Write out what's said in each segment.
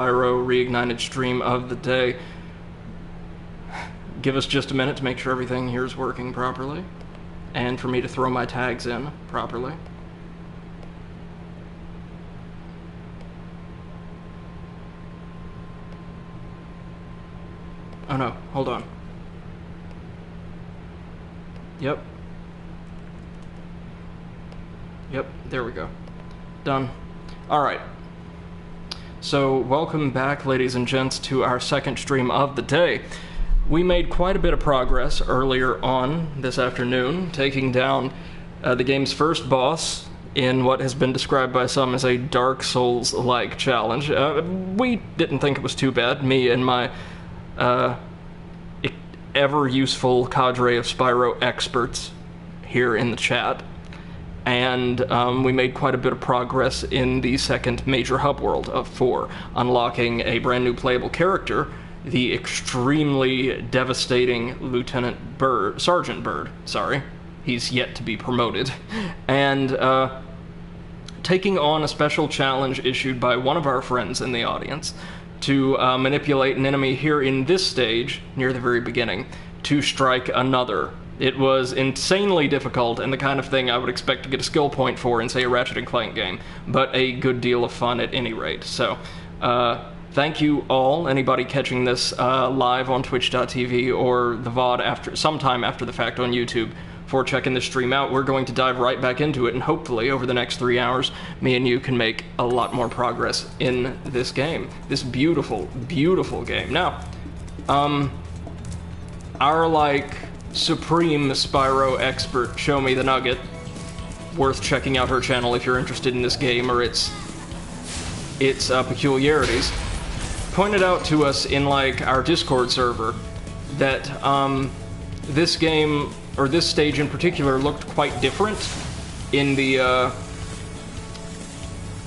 Spyro Reignited stream of the day. Give us just a minute to make sure everything here is working properly, and for me to throw my tags in properly. Oh no, hold on. Yep, there we go. Done. Alright. So, welcome back, ladies and gents, to our second stream of the day. We made quite a bit of progress earlier on this afternoon, taking down the game's first boss in what has been described by some as a Dark Souls-like challenge. We didn't think it was too bad, me and my ever-useful cadre of Spyro experts here in the chat. And we made quite a bit of progress in the second major hub world of 4, unlocking a brand new playable character, the extremely devastating Sergeant Bird, sorry. He's yet to be promoted. And taking on a special challenge issued by one of our friends in the audience to manipulate an enemy here in this stage, near the very beginning, to strike another. It was insanely difficult and the kind of thing I would expect to get a skill point for in, say, a Ratchet & Clank game, but a good deal of fun at any rate. So, thank you all, anybody catching this live on twitch.tv or the VOD sometime after the fact on YouTube, for checking this stream out. We're going to dive right back into it, and hopefully, over the next 3 hours, me and you can make a lot more progress in this game. This beautiful, beautiful game. Now, our, supreme Spyro expert, Show Me the Nugget, worth checking out her channel if you're interested in this game or its peculiarities, pointed out to us in, our Discord server that, this game, or this stage in particular, looked quite different in the,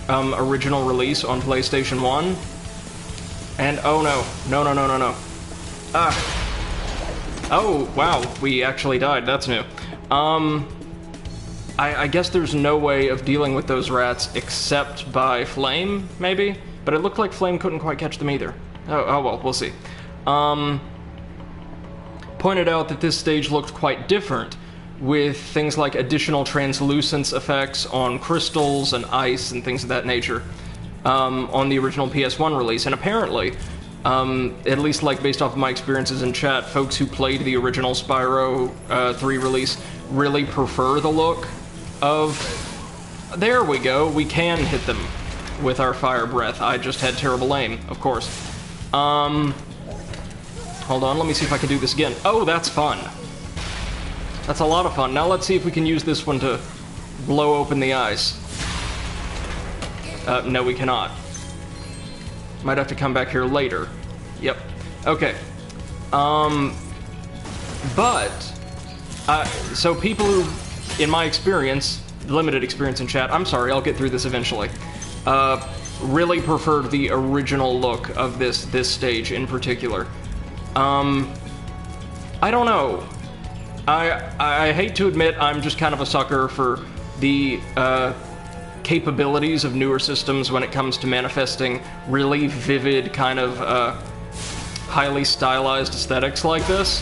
original release on PlayStation 1. And, oh no. Oh, wow, we actually died. That's new. I guess there's no way of dealing with those rats except by Flame, maybe? But it looked like Flame couldn't quite catch them either. Oh well, we'll see. Pointed out that this stage looked quite different, with things like additional translucence effects on crystals and ice and things of that nature, on the original PS1 release. And apparently, at least based off of my experiences in chat, folks who played the original Spyro 3 release really prefer the look of... There we go, we can hit them with our fire breath. I just had terrible aim, of course. Hold on, let me see if I can do this again. Oh, that's fun. That's a lot of fun. Now let's see if we can use this one to blow open the ice. No, we cannot. Might have to come back here later. Yep. Okay. So people who, in my experience, limited experience in chat, I'm sorry, I'll get through this eventually, really preferred the original look of this stage in particular. I don't know. I hate to admit I'm just kind of a sucker for the, capabilities of newer systems when it comes to manifesting really vivid, kind of, highly stylized aesthetics like this.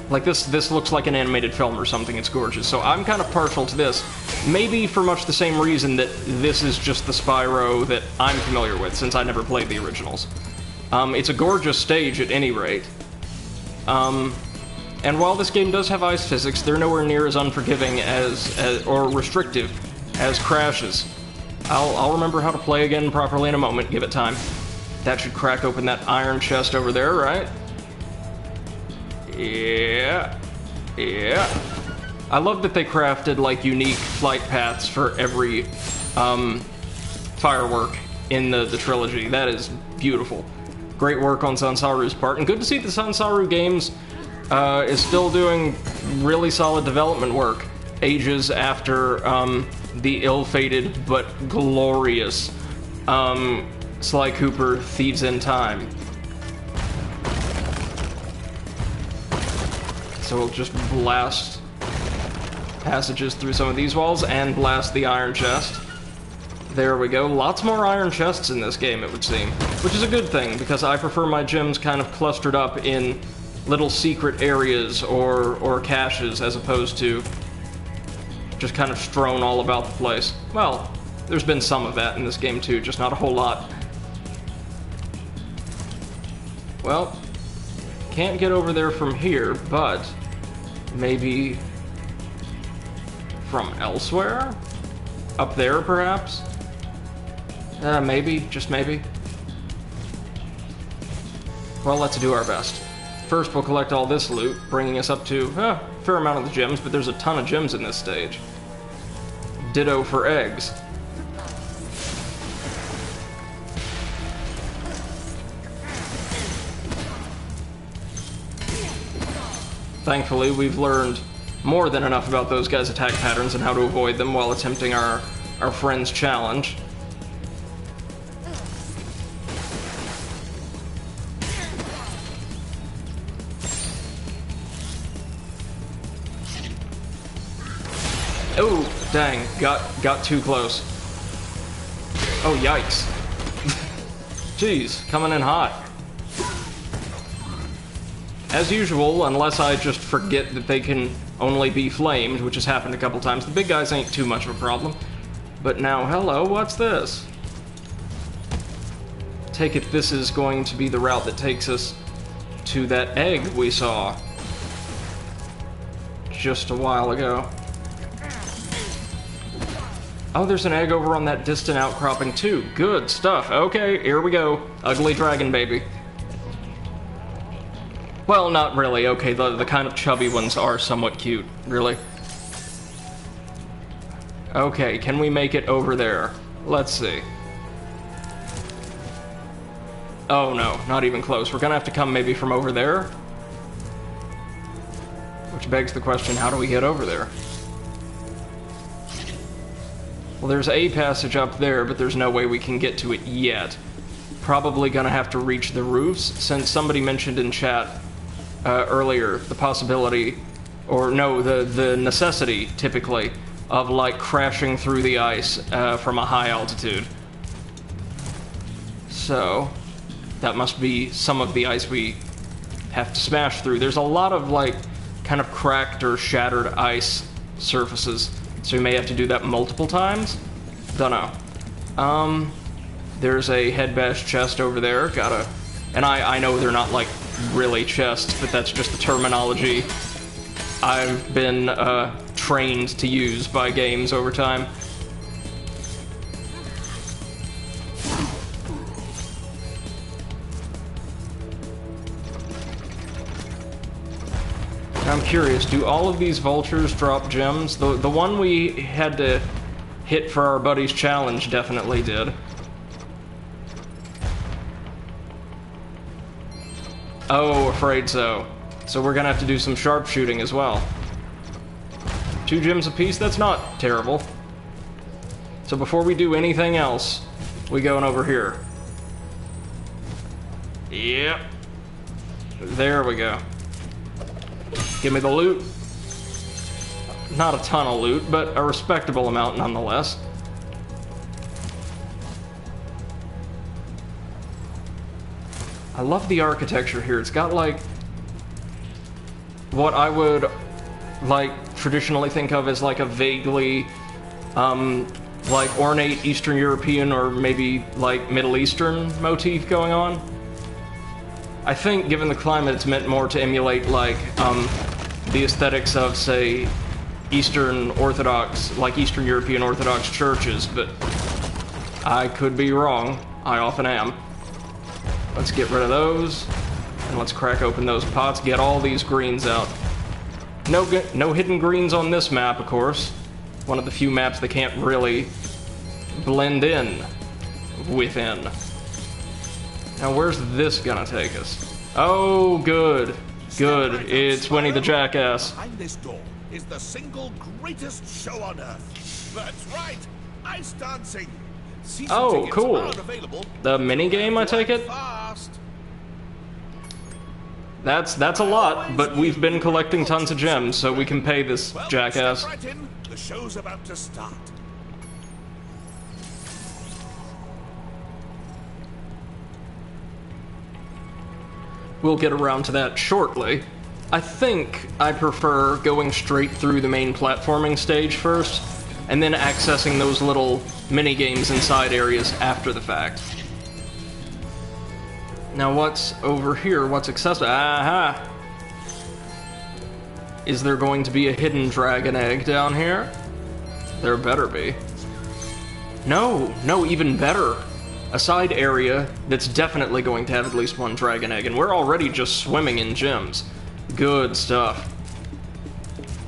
This looks like an animated film or something, it's gorgeous. So I'm kind of partial to this. Maybe for much the same reason that this is just the Spyro that I'm familiar with, since I never played the originals. It's a gorgeous stage at any rate. And while this game does have ice physics, they're nowhere near as unforgiving or restrictive as crashes. I'll remember how to play again properly in a moment, give it time. That should crack open that iron chest over there, right? Yeah. I love that they crafted, unique flight paths for every, firework in the trilogy. That is beautiful. Great work on Sansaru's part, and good to see the Sansaru Games, is still doing really solid development work ages after, the ill-fated but glorious Sly Cooper Thieves in Time. So we'll just blast passages through some of these walls and blast the iron chest. There we go. Lots more iron chests in this game, it would seem. Which is a good thing, because I prefer my gems kind of clustered up in little secret areas or caches, as opposed to just kind of strewn all about the place. Well, there's been some of that in this game too, just not a whole lot. Well, can't get over there from here, but maybe from elsewhere? Up there, perhaps? Maybe, just maybe. Well, let's do our best. First, we'll collect all this loot, bringing us up to a fair amount of the gems, but there's a ton of gems in this stage. Ditto for eggs. Thankfully, we've learned more than enough about those guys' attack patterns and how to avoid them while attempting our friend's challenge. Oh, dang, got too close. Oh, yikes. Jeez, coming in hot. As usual, unless I just forget that they can only be flamed, which has happened a couple times, the big guys ain't too much of a problem. But now, hello, what's this? Take it this is going to be the route that takes us to that egg we saw just a while ago. Oh, there's an egg over on that distant outcropping too. Good stuff. Okay, here we go. Ugly dragon baby. Well, not really. Okay, the kind of chubby ones are somewhat cute. Really. Okay, can we make it over there? Let's see. Oh no, not even close. We're gonna have to come maybe from over there? Which begs the question, how do we get over there? Well, there's a passage up there, but there's no way we can get to it yet. Probably gonna have to reach the roofs, since somebody mentioned in chat earlier the possibility, or no, the necessity, typically, of like crashing through the ice from a high altitude. So, that must be some of the ice we have to smash through. There's a lot of like kind of cracked or shattered ice surfaces, so we may have to do that multiple times. Don't know. There's a head bash chest over there. And I know they're not like really chests, but that's just the terminology I've been trained to use by games over time. I'm curious, do all of these vultures drop gems? The one we had to hit for our buddy's challenge definitely did. Oh, afraid so. So we're gonna have to do some sharpshooting as well. 2 gems apiece, that's not terrible. So before we do anything else, we going over here. Yep. There we go. Give me the loot. Not a ton of loot, but a respectable amount nonetheless. I love the architecture here. It's got like what I would like traditionally think of as like a vaguely like ornate Eastern European or maybe like Middle Eastern motif going on. I think given the climate it's meant more to emulate like the aesthetics of say Eastern Orthodox, like Eastern European Orthodox churches, but I could be wrong. I often am. Let's get rid of those, and let's crack open those pots, get all these greens out. No hidden greens on this map, of course. One of the few maps that can't really blend in within. Now, where's this gonna take us? Oh, good. Good. It's Winnie the Jackass. Behind this door is the single greatest show on earth. That's right, ice dancing. Oh, cool. The minigame, I take it? That's a lot, but we've been collecting tons of gems, so we can pay this jackass. Right in. The show's about to start. we'll get around to that shortly. I think I prefer going straight through the main platforming stage first, and then accessing those little mini-games inside areas after the fact. Now what's over here? What's accessible? Aha! Is there going to be a hidden dragon egg down here? There better be. No, even better. A side area that's definitely going to have at least one dragon egg, and we're already just swimming in gems. Good stuff.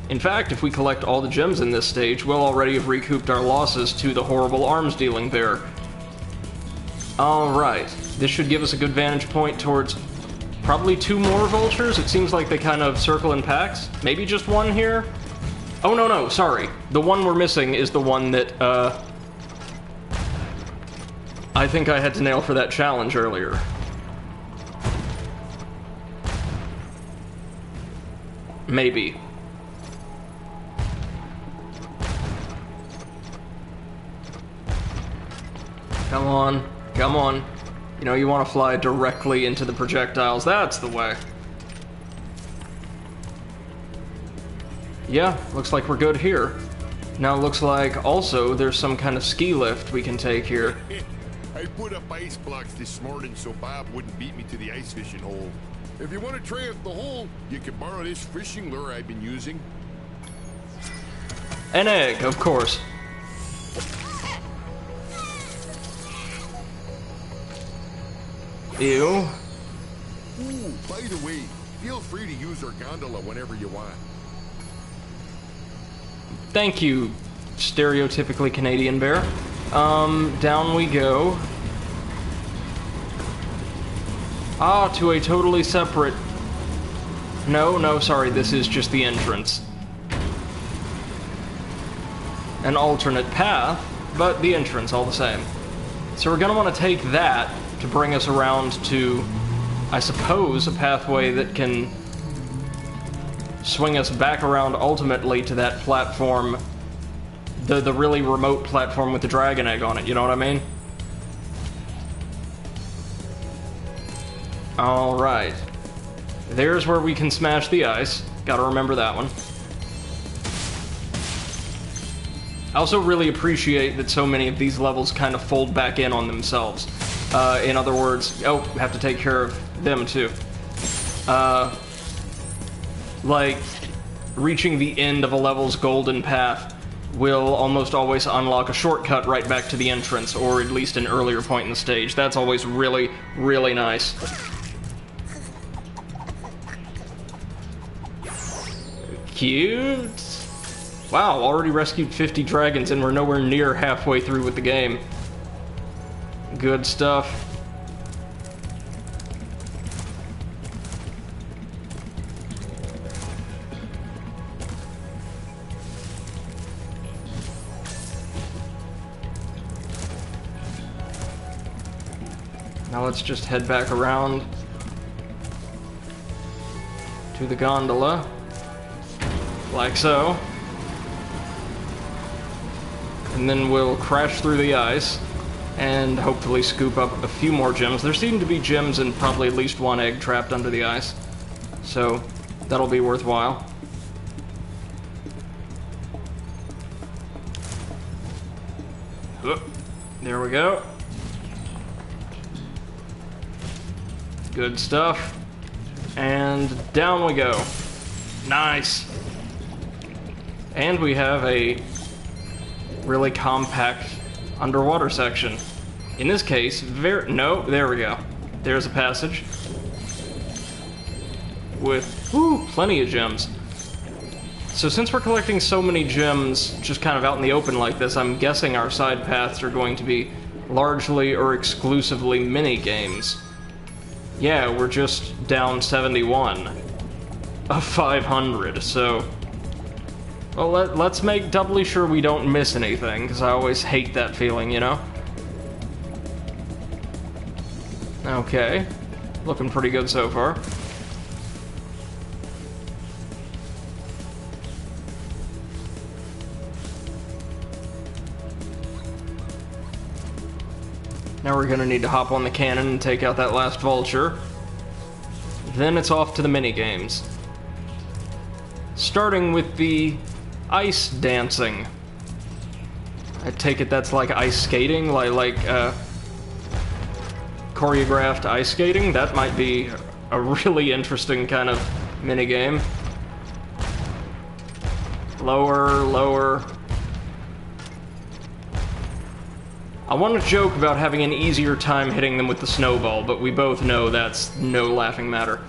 In fact, if we collect all the gems in this stage, we'll already have recouped our losses to the horrible arms-dealing bear. Alright, this should give us a good vantage point towards probably 2 more vultures. It seems like they kind of circle in packs. Maybe just one here? Oh, no, sorry. The one we're missing is the one that, I think I had to nail for that challenge earlier. Maybe. Come on, come on. You know, you want to fly directly into the projectiles. That's the way. Yeah, looks like we're good here. Now it looks like also there's some kind of ski lift we can take here. I put up ice blocks this morning so Bob wouldn't beat me to the ice fishing hole. If you want to try out the hole, you can borrow this fishing lure I've been using. An egg, of course. Ew. Ooh, by the way, feel free to use our gondola whenever you want. Thank you, stereotypically Canadian bear. Down we go. Ah, to a totally separate... No, sorry, this is just the entrance. An alternate path, but the entrance all the same. So we're gonna want to take that to bring us around to, I suppose, a pathway that can swing us back around ultimately to that platform, the really remote platform with the dragon egg on it, you know what I mean? Alright. There's where we can smash the ice. Gotta remember that one. I also really appreciate that so many of these levels kind of fold back in on themselves. In other words, oh, have to take care of them too. Like, reaching the end of a level's golden path will almost always unlock a shortcut right back to the entrance, or at least an earlier point in the stage. That's always really, really nice. Cute. Wow, already rescued 50 dragons and we're nowhere near halfway through with the game. Good stuff. Now let's just head back around to the gondola, like so. And then we'll crash through the ice and hopefully scoop up a few more gems. There seem to be gems and probably at least one egg trapped under the ice, so that'll be worthwhile. There we go. Good stuff. And down we go. Nice. And we have a really compact underwater section. In this case, no, there we go. There's a passage with plenty of gems. So since we're collecting so many gems just kind of out in the open like this, I'm guessing our side paths are going to be largely or exclusively mini-games. Yeah, we're just down 71 of 500, so... Well, let's make doubly sure we don't miss anything, because I always hate that feeling, you know? Okay. Looking pretty good so far. Now we're gonna need to hop on the cannon and take out that last vulture. then it's off to the mini-games. Starting with the ice dancing. I take it that's like ice skating, like choreographed ice skating. That might be a really interesting kind of minigame. Lower, lower. I want to joke about having an easier time hitting them with the snowball, but we both know that's no laughing matter.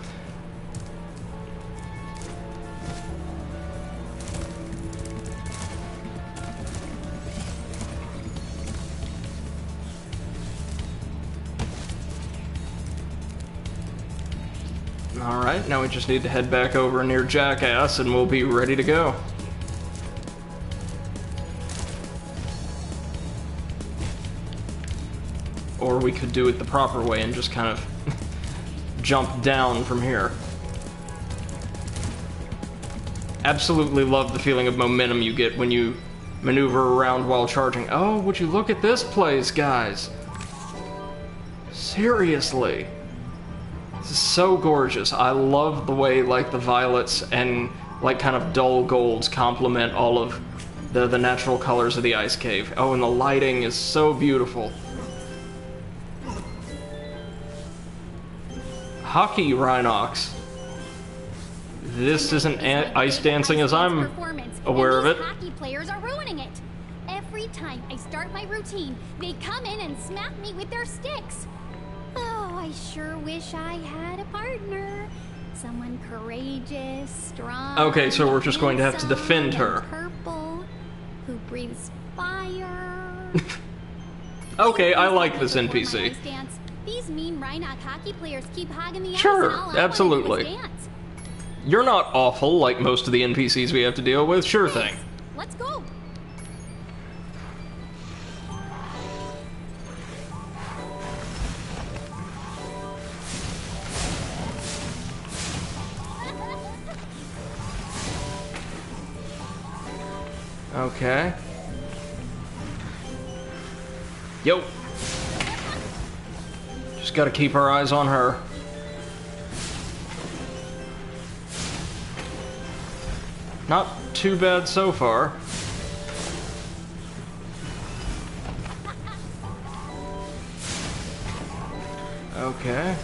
Alright, now we just need to head back over near Jackass and we'll be ready to go. Or we could do it the proper way and just kind of jump down from here. Absolutely love the feeling of momentum you get when you maneuver around while charging. Oh, would you look at this place, guys? Seriously. This is so gorgeous. I love the way, like, the violets and, like, kind of dull golds complement all of the natural colors of the ice cave. Oh, and the lighting is so beautiful. Hockey Rhinox. This isn't ice dancing as I'm aware of it. Hockey players are ruining it. Every time I start my routine, they come in and smack me with their sticks. Oh, I sure wish I had a partner. Someone courageous, strong. Okay, so we're just going to have to defend her. Purple, who breathes fire. Okay, I like this NPC. These mean Rhinoc hockey players keep hogging the ice. Sure, and all absolutely. I want to do is dance. You're not awful like most of the NPCs we have to deal with. Sure thing. Let's go. Okay. Yo. Just gotta keep our eyes on her. Not too bad so far. Okay.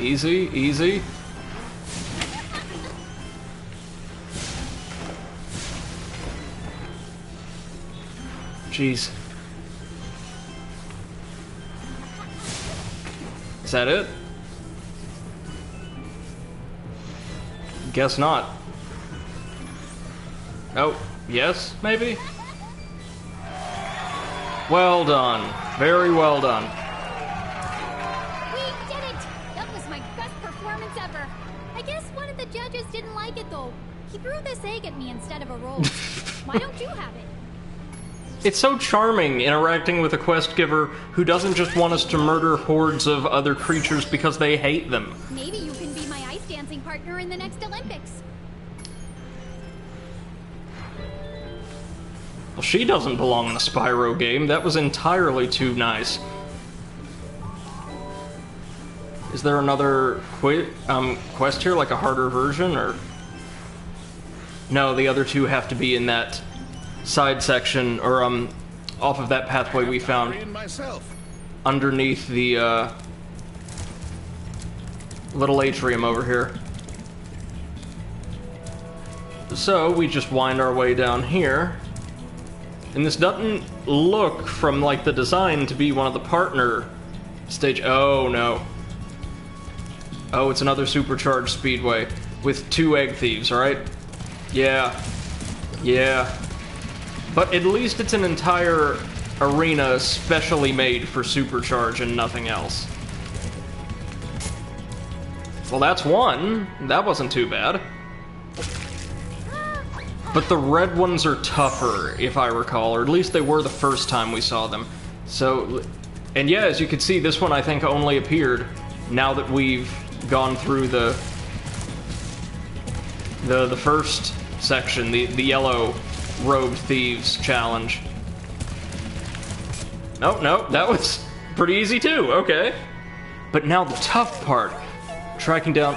Easy, easy. Jeez. Is that it? Guess not. Oh, yes, maybe? Well done. Very well done. We did it! That was my best performance ever. I guess one of the judges didn't like it, though. He threw this egg at me instead of a roll. Why don't you have it? It's so charming interacting with a quest giver who doesn't just want us to murder hordes of other creatures because they hate them. Maybe you can be my ice dancing partner in the next Olympics. Well, she doesn't belong in the Spyro game. That was entirely too nice. Is there another quest here, like a harder version, or...? No, the other two have to be in that side section, or off of that pathway we found underneath the little atrium over here. So we just wind our way down here, and this doesn't look from like the design to be one of the partner stage. Oh no. Oh, it's another supercharged speedway with 2 egg thieves, right? Yeah. Yeah. But at least it's an entire arena specially made for Supercharge and nothing else. Well, that's one. That wasn't too bad. But the red ones are tougher, if I recall, or at least they were the first time we saw them. So, and yeah, as you can see, this one I think only appeared now that we've gone through the first section, the yellow robed thieves challenge. Nope, nope, that was pretty easy too, okay. But now the tough part, tracking down...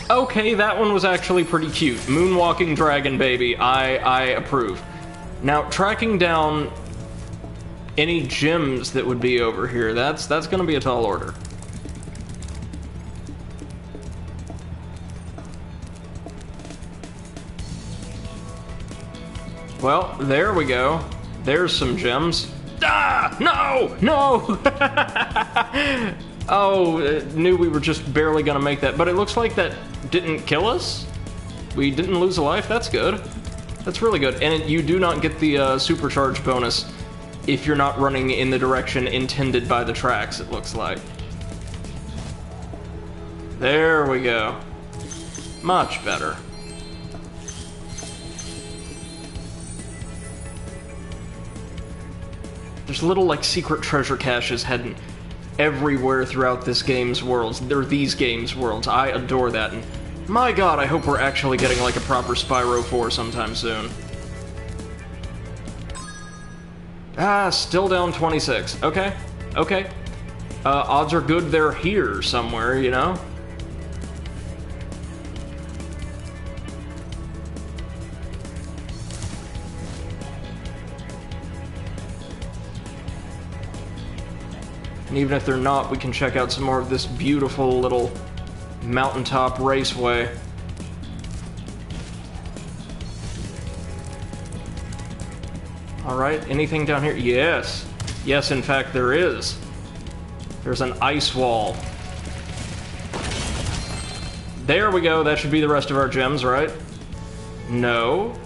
Okay, that one was actually pretty cute. Moonwalking dragon baby, I approve. Now, tracking down any gems that would be over here, that's gonna be a tall order. Well, there we go. There's some gems. Ah! No! No! Oh, knew we were just barely gonna make that, but it looks like that didn't kill us. We didn't lose a life, that's good. That's really good, and you do not get the supercharge bonus if you're not running in the direction intended by the tracks, it looks like. There we go. Much better. There's little, like, secret treasure caches hidden everywhere throughout this game's worlds. There are these game's worlds. I adore that, and my god, I hope we're actually getting, like, a proper Spyro 4 sometime soon. Ah, still down 26. Okay, okay. Odds are good they're here somewhere, you know? And even if they're not, we can check out some more of this beautiful little mountaintop raceway. Alright, anything down here? Yes. Yes, in fact, there is. There's an ice wall. There we go, that should be the rest of our gems, right? No.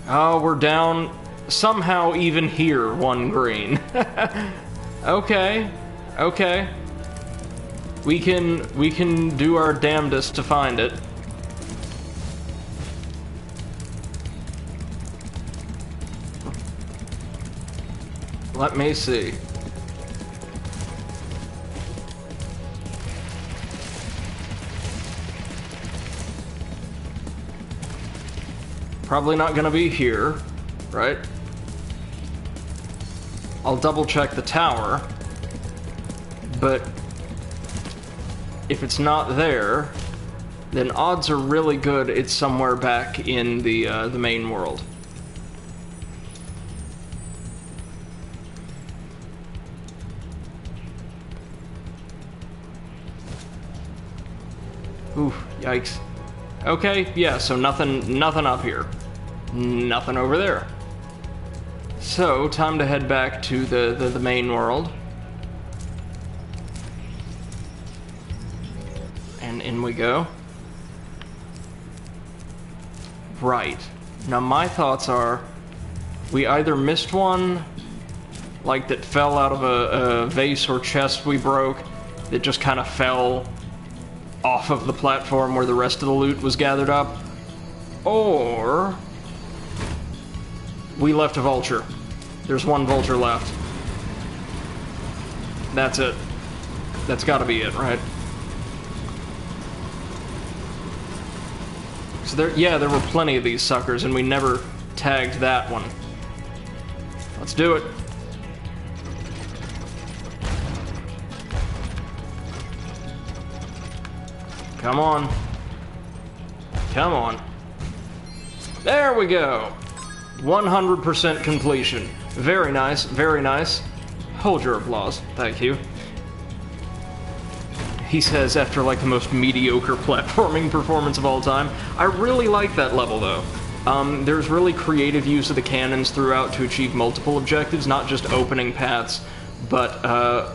Oh, we're down somehow even here, one green. Okay. Okay. We can do our damnedest to find it. Let me see. Probably not gonna be here, right? I'll double check the tower, but if it's not there, then odds are really good it's somewhere back in the main world. Ooh, yikes. Okay, yeah, so nothing up here. Nothing over there. So, time to head back to the main world. And in we go. Right. Now my thoughts are, we either missed one, like that fell out of a vase or chest we broke, that just kind of fell off of the platform where the rest of the loot was gathered up, or we left a vulture. There's one vulture left. That's it. That's gotta be it, right? So there were plenty of these suckers, and we never tagged that one. Let's do it. Come on. Come on. There we go. 100% completion. Very nice, very nice. Hold your applause. Thank you. He says after like the most mediocre platforming performance of all time. I really like that level though. There's really creative use of the cannons throughout to achieve multiple objectives, not just opening paths, but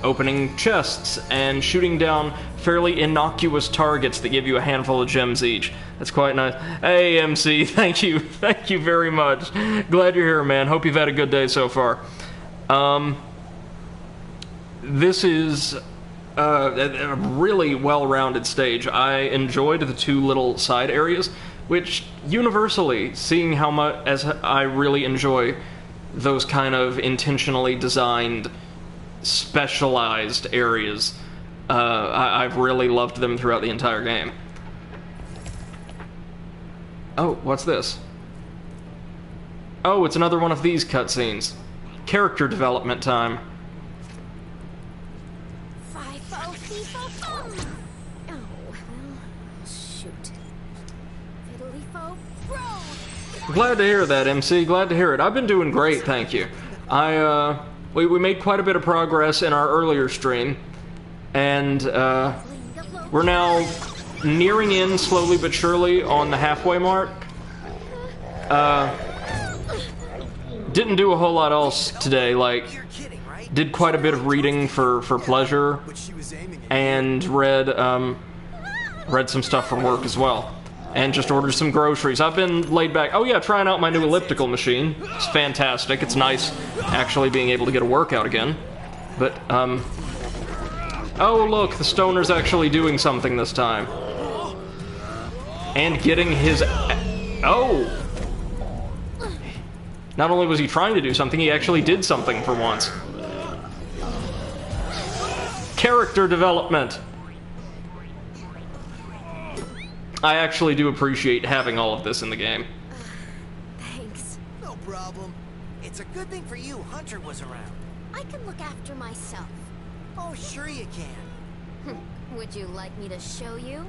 opening chests and shooting down fairly innocuous targets that give you a handful of gems each. That's quite nice. Hey, MC, thank you very much. Glad you're here, man. Hope you've had a good day so far. This is a really well-rounded stage. I enjoyed the two little side areas, which universally, seeing how much as I really enjoy those kind of intentionally designed, specialized areas, I've really loved them throughout the entire game. Oh, what's this? Oh, it's another one of these cutscenes. Character development time. Oh, well, shoot. Fiddly-fo, bro! Glad to hear that, MC. Glad to hear it. I've been doing great, thank you. We made quite a bit of progress in our earlier stream, and we're now nearing in slowly but surely on the halfway mark. Didn't do a whole lot else today, like, did quite a bit of reading for pleasure, and read some stuff from work as well. And just ordered some groceries. I've been laid back. Oh yeah, trying out my new elliptical machine. It's fantastic. It's nice actually being able to get a workout again. But, oh look, the stoner's actually doing something this time. And getting his... Oh! Not only was he trying to do something, he actually did something for once. Character development. I actually do appreciate having all of this in the game. Thanks. No problem. It's a good thing for you Hunter was around. I can look after myself. Oh, sure you can. Would you like me to show you?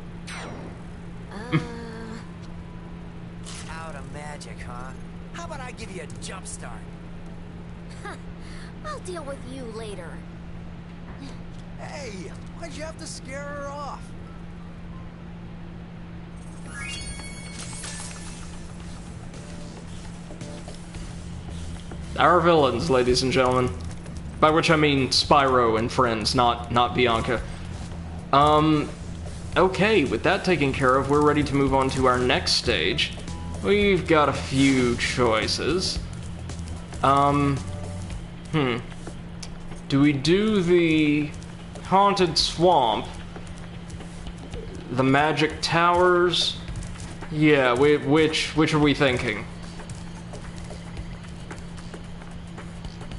Out of magic, huh? How about I give you a jump start? I'll deal with you later. Hey, why'd you have to scare her off? Our villains, ladies and gentlemen. By which I mean Spyro and friends, not Bianca. Okay, with that taken care of, we're ready to move on to our next stage. We've got a few choices. Do we do the Haunted Swamp? The Magic Towers? Yeah, which are we thinking?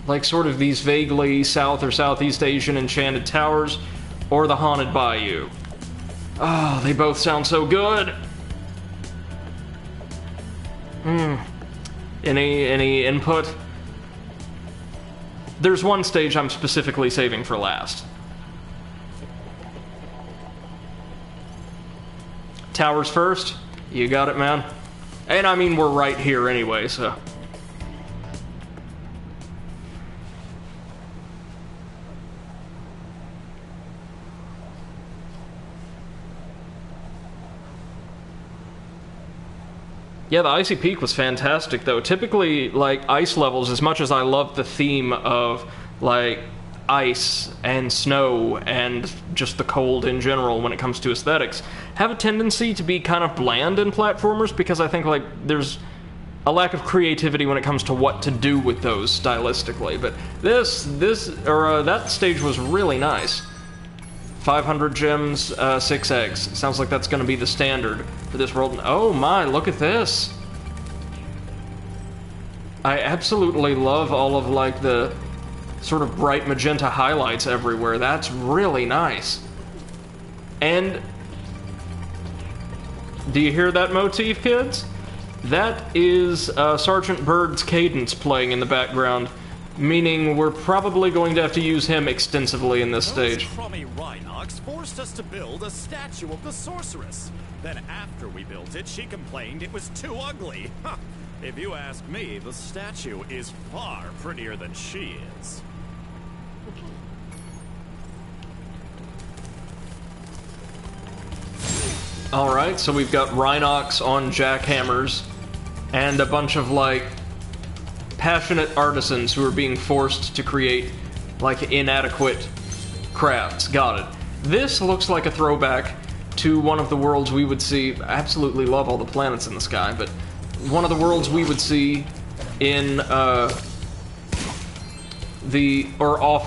Like sort of these vaguely South or Southeast Asian enchanted towers, or the Haunted Bayou. Oh, they both sound so good! Any input? There's one stage I'm specifically saving for last. Towers first? You got it, man. And I mean, we're right here anyway, so... Yeah, the Icy Peak was fantastic, though. Typically, like, ice levels, as much as I love the theme of, like, ice and snow and just the cold in general when it comes to aesthetics, have a tendency to be kind of bland in platformers, because I think, like, there's a lack of creativity when it comes to what to do with those stylistically. But that stage was really nice. 500 gems, 6 eggs. Sounds like that's going to be the standard for this world. Oh my, look at this! I absolutely love all of, like, the sort of bright magenta highlights everywhere. That's really nice. And... do you hear that motif, kids? That is Sergeant Bird's cadence playing in the background, meaning we're probably going to have to use him extensively in this stage. Those crummy Rhinox forced us to build a statue of the sorceress. Then after we built it, she complained it was too ugly. Huh. If you ask me, the statue is far prettier than she is. Alright, so we've got Rhinox on jackhammers, and a bunch of, like, passionate artisans who are being forced to create, like, inadequate crafts. Got it. This looks like a throwback to one of the worlds we would see. I absolutely love all the planets in the sky, but one of the worlds we would see in, off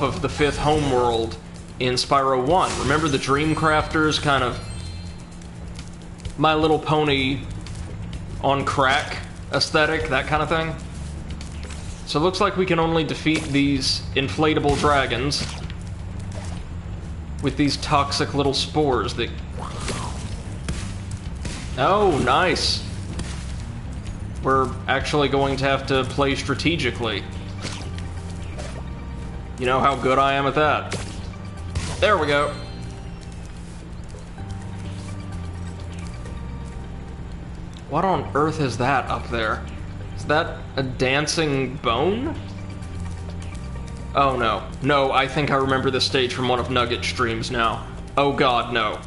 of the 5th homeworld in Spyro 1. Remember the Dream Crafters, kind of My Little Pony on crack aesthetic, that kind of thing? So it looks like we can only defeat these inflatable dragons with these toxic little spores that... Oh, nice! We're actually going to have to play strategically. You know how good I am at that. There we go. What on earth is that up there? Is that a dancing bone? Oh no. No, I think I remember this stage from one of Nugget streams now. Oh god, no.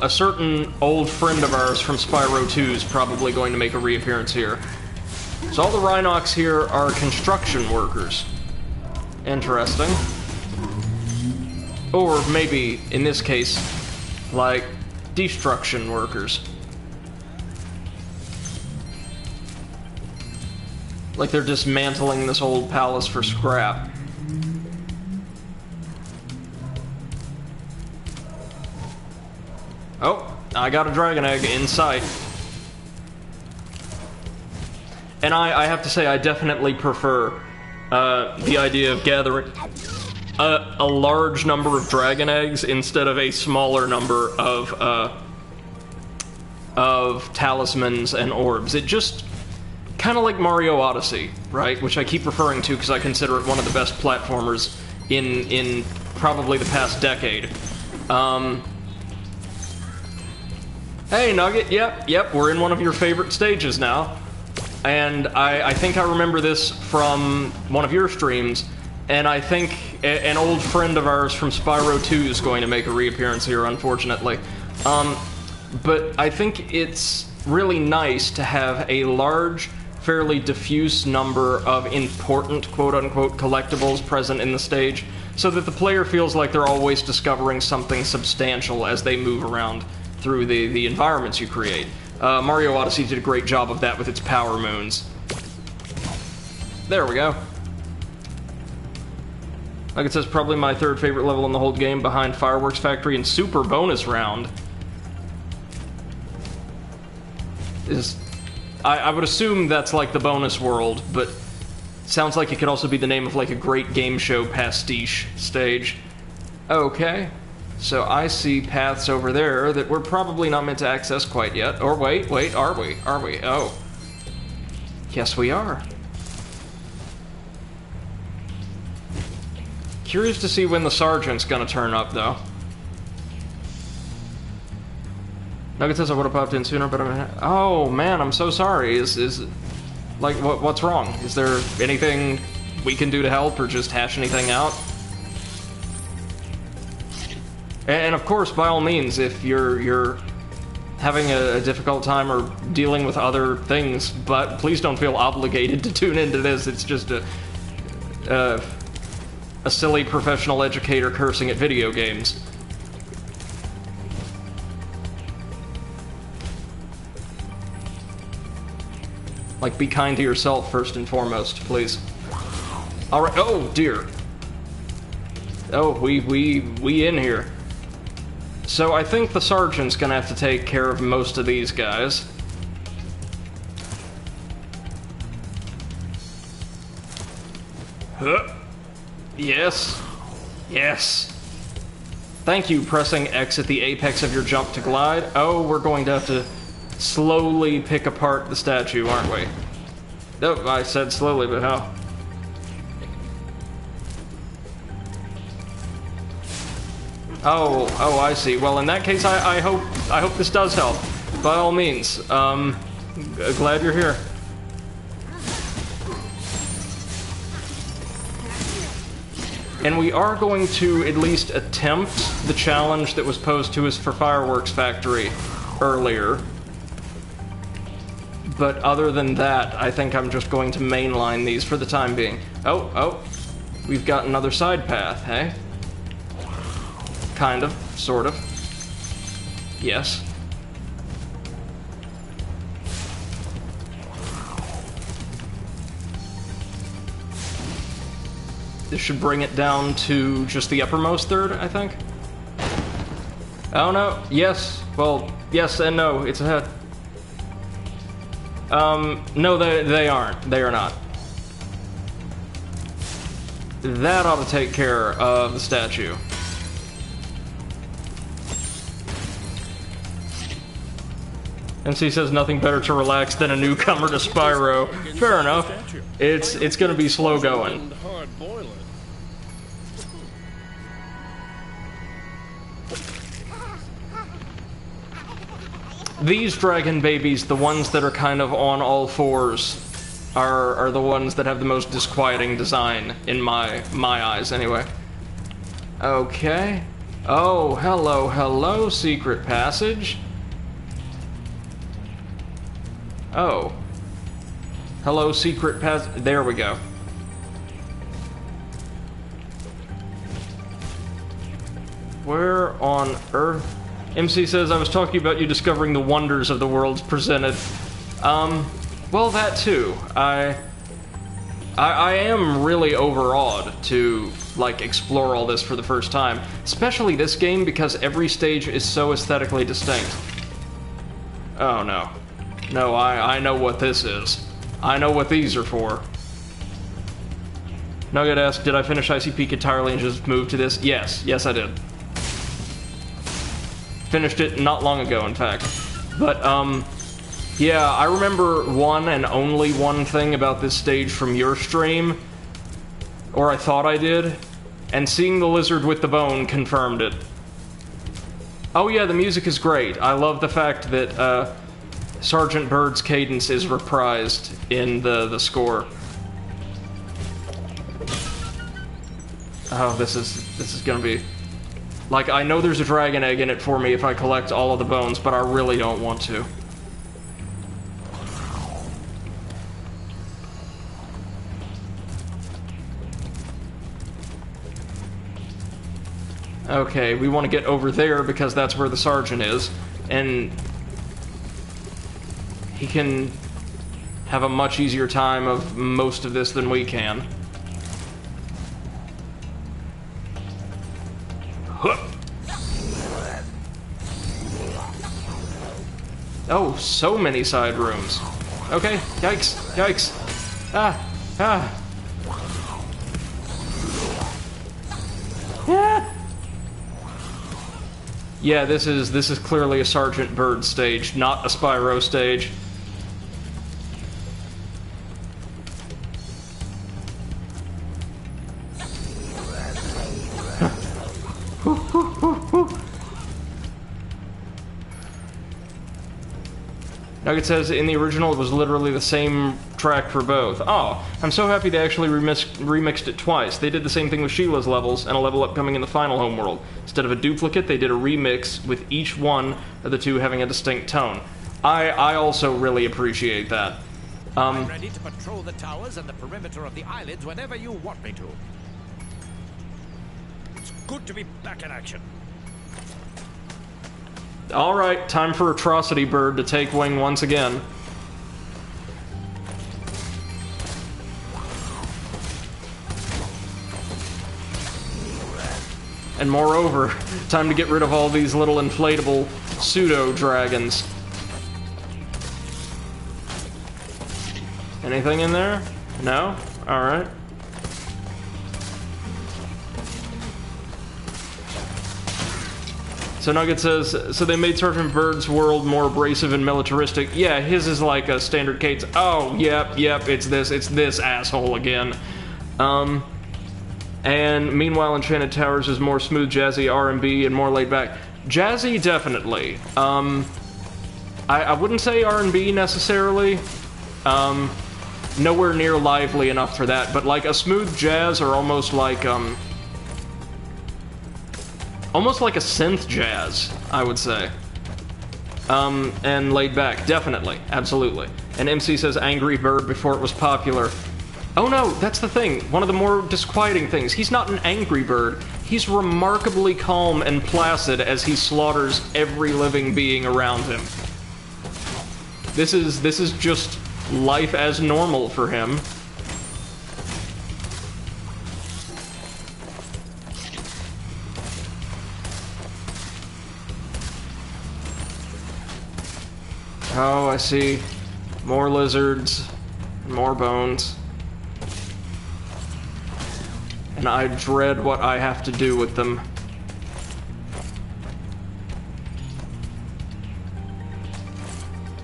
A certain old friend of ours from Spyro 2 is probably going to make a reappearance here. So all the Rhinox here are construction workers. Interesting. Or maybe, in this case, like, destruction workers. Like they're dismantling this old palace for scrap. Oh, I got a dragon egg in sight. And I have to say, I definitely prefer the idea of gathering a large number of dragon eggs instead of a smaller number of talismans and orbs. It just... kind of like Mario Odyssey, right? Which I keep referring to because I consider it one of the best platformers in probably the past decade. Hey, Nugget, yep, we're in one of your favorite stages now. And I think I remember this from one of your streams, and I think an old friend of ours from Spyro 2 is going to make a reappearance here, unfortunately. But I think it's really nice to have a large, fairly diffuse number of important quote-unquote collectibles present in the stage, so that the player feels like they're always discovering something substantial as they move around through the environments you create. Mario Odyssey did a great job of that with its power moons. There we go. Like it says, probably my third favorite level in the whole game, behind Fireworks Factory and Super Bonus Round. I would assume that's like the bonus world, but sounds like it could also be the name of like a great game show pastiche stage. Okay, so I see paths over there that we're probably not meant to access quite yet. Or wait, are we? Are we? Oh. Yes, we are. Curious to see when the sergeant's gonna turn up, though. Nugget says I would have popped in sooner, but I'm... Oh, man, I'm so sorry. Is like, what's wrong? Is there anything we can do to help, or just hash anything out? And of course, by all means, if you're having a difficult time or dealing with other things, but please don't feel obligated to tune into this. It's just a silly professional educator cursing at video games. Like, be kind to yourself first and foremost, please. Alright, oh dear. Oh, we in here. So I think the sergeant's gonna have to take care of most of these guys. Huh. Yes. Yes. Thank you, pressing X at the apex of your jump to glide. Oh, we're going to have to slowly pick apart the statue, aren't we? Oh, I said slowly, but how? Oh, I see. Well, in that case, I hope this does help. By all means. Glad you're here. And we are going to at least attempt the challenge that was posed to us for Fireworks Factory earlier. But other than that, I think I'm just going to mainline these for the time being. Oh, we've got another side path, hey? Kind of, sort of. Yes. This should bring it down to just the uppermost third, I think. Oh no, yes. Well, yes and no, it's ahead. No, they aren't. They are not. That ought to take care of the statue. MC says nothing better to relax than a newcomer to Spyro. Fair enough. It's gonna be slow going. these dragon babies, the ones that are kind of on all fours, are the ones that have the most disquieting design in my eyes, anyway. Okay. Oh, hello, secret passage. Oh. Hello, secret passage. There we go. Where on earth? MC says, I was talking about you discovering the wonders of the worlds presented. Well, that too. I am really overawed to, like, explore all this for the first time. Especially this game, because every stage is so aesthetically distinct. Oh, no. No, I know what this is. I know what these are for. Nugget asked, did I finish Icy Peak entirely and just move to this? Yes. Yes, I did. Finished it not long ago, in fact. But, yeah, I remember one and only one thing about this stage from your stream. Or I thought I did. And seeing the lizard with the bone confirmed it. Oh yeah, the music is great. I love the fact that, Sergeant Bird's cadence is reprised in the score. Oh, this is gonna be... Like, I know there's a dragon egg in it for me if I collect all of the bones, but I really don't want to. Okay, we want to get over there because that's where the sergeant is, and he can have a much easier time of most of this than we can. Oh, so many side rooms. Okay, yikes, yikes. Ah. Yeah, this is clearly a Sergeant Bird stage, not a Spyro stage. Nugget says, in the original, it was literally the same track for both. Oh, I'm so happy they actually remixed it twice. They did the same thing with Sheila's levels and a level upcoming in the final homeworld. Instead of a duplicate, they did a remix with each one of the two having a distinct tone. I also really appreciate that. I'm ready to patrol the towers and the perimeter of the islands whenever you want me to. It's good to be back in action. Alright, time for Atrocity Bird to take wing once again. And moreover, time to get rid of all these little inflatable pseudo-dragons. Anything in there? No? Alright. So Nugget says, so they made Sergeant Bird's world more abrasive and militaristic. Yeah, his is like a standard cadence. Oh, yep, it's this asshole again. And meanwhile, Enchanted Towers is more smooth, jazzy R&B and more laid back. Jazzy, definitely. I wouldn't say R&B necessarily. Nowhere near lively enough for that, but like a smooth jazz or almost like a synth jazz, I would say. And laid back, definitely, absolutely. And MC says Angry Bird before it was popular. Oh no, that's the thing. One of the more disquieting things. He's not an angry bird. He's remarkably calm and placid as he slaughters every living being around him. This is just life as normal for him. Oh, I see. More lizards. More bones. And I dread what I have to do with them.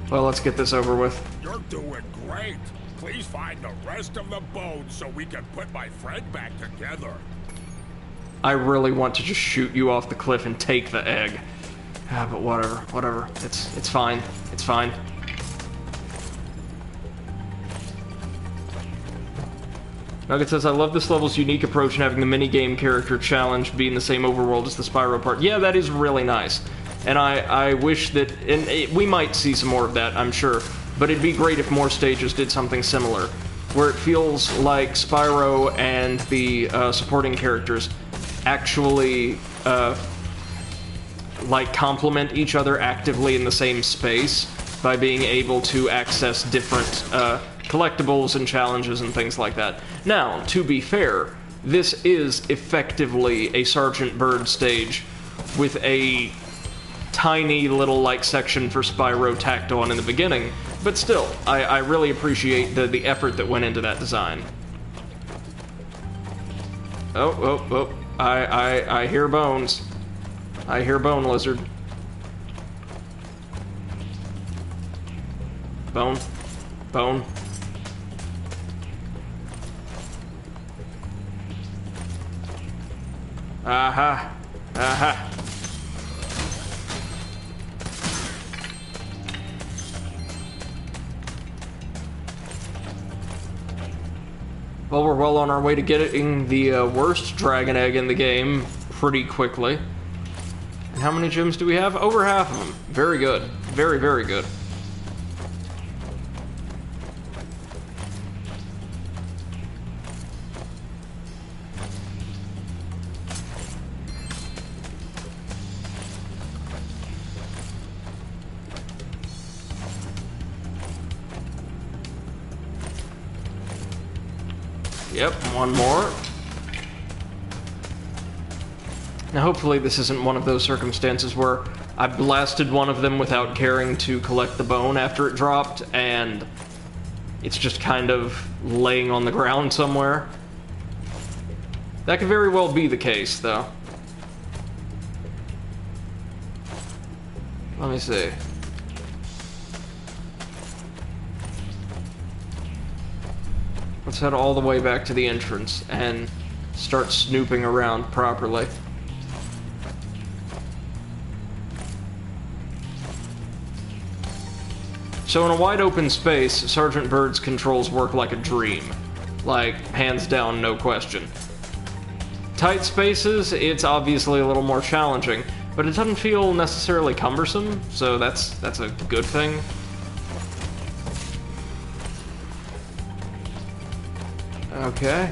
Well, let's get this over with. You're doing great. Please find the rest of the bones so we can put my friend back together. I really want to just shoot you off the cliff and take the egg. But whatever. It's fine. It's fine. Nugget says, I love this level's unique approach in having the minigame character challenge be in the same overworld as the Spyro part. Yeah, that is really nice. And I wish that... And we might see some more of that, I'm sure. But it'd be great if more stages did something similar. Where it feels like Spyro and the supporting characters actually, like, complement each other actively in the same space by being able to access different collectibles and challenges and things like that. Now, to be fair, this is effectively a Sergeant Bird stage with a tiny little, like, section for Spyro tacked on in the beginning, but still, I really appreciate the effort that went into that design. Oh, I hear bones. I hear Bone Lizard. Bone. Aha. Well, we're well on our way to getting the worst Dragon Egg in the game pretty quickly. And how many gems do we have? Over half of them. Very good. Very, very good. Yep, one more. Now hopefully this isn't one of those circumstances where I blasted one of them without caring to collect the bone after it dropped, and it's just kind of laying on the ground somewhere. That could very well be the case, though. Let me see. Let's head all the way back to the entrance and start snooping around properly. So in a wide open space, Sergeant Bird's controls work like a dream. Like, hands down, no question. Tight spaces, it's obviously a little more challenging, but it doesn't feel necessarily cumbersome, so that's a good thing. Okay.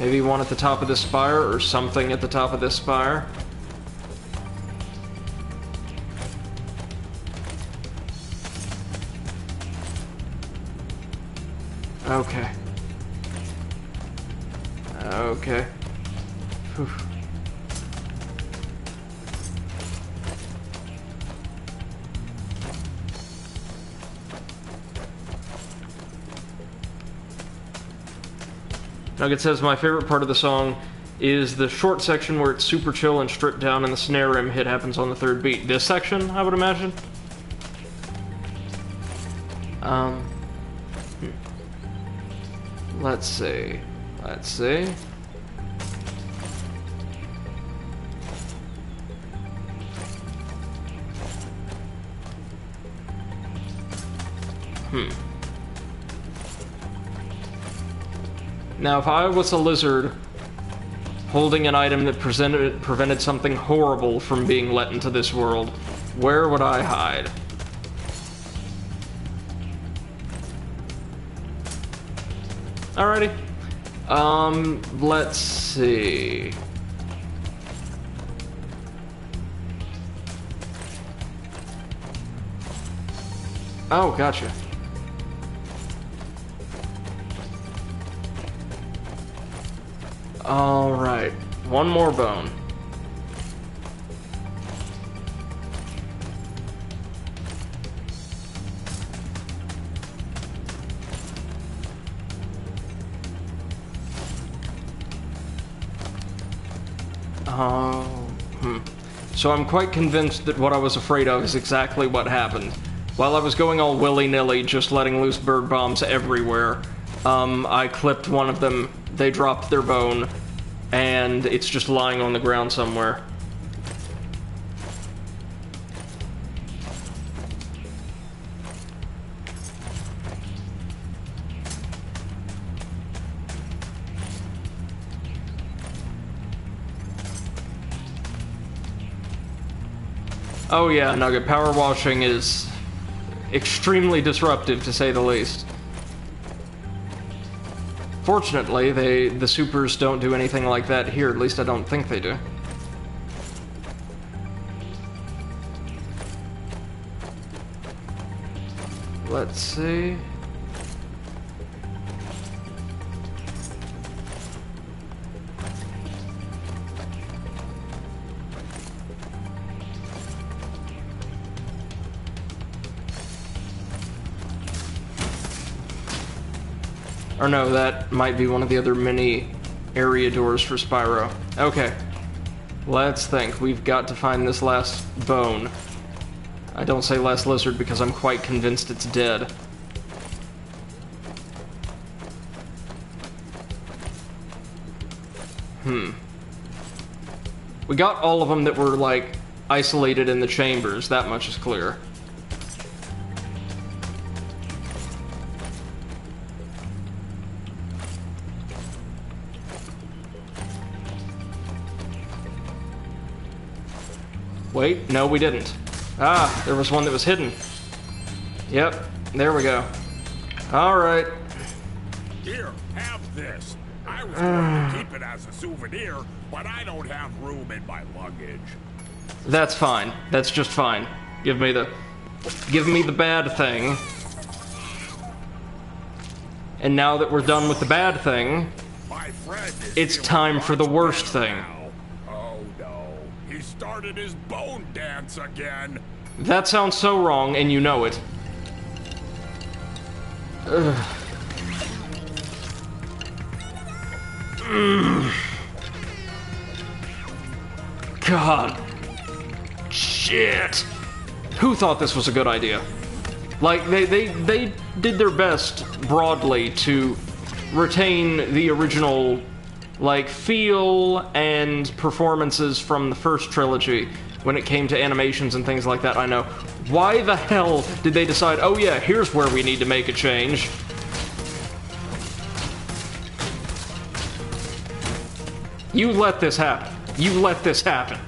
Maybe one at the top of this spire, or something at the top of this spire. Okay. Okay. Whew. Nugget says, my favorite part of the song is the short section where it's super chill and stripped down and the snare rim hit happens on the third beat. This section, I would imagine? Let's see. Let's see. Now, if I was a lizard holding an item that prevented something horrible from being let into this world, where would I hide? Alrighty. Let's see. Oh, gotcha. Alright. One more bone. So I'm quite convinced that what I was afraid of is exactly what happened. While I was going all willy-nilly, just letting loose bird bombs everywhere, I clipped one of them, they dropped their bone, and it's just lying on the ground somewhere. Oh yeah, Nugget, power washing is extremely disruptive, to say the least. Fortunately, the supers don't do anything like that here, at least I don't think they do. Let's see... Or no, that might be one of the other mini area doors for Spyro. Okay. Let's think. We've got to find this last bone. I don't say last lizard because I'm quite convinced it's dead. We got all of them that were, like, isolated in the chambers. That much is clear. Wait, no, we didn't. Ah, there was one that was hidden. Yep, there we go. Alright. Here, have this. I was going to keep it as a souvenir, but I don't have room in my luggage. That's fine. That's just fine. Give me the bad thing. And now that we're done with the bad thing, My friend is it's feeling time for the much worst better thing. now. Oh no, he started his bone dance again. That sounds so wrong, and you know it. Ugh. God. Shit. Who thought this was a good idea? Like, they did their best, broadly, to retain the original, like, feel and performances from the first trilogy when it came to animations and things like that, I know. Why the hell did they decide, oh yeah, here's where we need to make a change? You let this happen. You let this happen.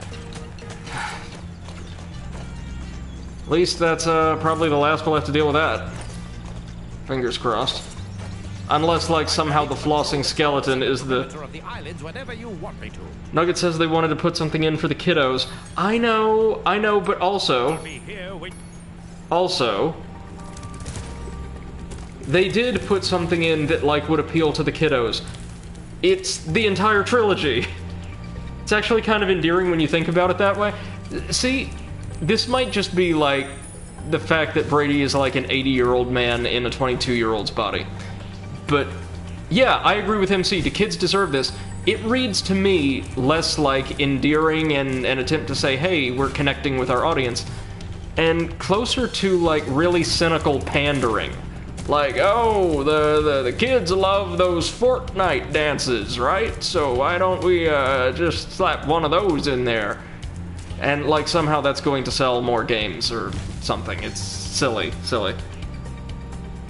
At least that's probably the last we'll have to deal with that. Fingers crossed. Unless, like, somehow the flossing skeleton is the... Of the islands whenever you want me to. Nugget says they wanted to put something in for the kiddos. I know, but also... Be here when Also... They did put something in that, like, would appeal to the kiddos. It's the entire trilogy. It's actually kind of endearing when you think about it that way. See, this might just be, like, the fact that Brady is, like, an 80-year-old man in a 22-year-old's body. But, yeah, I agree with MC. The kids deserve this. It reads to me less like endearing and an attempt to say, hey, we're connecting with our audience, and closer to, like, really cynical pandering. Like, oh, the kids love those Fortnite dances, right? So why don't we just slap one of those in there? And, like, somehow that's going to sell more games or something. It's silly, silly.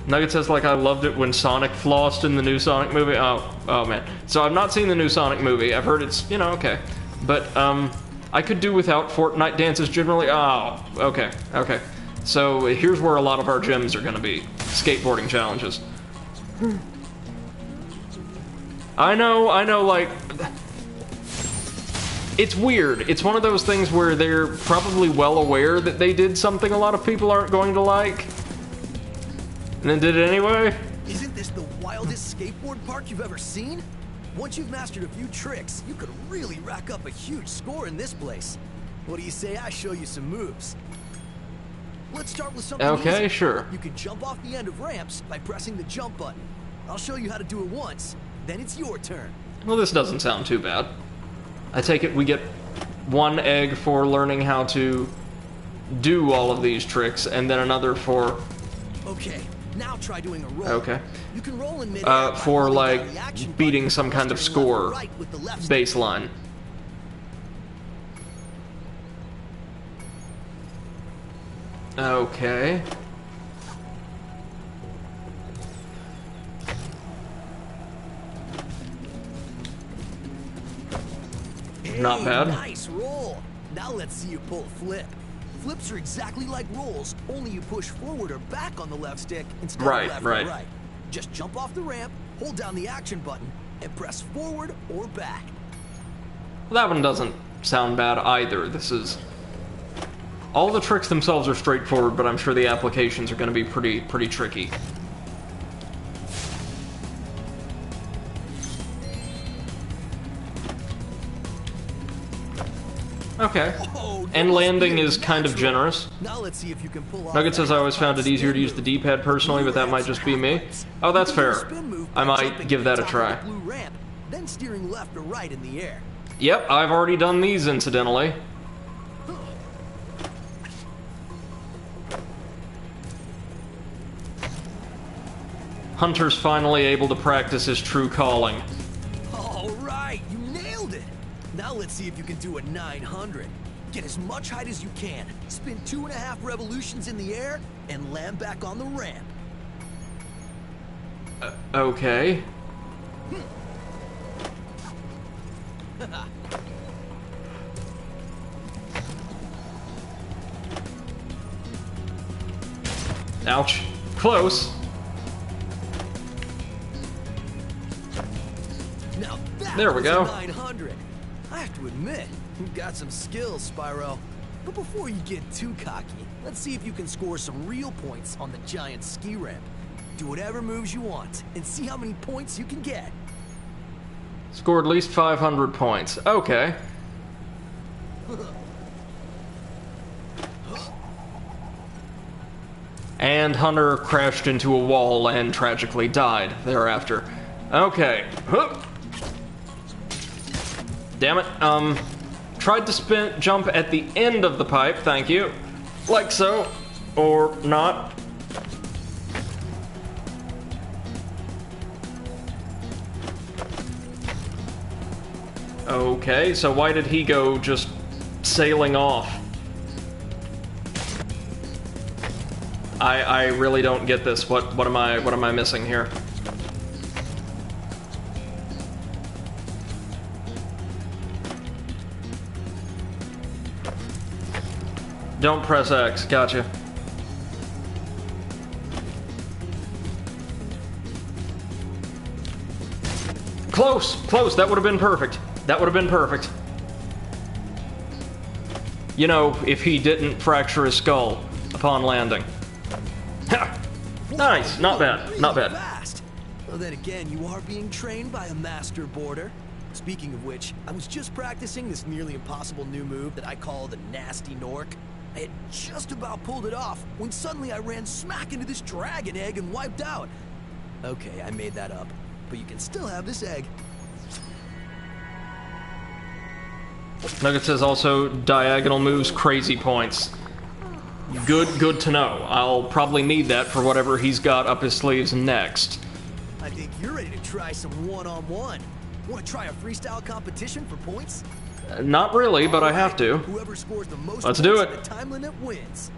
Nugget says, like, I loved it when Sonic flossed in the new Sonic movie. Oh man. So I've not seen the new Sonic movie. I've heard it's, you know, okay. But, I could do without Fortnite dances generally. Oh, okay. So here's where a lot of our gyms are gonna be. Skateboarding challenges. I know, like... It's weird. It's one of those things where they're probably well aware that they did something a lot of people aren't going to like. And then did it anyway? Isn't this the wildest skateboard park you've ever seen? Once you've mastered a few tricks, you could really rack up a huge score in this place. What do you say I show you some moves? Let's start with something Okay, easy. sure. You can jump off the end of ramps by pressing the jump button. I'll show you how to do it once, then it's your turn. Well, this doesn't sound too bad. I take it we get 1 egg for learning how to do all of these tricks, and then another for... Okay, now try doing a roll. Okay. You can roll in midair by for, holding like, down the action beating button some kind of and turning left or score right with the left stick. baseline. Okay. Not bad. Nice roll. Now let's see you pull a flip. Flips are exactly like rolls, only you push forward or back on the left stick instead Right, of left right. or right. Just jump off the ramp, hold down the action button, and press forward or back. Well, that one doesn't sound bad either. This is... All the tricks themselves are straightforward, but I'm sure the applications are going to be pretty tricky. Okay. Whoa, And that must landing be is kind of natural. generous. Now let's see if you can pull off Nugget says, that I always found it easier to spin use the move. D-pad personally, but that might just be me. Oh, that's You can do a fair. spin move I by might jumping give to that the a top try. of the blue ramp, then steering left or right in the air. Yep, I've already done these, incidentally. Hunter's finally able to practice his true calling. All right, you nailed it. Now let's see if you can do a 900. Get as much height as you can, spin 2.5 revolutions in the air, and land back on the ramp. Okay. Ouch. Close. Now that There we was go. a 900. I have to admit, you've got some skills, Spyro. But before you get too cocky, let's see if you can score some real points on the giant ski ramp. Do whatever moves you want, and see how many points you can get. Scored at least 500 points. Okay. And Hunter crashed into a wall and tragically died thereafter. Okay. Huh. Damn it. Tried to jump at the end of the pipe, thank you. Like so. Or not. Okay, so why did he go just sailing off? I really don't get this. What am I missing here? Don't press X. Gotcha. Close! Close! That would have been perfect. That would have been perfect. You know, if he didn't fracture his skull upon landing. Ha! Nice! Not bad. Really Not bad. Fast. Well, then again, you are being trained by a master boarder. Speaking of which, I was just practicing this nearly impossible new move that I call the Nasty Nork. I had just about pulled it off when suddenly I ran smack into this dragon egg and wiped out. Okay, I made that up, but you can still have this egg. Nugget says also diagonal moves crazy points. Good to know. I'll probably need that for whatever he's got up his sleeves next. I think you're ready to try some one-on-one. Want to try a freestyle competition for points? Not really, but I have to. Whoever scores the most Let's do points it. in the time limit wins.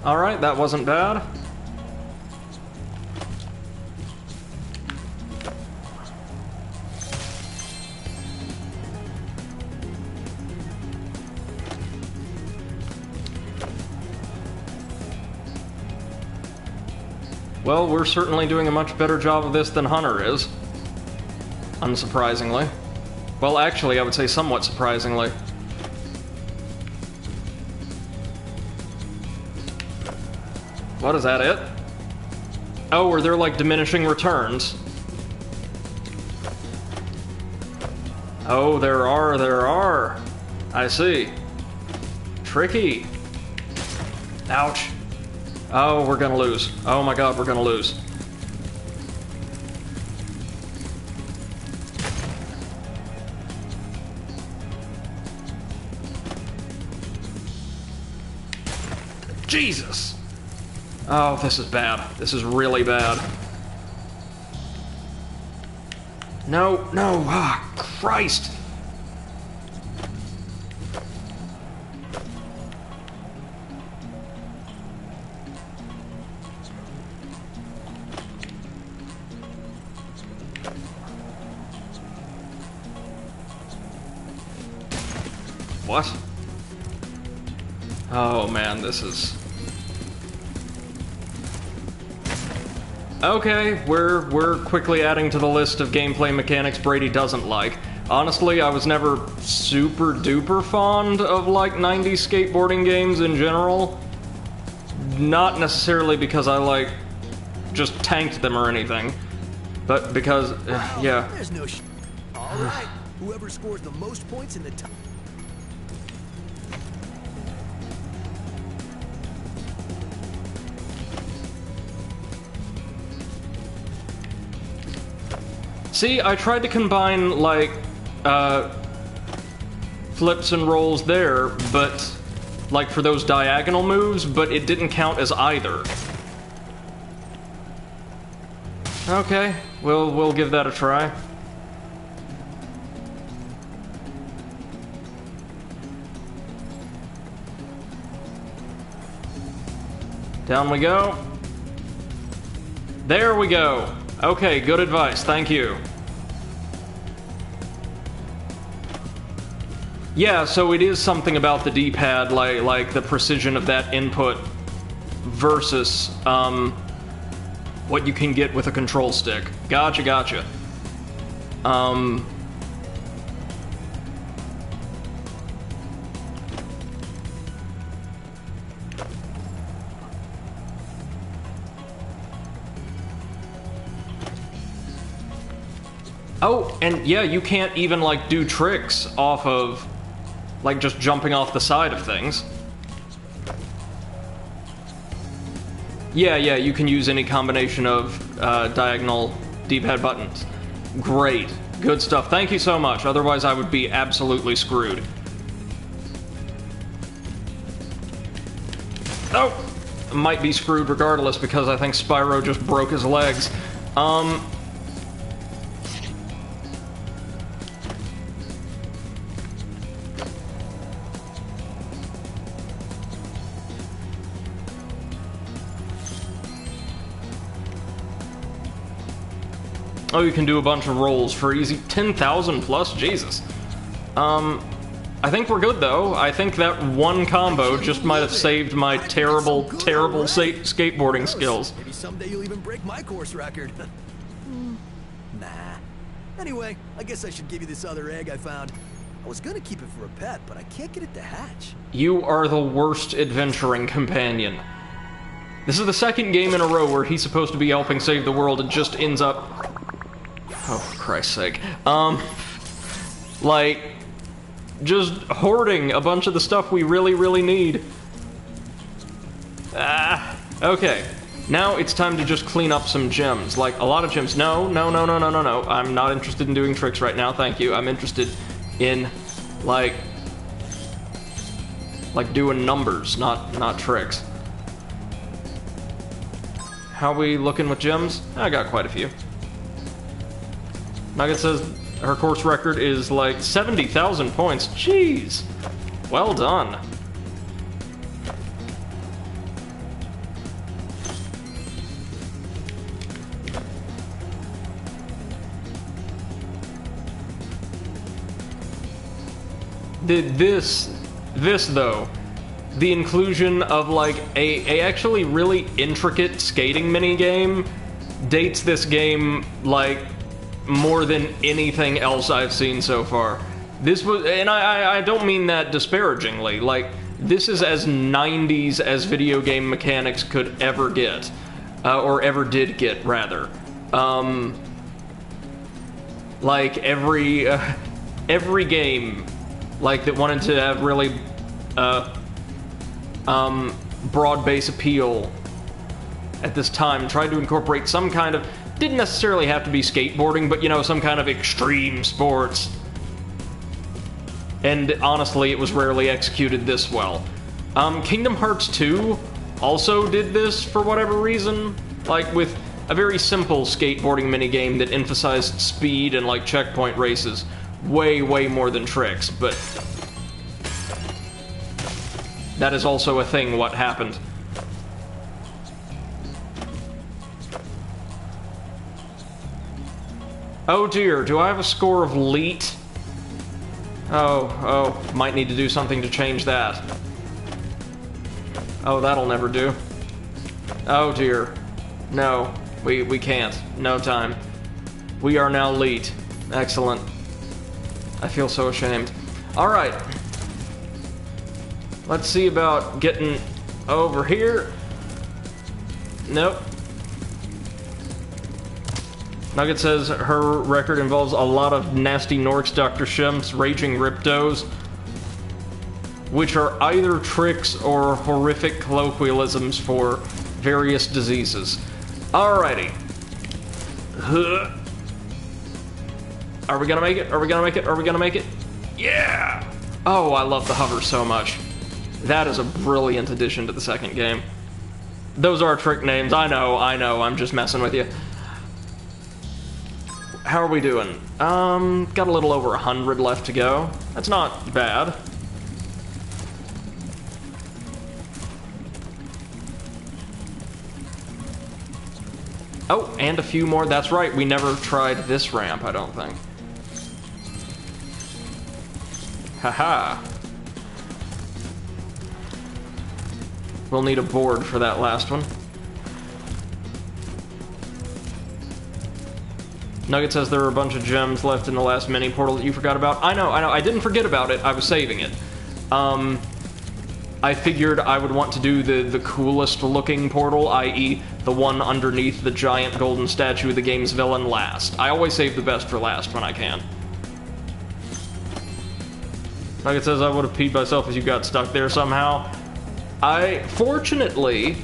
Alright, that wasn't bad. Well, we're certainly doing a much better job of this than Hunter is. Unsurprisingly. Well, actually, I would say somewhat surprisingly. What, is that it? Oh, are there like diminishing returns? Oh, there are. I see. Tricky. Ouch. Oh, we're gonna lose. Oh my god, we're gonna lose. Jesus! Oh, this is bad. This is really bad. No, ah, Christ! What? Oh man, this is... Okay, we're quickly adding to the list of gameplay mechanics Brady doesn't like. Honestly, I was never super duper fond of, like, 90s skateboarding games in general. Not necessarily because I, like, just tanked them or anything, but because, yeah. There's no All right, whoever scores the most points in the top. See, I tried to combine, like, flips and rolls there, but, like, for those diagonal moves, but it didn't count as either. Okay, we'll give that a try. Down we go. There we go. Okay, good advice, thank you. Yeah, so it is something about the D-pad, like the precision of that input versus what you can get with a control stick. Gotcha, gotcha. Oh, and yeah, you can't even, like, do tricks off of, like, just jumping off the side of things. Yeah, you can use any combination of diagonal D-pad buttons. Great. Good stuff. Thank you so much. Otherwise, I would be absolutely screwed. Oh! Might be screwed regardless because I think Spyro just broke his legs. Oh, you can do a bunch of rolls for easy 10,000 plus? Jesus. I think we're good, though. I think that one combo just might have saved my terrible skateboarding skills. Maybe someday you'll even break my course record. Nah. Anyway, I guess I should give you this other egg I found. I was gonna keep it for a pet, but I can't get it to hatch. You are the worst adventuring companion. This is the second game in a row where he's supposed to be helping save the world and just ends up... Oh, for Christ's sake. Like, just hoarding a bunch of the stuff we really, really need. Okay. Now it's time to just clean up some gems. Like, a lot of gems. No. I'm not interested in doing tricks right now, thank you. I'm interested in, like doing numbers, not tricks. How we looking with gems? I got quite a few. Nugget says her course record is like 70,000 points. Jeez. Well done. This though, the inclusion of like a actually really intricate skating minigame dates this game like more than anything else I've seen so far. This was, and I don't mean that disparagingly, like, this is as 90s as video game mechanics could ever get. Or ever did get, rather. Like, every game, like, that wanted to have really, broad base appeal at this time tried to incorporate some kind of, didn't necessarily have to be skateboarding, but, you know, some kind of extreme sports. And honestly, it was rarely executed this well. Kingdom Hearts 2 also did this for whatever reason, like with a very simple skateboarding minigame that emphasized speed and like checkpoint races way more than tricks, but that is also a thing what happened. Oh dear, do I have a score of leet? Oh, might need to do something to change that. Oh, that'll never do. Oh dear. No, we can't. No time. We are now elite. Excellent. I feel so ashamed. Alright. Let's see about getting over here. Nope. Nugget says her record involves a lot of nasty Norks, Dr. Shemp's raging riptos, which are either tricks or horrific colloquialisms for various diseases. Alrighty. Are we gonna make it? Are we gonna make it? Are we gonna make it? Yeah! Oh, I love the hover so much. That is a brilliant addition to the second game. Those are trick names. I know, I'm just messing with you. How are we doing? Got a little over 100 left to go. That's not bad. Oh, and a few more. That's right, we never tried this ramp, I don't think. Haha. We'll need a board for that last one. Nugget says there are a bunch of gems left in the last mini portal that you forgot about. I know, I didn't forget about it, I was saving it. I figured I would want to do the coolest looking portal, i.e. the one underneath the giant golden statue of the game's villain last. I always save the best for last when I can. Nugget says I would have peed myself if you got stuck there somehow. Fortunately,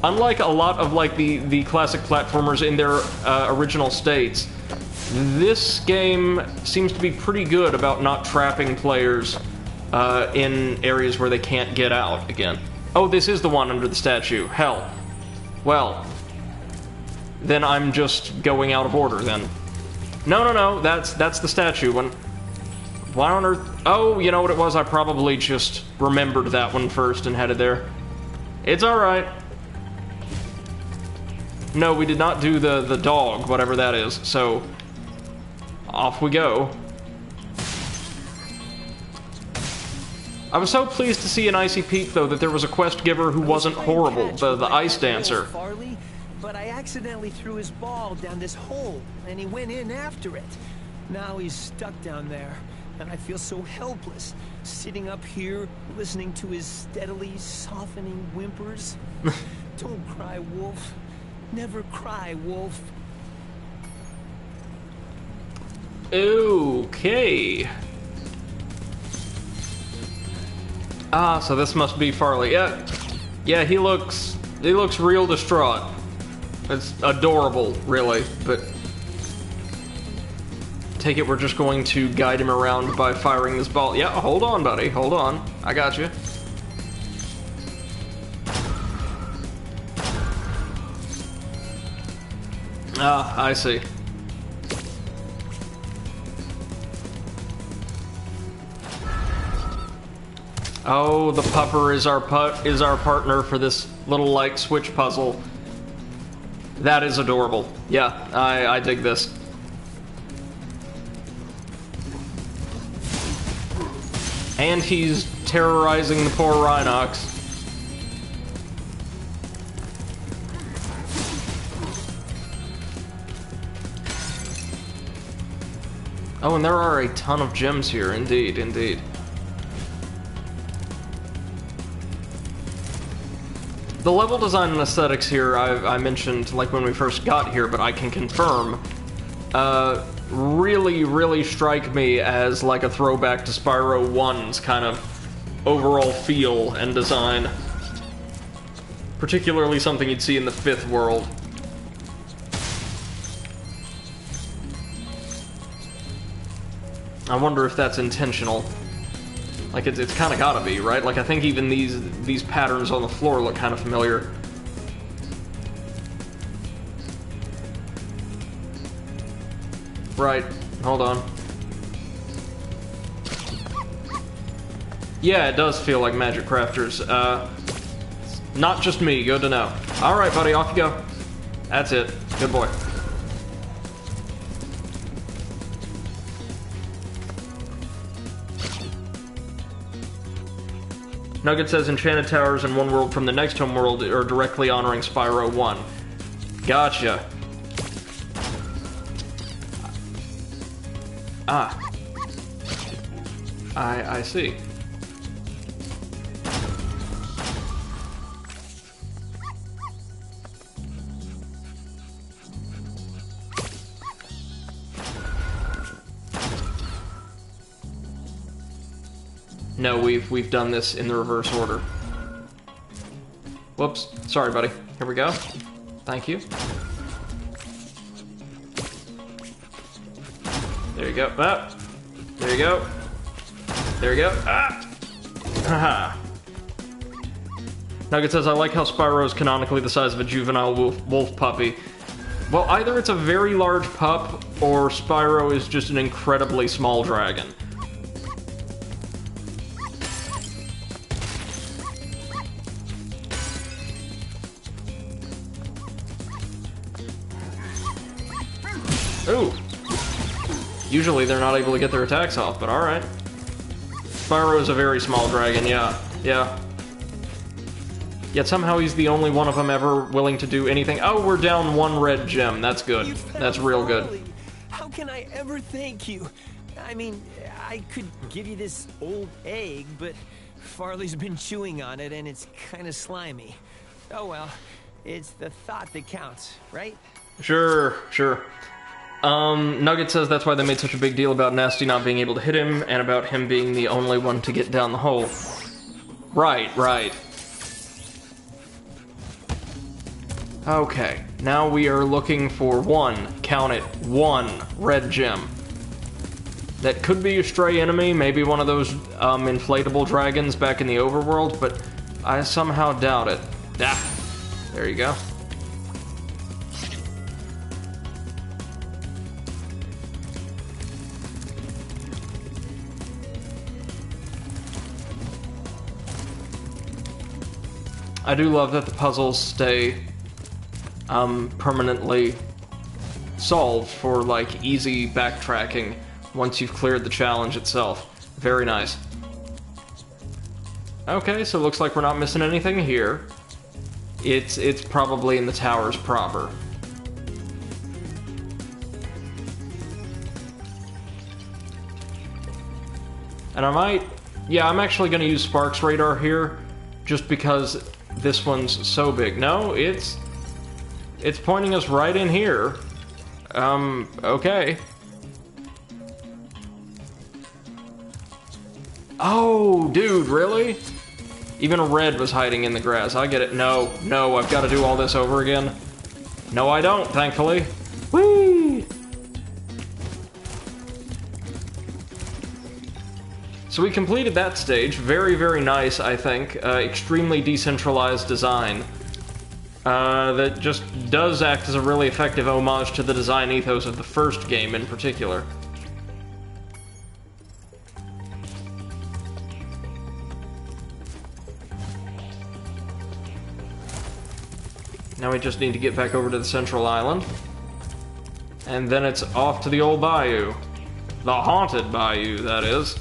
unlike a lot of like the classic platformers in their original states, this game seems to be pretty good about not trapping players in areas where they can't get out again. Oh, this is the one under the statue. Hell. Well, then I'm just going out of order then. No, that's the statue one. Why on earth? Oh, you know what it was? I probably just remembered that one first and headed there. It's alright. No, we did not do the dog, whatever that is, so off we go. I was so pleased to see in Icy Peak, though, that there was a quest giver who wasn't horrible, the ice dancer. Farley, but I accidentally threw his ball down this hole, and he went in after it. Now he's stuck down there, and I feel so helpless, sitting up here, listening to his steadily softening whimpers. Don't cry, Wolf. Never cry, Wolf. Okay. Ah, so this must be Farley. Yeah, he looks real distraught. It's adorable, really, but take it we're just going to guide him around by firing this ball. Yeah, hold on, buddy, hold on. I got you. Ah, I see. Oh, the pupper is our partner for this little light switch puzzle. That is adorable. Yeah, I dig this. And he's terrorizing the poor Rhinox. Oh, and there are a ton of gems here, indeed, indeed. The level design and aesthetics here, I mentioned like when we first got here, but I can confirm, really strike me as like a throwback to Spyro 1's kind of overall feel and design. Particularly something you'd see in the 5th world. I wonder if that's intentional. Like, it's kind of gotta be, right? Like, I think even these patterns on the floor look kind of familiar. Right. Hold on. Yeah, it does feel like Magic Crafters. Not just me, good to know. Alright, buddy, off you go. That's it. Good boy. Nugget says enchanted towers in one world from the next home world are directly honoring Spyro 1. Gotcha. Ah. I see. No, we've done this in the reverse order. Whoops. Sorry, buddy. Here we go. Thank you. There you go. Ah. There you go. There you go. Ah! Haha. Nugget says, I like how Spyro is canonically the size of a juvenile wolf puppy. Well, either it's a very large pup, or Spyro is just an incredibly small dragon. Ooh. Usually they're not able to get their attacks off, but alright. Spyro is a very small dragon, yeah. Yet somehow he's the only one of them ever willing to do anything. Oh, we're down one red gem. That's good. That's real good. How can I ever thank you? I mean, I could give you this old egg, but Farley's been chewing on it and it's kind of slimy. Oh well, it's the thought that counts, right? Sure. Nugget says that's why they made such a big deal about Nasty not being able to hit him, and about him being the only one to get down the hole. Right. Okay, now we are looking for one red gem. That could be a stray enemy, maybe one of those inflatable dragons back in the overworld, but I somehow doubt it. Ah, there you go. I do love that the puzzles stay permanently solved for, like, easy backtracking once you've cleared the challenge itself. Very nice. Okay, so it looks like we're not missing anything here. It's probably in the towers proper. And I'm actually going to use Sparks Radar here, just because this one's so big. No, it's pointing us right in here. Okay. Oh, dude, really? Even a red was hiding in the grass. I get it. No, I've got to do all this over again. No, I don't, thankfully. Whee! So we completed that stage. Very, very nice, I think. Extremely decentralized design. That just does act as a really effective homage to the design ethos of the first game in particular. Now we just need to get back over to the central island. And then it's off to the old bayou. The haunted bayou, that is.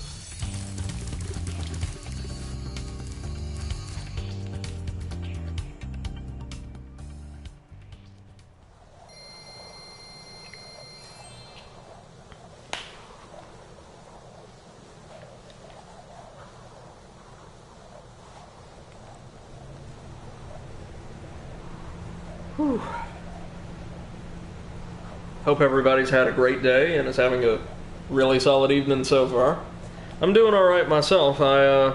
Whew. Hope everybody's had a great day and is having a really solid evening so far. I'm doing alright myself. I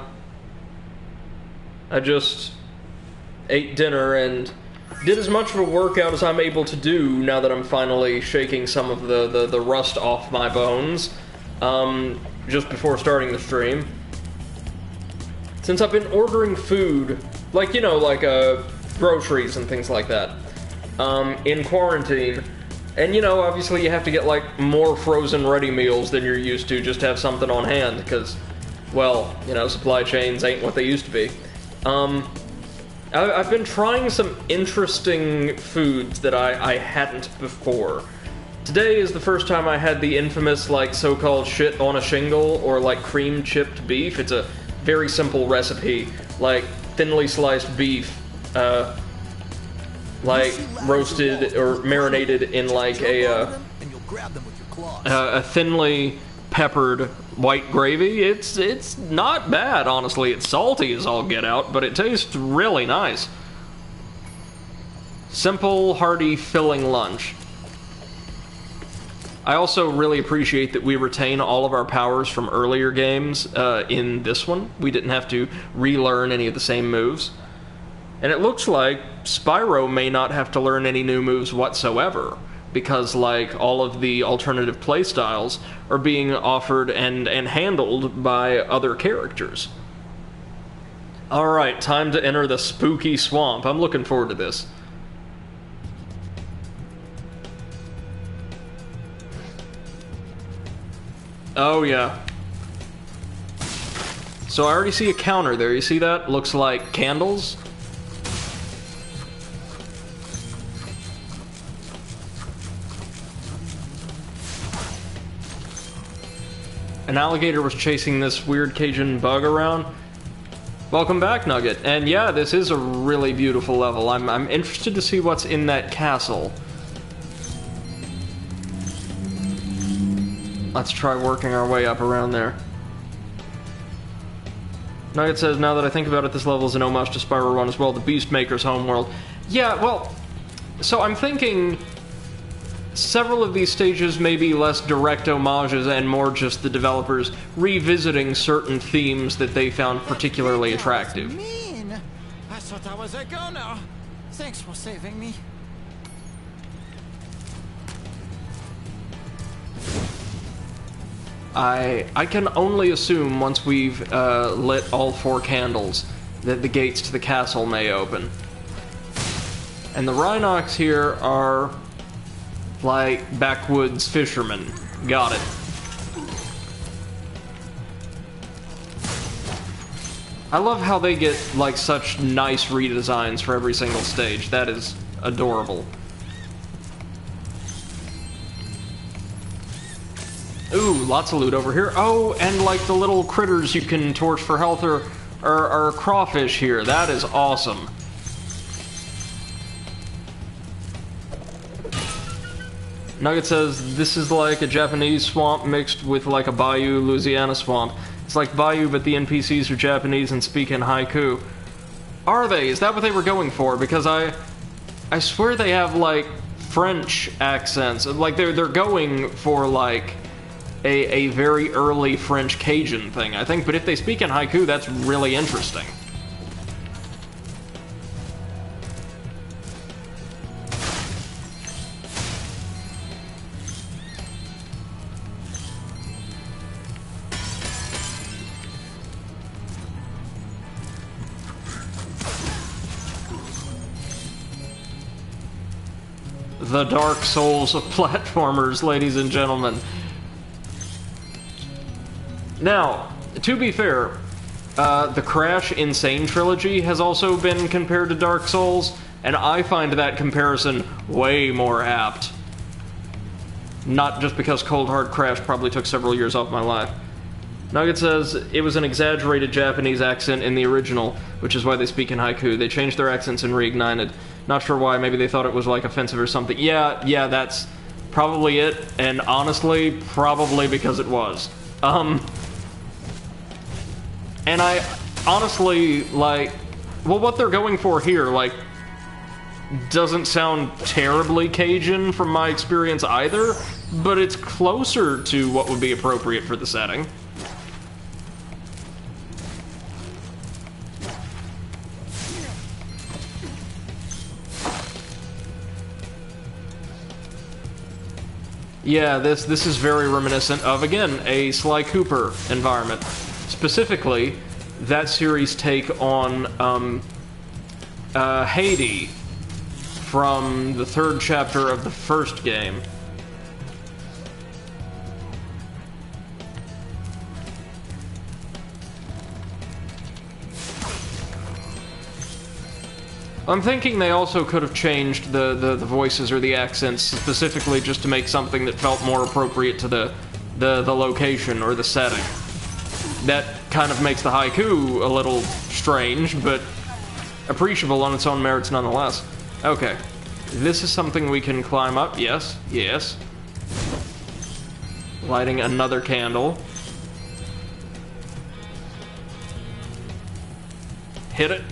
just ate dinner and did as much of a workout as I'm able to do now that I'm finally shaking some of the rust off my bones, just before starting the stream. Since I've been ordering food, like, you know, like, groceries and things like that, in quarantine, and, you know, obviously you have to get, like, more frozen ready meals than you're used to just to have something on hand, because, well, you know, supply chains ain't what they used to be. I've been trying some interesting foods that I hadn't before. Today is the first time I had the infamous, like, so-called shit on a shingle, or, like, cream chipped beef. It's a very simple recipe like thinly sliced beef, like roasted or marinated in like a thinly peppered white gravy. It's not bad, honestly. It's salty as all get out, but it tastes really nice. Simple, hearty, filling lunch. I also really appreciate that we retain all of our powers from earlier games in this one. We didn't have to relearn any of the same moves. And it looks like Spyro may not have to learn any new moves whatsoever, because like all of the alternative playstyles are being offered and handled by other characters. Alright, time to enter the spooky swamp. I'm looking forward to this. Oh yeah. So I already see a counter there, you see that? Looks like candles. An alligator was chasing this weird Cajun bug around. Welcome back, Nugget. And yeah, this is a really beautiful level. I'm interested to see what's in that castle. Let's try working our way up around there. Nugget says, now that I think about it, this level is an homage to Spyro 1 as well, the Beastmaker's homeworld. Yeah, well, so I'm thinking several of these stages may be less direct homages and more just the developers revisiting certain themes that they found particularly attractive. Mean. I thought I was a goner. Thanks for saving me. I can only assume once we've lit all 4 candles that the gates to the castle may open. And the Rhinox here are like backwoods fishermen. Got it. I love how they get like such nice redesigns for every single stage. That is adorable. Ooh, lots of loot over here. Oh, and like the little critters you can torch for health are crawfish here. That is awesome. Nugget says, this is like a Japanese swamp mixed with like a Bayou, Louisiana swamp. It's like Bayou, but the NPCs are Japanese and speak in haiku. Are they? Is that what they were going for? Because I swear they have like French accents. Like they're going for like a very early French Cajun thing, I think. But if they speak in haiku, that's really interesting. The Dark Souls of platformers, ladies and gentlemen. Now, to be fair, the Crash Insane trilogy has also been compared to Dark Souls, and I find that comparison way more apt. Not just because Cold Hard Crash probably took several years off my life. Nugget says, it was an exaggerated Japanese accent in the original, which is why they speak in haiku. They changed their accents in Reignited. Not sure why, maybe they thought it was like offensive or something. Yeah, that's probably it, and honestly, probably because it was. And I honestly, like, well, what they're going for here, like, doesn't sound terribly Cajun from my experience either, but it's closer to what would be appropriate for the setting. Yeah, this is very reminiscent of, again, a Sly Cooper environment. Specifically, that series' take on Haiti from the 3rd chapter of the 1st game. I'm thinking they also could have changed the voices or the accents specifically just to make something that felt more appropriate to the location or the setting. That kind of makes the haiku a little strange, but appreciable on its own merits nonetheless. Okay. This is something we can climb up. Yes, yes. Lighting another candle. Hit it.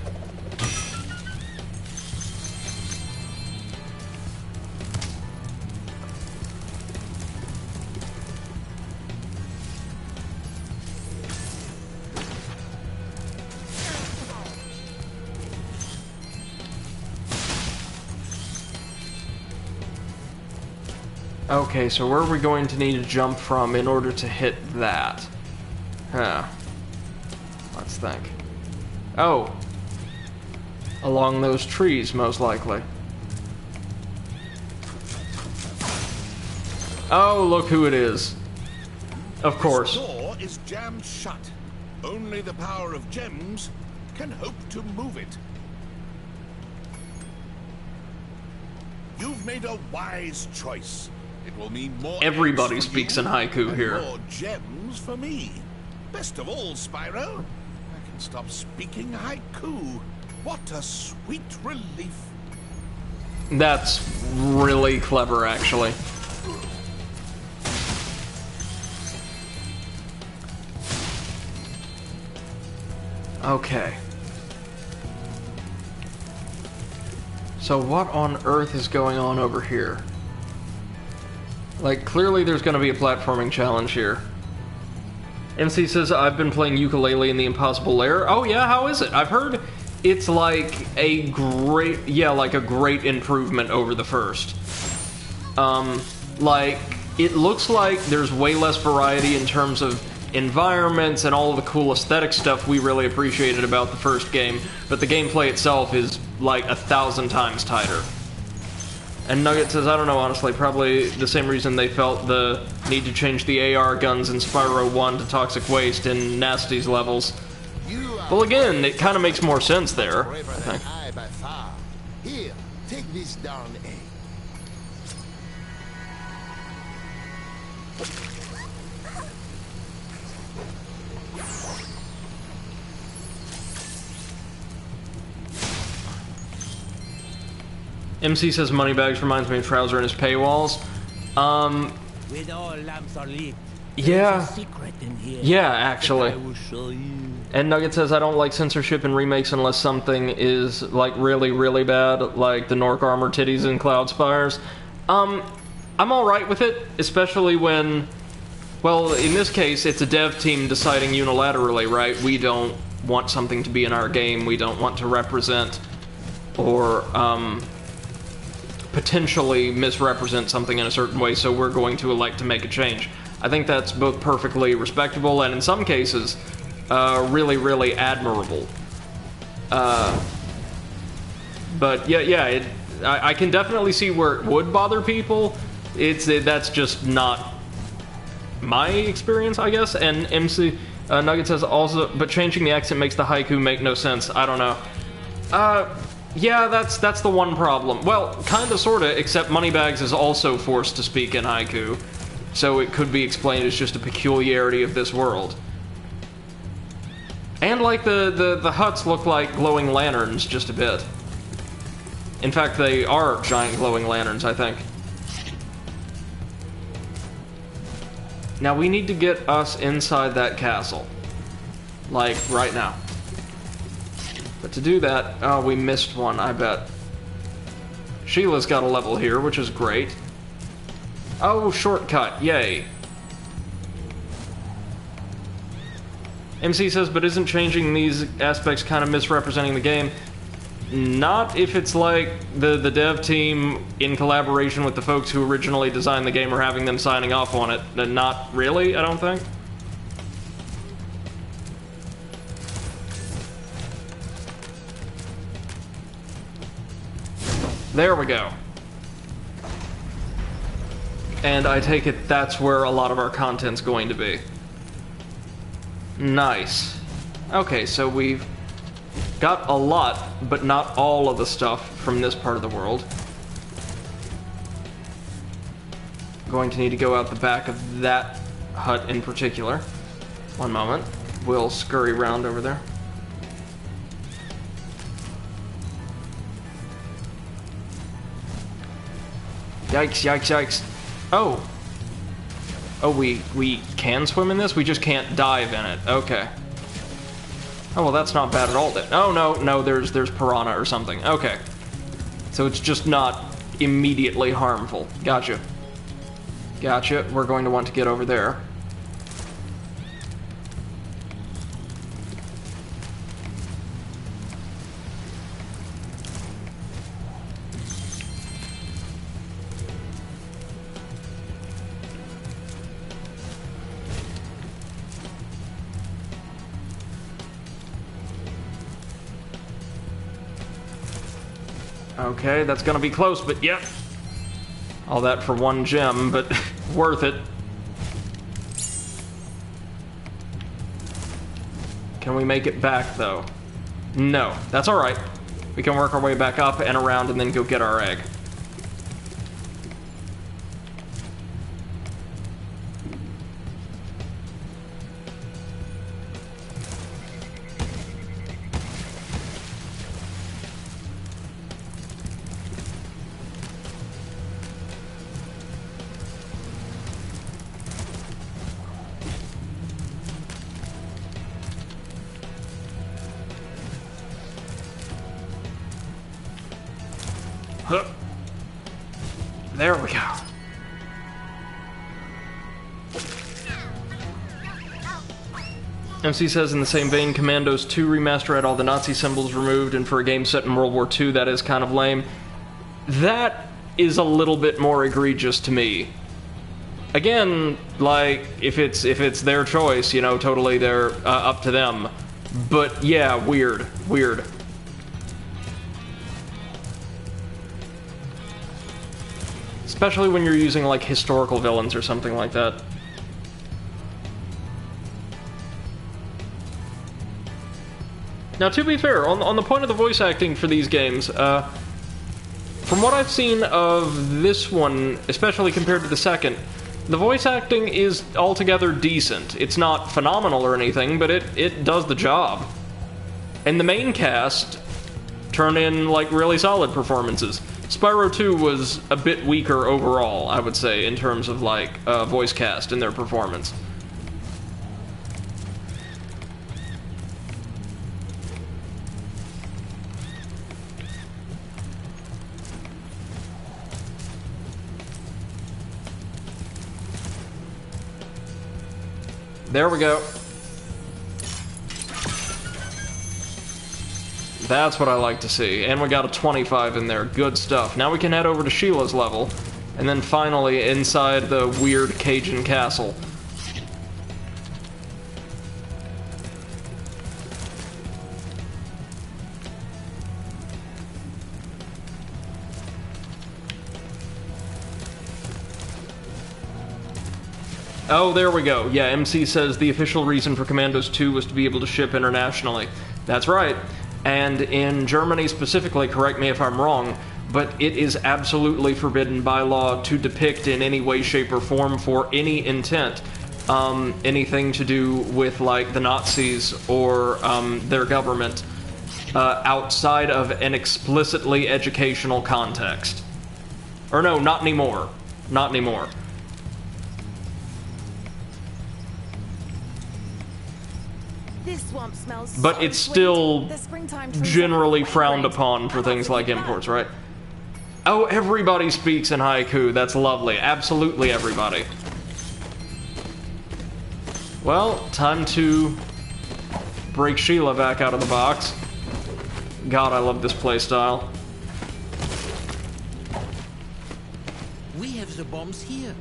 Okay, so where are we going to need to jump from in order to hit that? Huh. Let's think. Oh. Along those trees, most likely. Oh, look who it is. Of course. This door is jammed shut. Only the power of gems can hope to move it. You've made a wise choice. It will mean more. Everybody eggs for speaks you in haiku and here. more gems for me. Best of all, Spyro, I can stop speaking haiku. What a sweet relief. That's really clever, actually. Okay. So what on earth is going on over here? Like, clearly there's going to be a platforming challenge here. MC says, I've been playing ukulele in the Impossible Lair. Oh yeah, how is it? I've heard it's like a great, like a great improvement over the first. Like, it looks like there's way less variety in terms of environments and all of the cool aesthetic stuff we really appreciated about the first game, but the gameplay itself is like 1,000 times tighter. And Nugget says, I don't know, honestly, probably the same reason they felt the need to change the AR guns in Spyro 1 to Toxic Waste in Nasty's levels. Well, again, it kind of makes more sense there, I think. Here, take this darn egg. MC says Moneybags reminds me of Trouser and his paywalls. With all lamps are lit. Yeah. There's a secret in here. Yeah, actually. I will show you. And Nugget says, I don't like censorship in remakes unless something is, like, really, really bad, like the Nork Armor titties in Cloud Spires. I'm alright with it, especially when, well, in this case, it's a dev team deciding unilaterally, right? We don't want something to be in our game, we don't want to represent or, potentially misrepresent something in a certain way, so we're going to elect to make a change. I think that's both perfectly respectable and in some cases, really, really admirable. But yeah, I can definitely see where it would bother people. That's just not my experience, I guess. And MC Nugget says also, but changing the accent makes the haiku make no sense. I don't know. Yeah, that's the one problem. Well, kinda, sorta, except Moneybags is also forced to speak in haiku, so it could be explained as just a peculiarity of this world. And, like, the huts look like glowing lanterns just a bit. In fact, they are giant glowing lanterns, I think. Now, we need to get us inside that castle. Like, right now. But to do that, oh, we missed one, I bet. Sheila's got a level here, which is great. Oh, shortcut, yay. MC says, but isn't changing these aspects kind of misrepresenting the game? Not if it's like the dev team in collaboration with the folks who originally designed the game or having them signing off on it. Not really, I don't think. There we go. And I take it that's where a lot of our content's going to be. Nice. Okay, so we've got a lot, but not all of the stuff from this part of the world. Going to need to go out the back of that hut in particular. One moment. We'll scurry around over there. Yikes, yikes, yikes. Oh. Oh, we can swim in this? We just can't dive in it. Okay. Oh, well, that's not bad at all then. Oh, no, there's piranha or something. Okay. So it's just not immediately harmful. Gotcha. Gotcha. We're going to want to get over there. Okay, that's gonna be close, but yep. All that for one gem, but worth it. Can we make it back, though? No, that's alright. We can work our way back up and around and then go get our egg. Huh. There we go. MC says, in the same vein, Commandos 2 remaster had all the Nazi symbols removed, and for a game set in World War II, that is kind of lame. That is a little bit more egregious to me. Again, like, if it's their choice, you know, totally they're up to them. But yeah, weird. Especially when you're using, like, historical villains or something like that. Now, to be fair, on the point of the voice acting for these games, from what I've seen of this one, especially compared to the second, the voice acting is altogether decent. It's not phenomenal or anything, but it does the job. And the main cast turn in, like, really solid performances. Spyro 2 was a bit weaker overall, I would say, in terms of, like, voice cast and their performance. There we go. That's what I like to see. And we got a 25 in there. Good stuff. Now we can head over to Sheila's level. And then finally inside the weird Cajun castle. Oh, there we go. Yeah, MC says the official reason for Commandos 2 was to be able to ship internationally. That's right. And in Germany specifically, correct me if I'm wrong, but it is absolutely forbidden by law to depict in any way, shape, or form for any intent anything to do with, like, the Nazis or their government outside of an explicitly educational context. Or no, not anymore. Not anymore. This swamp smells But so it's sweet. still The springtime trees generally are frowned fragrant. upon for How things about like some imports, right? Oh, everybody speaks in haiku. That's lovely. Absolutely everybody. Well, time to break Sheila back out of the box. God, I love this playstyle. We have the bombs here.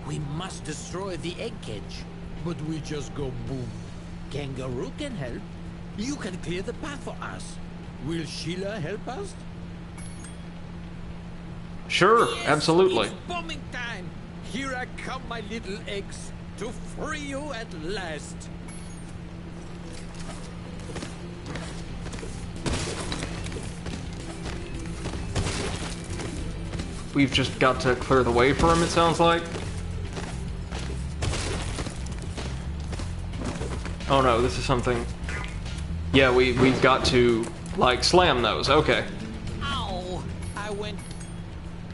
We must destroy the egg cage. But we just go boom. Kangaroo can help. You can clear the path for us. Will Sheila help us? Sure, Yes, absolutely. It's bombing time. Here I come, my little eggs, to free you at last. We've just got to clear the way for him, it sounds like. Oh no, this is something... Yeah, we've got to, like, slam those. Okay. Ow! I went...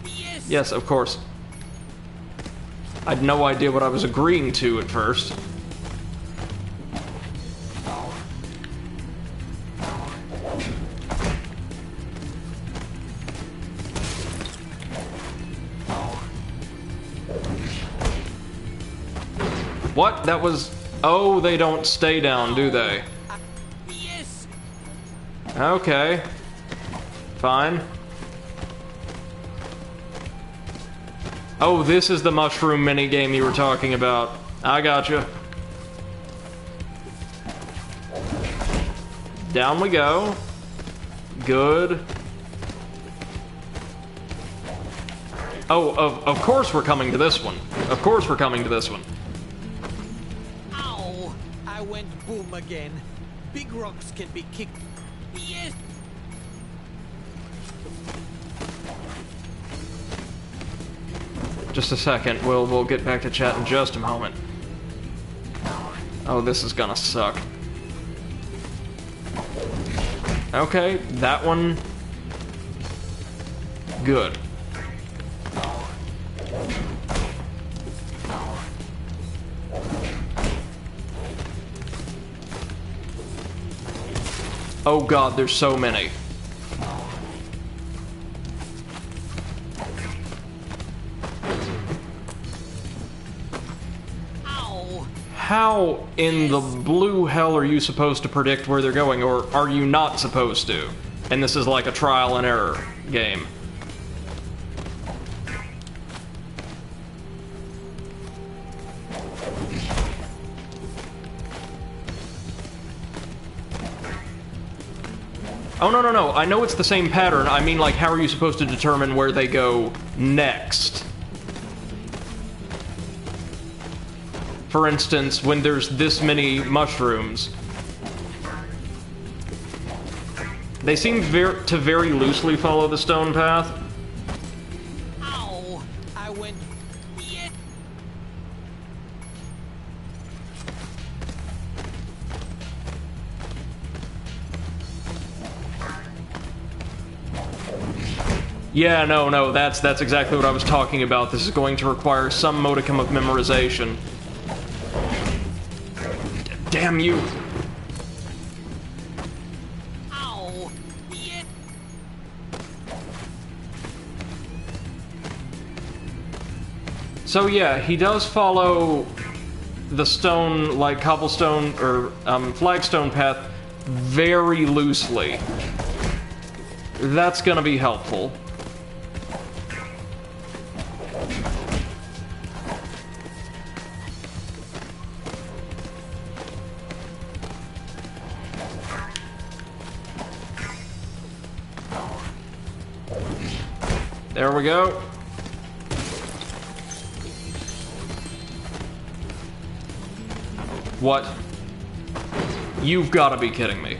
Yes! Yes, of course. I had no idea what I was agreeing to at first. What? That was... Oh, they don't stay down, do they? Yes! Okay. Fine. Oh, this is the mushroom minigame you were talking about. I gotcha. Down we go. Good. Oh, of course we're coming to this one. Of course we're coming to this one. Ow! I went boom again. Big rocks can be kicked. Yes! Just a second. We'll get back to chat in just a moment. Oh, this is gonna suck. Okay, that one... Good. Oh god, there's so many. Ow! How in the blue hell are you supposed to predict where they're going, or are you not supposed to? And this is like a trial and error game. Oh, no, no, no. I know it's the same pattern. I mean, like, how are you supposed to determine where they go next? For instance, when there's this many mushrooms, they seem to very loosely follow the stone path. Ow! I went... Yes! Yeah, no, that's exactly what I was talking about. This is going to require some modicum of memorization. Damn you! Ow! Yes! So yeah, he does follow the stone, like cobblestone or flagstone path very loosely. That's gonna be helpful. There we go. What? You've got to be kidding me.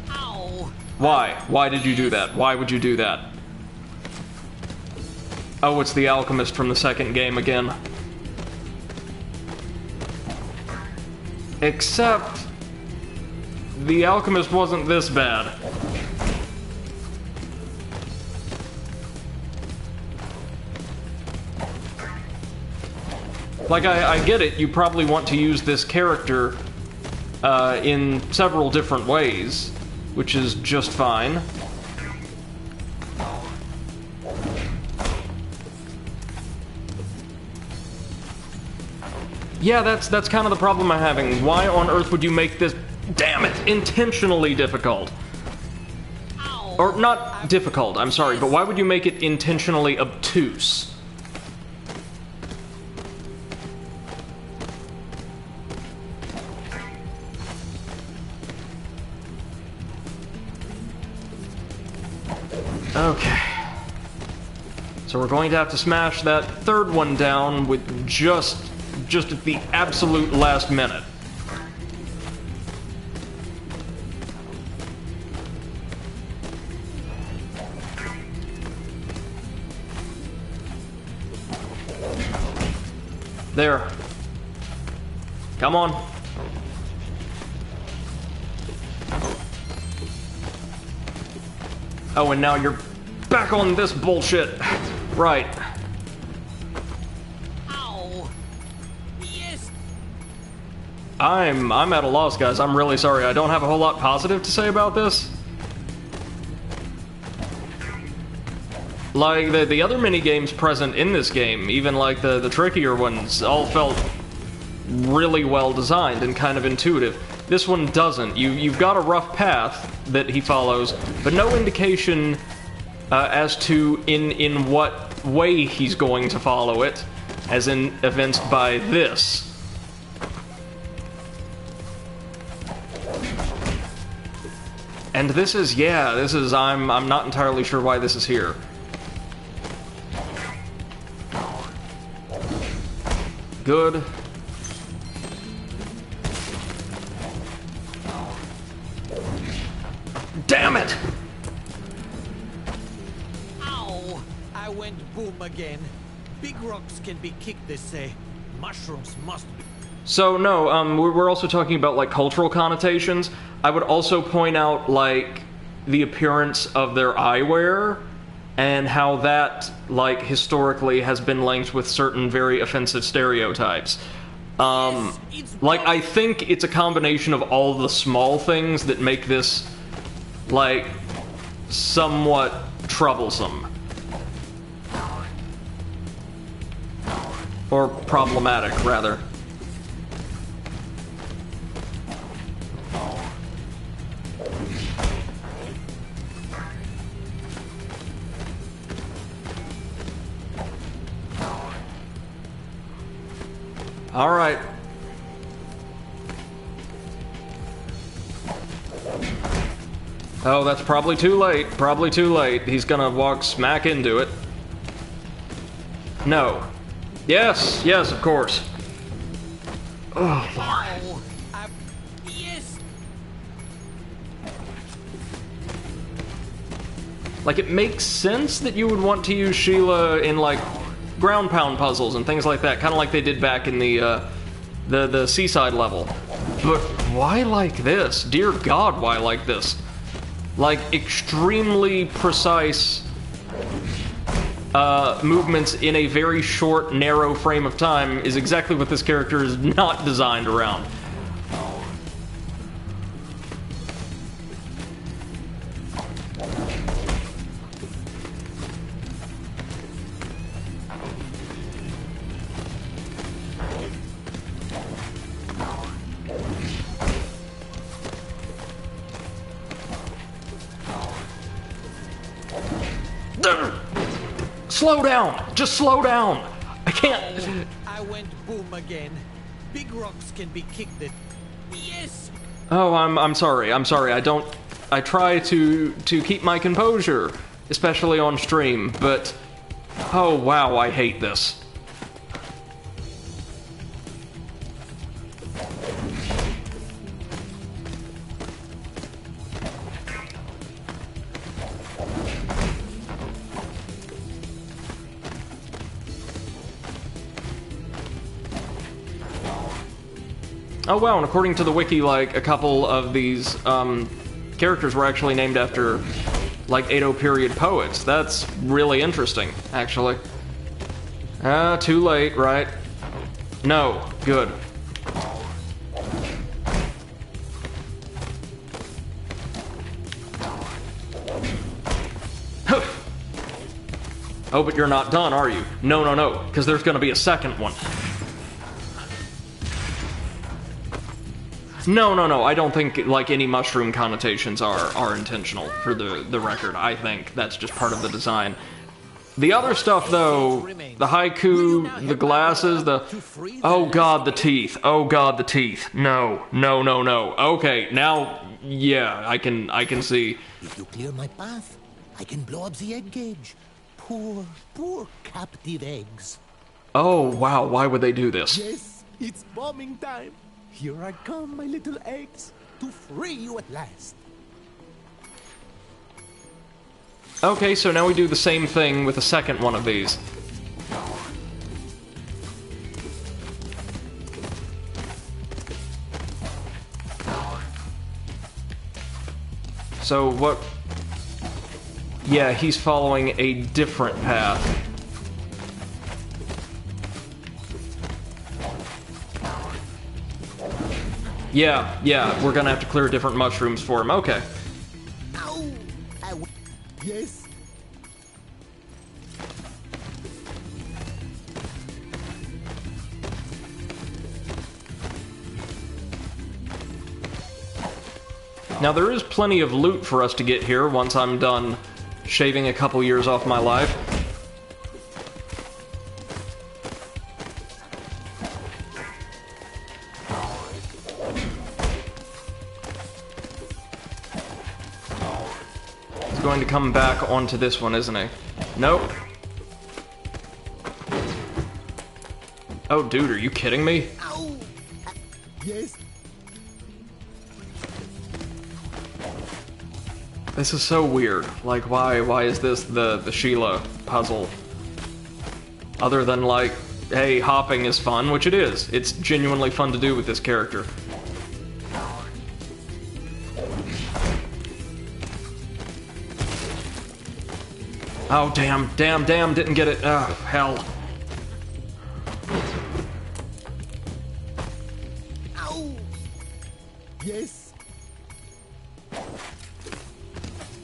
Ow! Why? Why did you do that? Why would you do that? Oh, it's the alchemist from the second game again. Except... the alchemist wasn't this bad. Like, I get it, you probably want to use this character in several different ways, which is just fine. Yeah, that's kind of the problem I'm having. Why on earth would you make this, damn it, intentionally difficult? Or not difficult, I'm sorry, but why would you make it intentionally obtuse? Okay. So we're going to have to smash that third one down with just at the absolute last minute. There. Come on. Oh, and now you're back on this bullshit. Right. Ow! Yes! I'm at a loss, guys. I'm really sorry. I don't have a whole lot positive to say about this. Like, the other mini-games present in this game, even like the trickier ones, all felt really well designed and kind of intuitive. This one doesn't. You've got a rough path that he follows, but no indication as to in what way he's going to follow it, as in evinced by this. And this is, yeah, this is, I'm not entirely sure why this is here. Good. Damn it! Ow! I went boom again. Big rocks can be kicked, they say. Mushrooms must be. So, no, we're also talking about, like, cultural connotations. I would also point out, like, the appearance of their eyewear, and how that, like, historically has been linked with certain very offensive stereotypes. Like, I think it's a combination of all the small things that make this, like, somewhat troublesome. Or problematic, rather. All right. Oh, that's probably too late. Probably too late. He's gonna walk smack into it. No. Yes, yes, of course. Oh, Lord. Yes! Like, it makes sense that you would want to use Sheila in, like, ground pound puzzles and things like that, kind of like they did back in the seaside level. But why like this? Dear God, why like this? Like, extremely precise movements in a very short, narrow frame of time is exactly what this character is not designed around. Slow down! Just slow down! I can't... I went boom again. Big rocks can be kicked at... Yes! Oh, I'm sorry. I'm sorry. I try to keep my composure, especially on stream, but... Oh, wow, I hate this. Oh wow, and according to the wiki, like, a couple of these characters were actually named after, like, Edo period poets. That's really interesting, actually. Too late, right? No, good. Oh, but you're not done, are you? No, no, no, because there's gonna be a second one. No, no, no, I don't think, like, any mushroom connotations are intentional, for the record. I think that's just part of the design. The other stuff, though, the haiku, the glasses, the... Oh god, the teeth. Oh god, the teeth. No, no, no, no. Okay, now, yeah, I can see. If you clear my path, I can blow up the egg cage. Poor, poor captive eggs. Oh, wow, why would they do this? Yes, it's bombing time. Here I come, my little eggs, to free you at last. Okay, so now we do the same thing with the second one of these. So what... Yeah, he's following a different path. Yeah, we're gonna have to clear different mushrooms for him. Okay. Ow! Yes? Now, there is plenty of loot for us to get here once I'm done shaving a couple years off my life. He's going to come back onto this one, isn't he? Nope. Oh, dude, are you kidding me? Ow! Yes? This is so weird. Like, why is this the Sheila puzzle? Other than, like, hey, hopping is fun, which it is. It's genuinely fun to do with this character. Oh, damn, didn't get it. Oh, hell. Ow! Yes?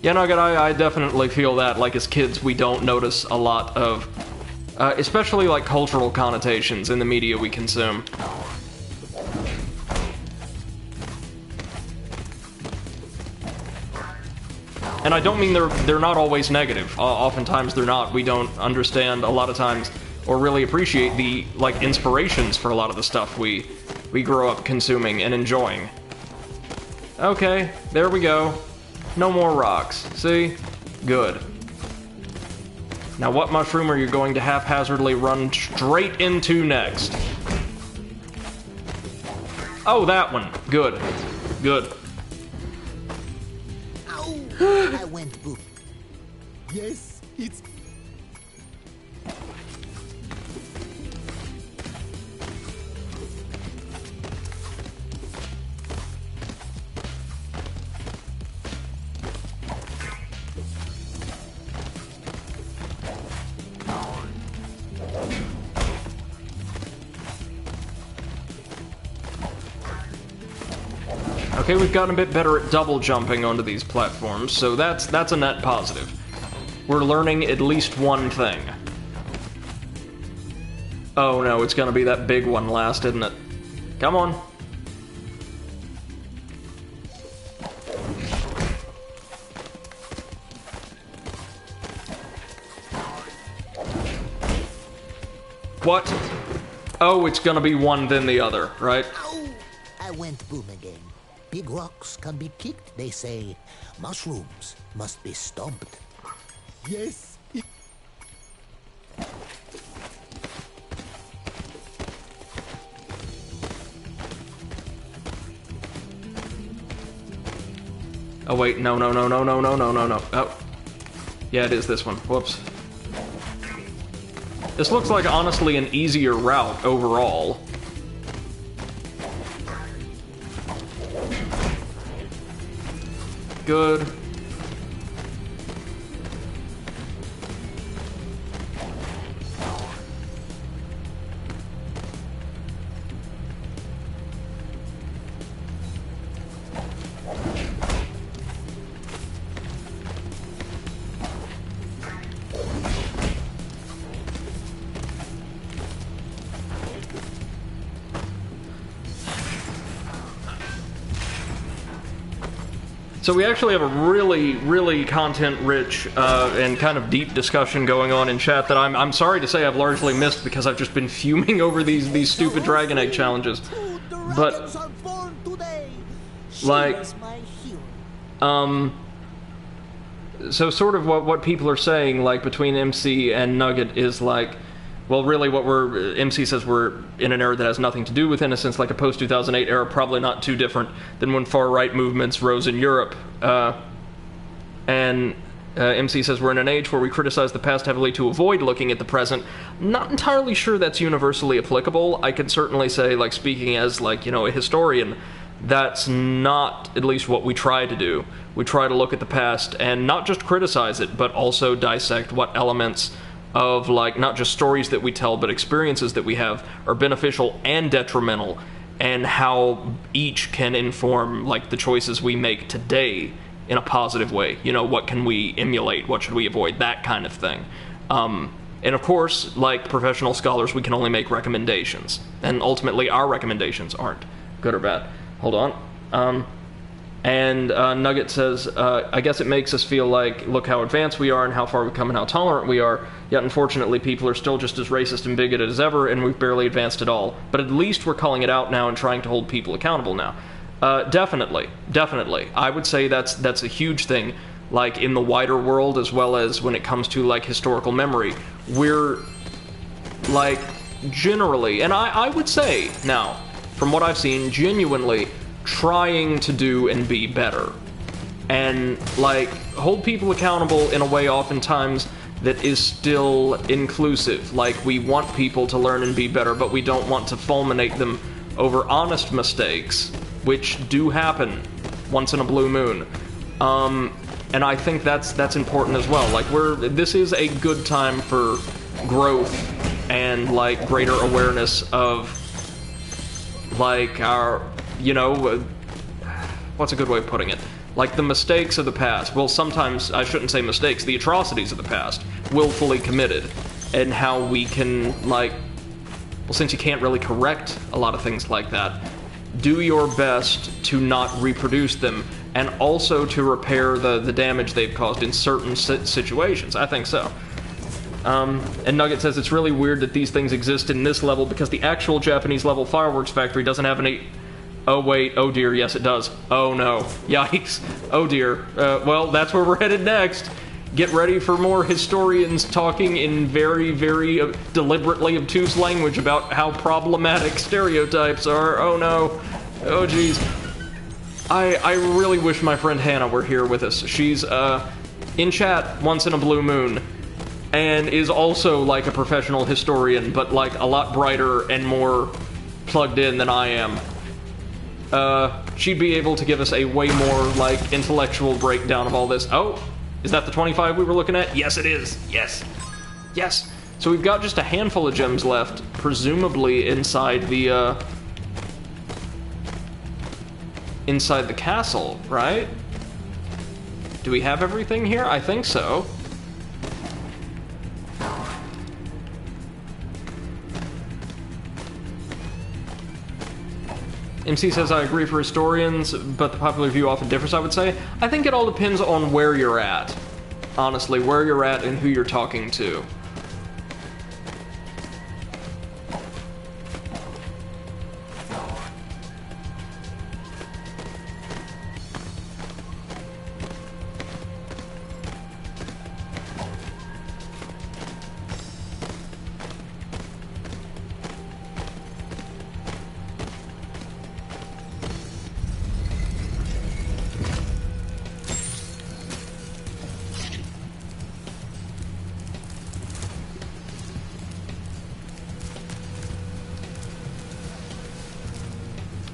Yeah, no, I definitely feel that, like, as kids, we don't notice a lot of, especially, like, cultural connotations in the media we consume. And I don't mean they're not always negative. Oftentimes they're not. We don't understand a lot of times, or really appreciate the, like, inspirations for a lot of the stuff we grow up consuming and enjoying. Okay, there we go. No more rocks. See? Good. Now, what mushroom are you going to haphazardly run straight into next? Oh, that one. Good. Good. Ow! I went boop. Yes, it's... Okay, we've gotten a bit better at double jumping onto these platforms, so that's a net positive. We're learning at least one thing. Oh no, it's gonna be that big one last, isn't it? Come on. What? Oh, it's gonna be one then the other, right? Ow! I went boom again. Big rocks can be kicked, they say. Mushrooms must be stomped. Yes. Oh wait, no. Oh. Yeah, it is this one. Whoops. This looks like, honestly, an easier route overall. Good. So we actually have a really content-rich and kind of deep discussion going on in chat that I'm sorry to say I've largely missed because I've just been fuming over these stupid Dragon Egg challenges. But, like, so sort of what people are saying, like, between MC and Nugget is like, well, really what MC says we're in an era that has nothing to do with innocence, like a post-2008 era, probably not too different than when far-right movements rose in Europe. And MC says we're in an age where we criticize the past heavily to avoid looking at the present. Not entirely sure that's universally applicable. I can certainly say, like, speaking as, like, you know, a historian, that's not at least what we try to do. We try to look at the past and not just criticize it, but also dissect what elements of, like, not just stories that we tell, but experiences that we have are beneficial and detrimental, and how each can inform, like, the choices we make today in a positive way. You know, what can we emulate? What should we avoid? That kind of thing. And of course, like professional scholars, we can only make recommendations. And ultimately, our recommendations aren't good or bad. Hold on. Nugget says, I guess it makes us feel like, look how advanced we are and how far we've come and how tolerant we are, yet unfortunately people are still just as racist and bigoted as ever, and we've barely advanced at all. But at least we're calling it out now and trying to hold people accountable now. Definitely. I would say that's a huge thing, like in the wider world, as well as when it comes to, like, historical memory. We're, like, generally, and I would say now, from what I've seen, genuinely trying to do and be better. And, like, hold people accountable in a way oftentimes that is still inclusive. Like, we want people to learn and be better, but we don't want to fulminate them over honest mistakes, which do happen once in a blue moon. And I think that's important as well. Like, this is a good time for growth and, like, greater awareness of, like, our, you know, what's a good way of putting it? Like, the mistakes of the past. Well, sometimes, I shouldn't say mistakes, the atrocities of the past, willfully committed, and how we can, like, well, since you can't really correct a lot of things like that, do your best to not reproduce them, and also to repair the damage they've caused in certain situations. I think so. And Nugget says it's really weird that these things exist in this level because the actual Japanese level fireworks factory doesn't have any... Oh wait, oh dear, yes it does. Oh no, yikes, oh dear. Well, that's where we're headed next. Get ready for more historians talking in very, very deliberately obtuse language about how problematic stereotypes are. Oh no, oh geez. I really wish my friend Hannah were here with us. She's in chat once in a blue moon, and is also like a professional historian, but like a lot brighter and more plugged in than I am. She'd be able to give us a way more, like, intellectual breakdown of all this. Oh, is that the 25 we were looking at? Yes, it is. Yes. Yes. So we've got just a handful of gems left, presumably inside the castle, right? Do we have everything here? I think so. MC says, I agree for historians, but the popular view often differs, I would say. I think it all depends on where you're at. Honestly, where you're at and who you're talking to.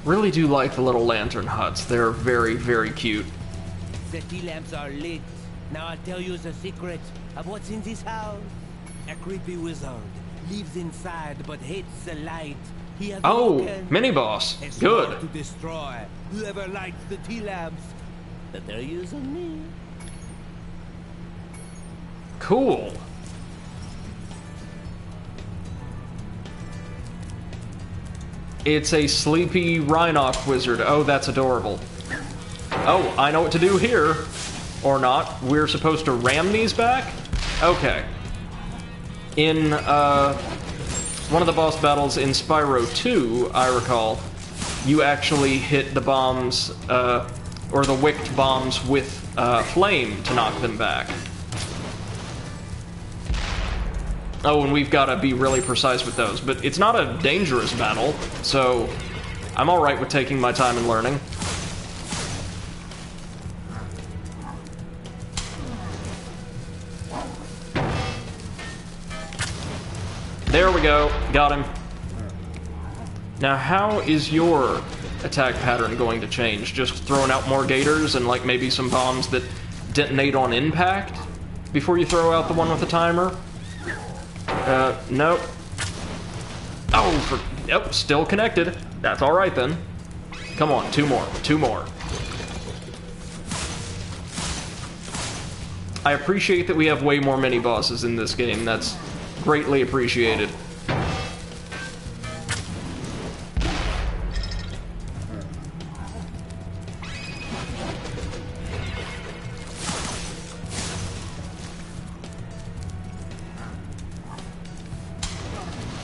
Really do like the little lantern huts. They're very, very cute. The tea lamps are lit. Now I'll tell you the secret of what's in this house. A creepy wizard lives inside but hates the light. He has mini boss. Good. To destroy whoever lights the tea lamps. But they're using me. Cool. It's a sleepy Rhinoc wizard. Oh, that's adorable. Oh, I know what to do here. Or not. We're supposed to ram these back? Okay. In, one of the boss battles in Spyro 2, I recall, you actually hit the bombs, or the wicked bombs with, flame to knock them back. Oh, and we've got to be really precise with those. But it's not a dangerous battle, so I'm alright with taking my time and learning. There we go. Got him. Now, how is your attack pattern going to change? Just throwing out more gators and like maybe some bombs that detonate on impact before you throw out the one with the timer? Nope. Oh, yep, still connected. That's alright then. Come on, two more. I appreciate that we have way more mini-bosses in this game. That's greatly appreciated.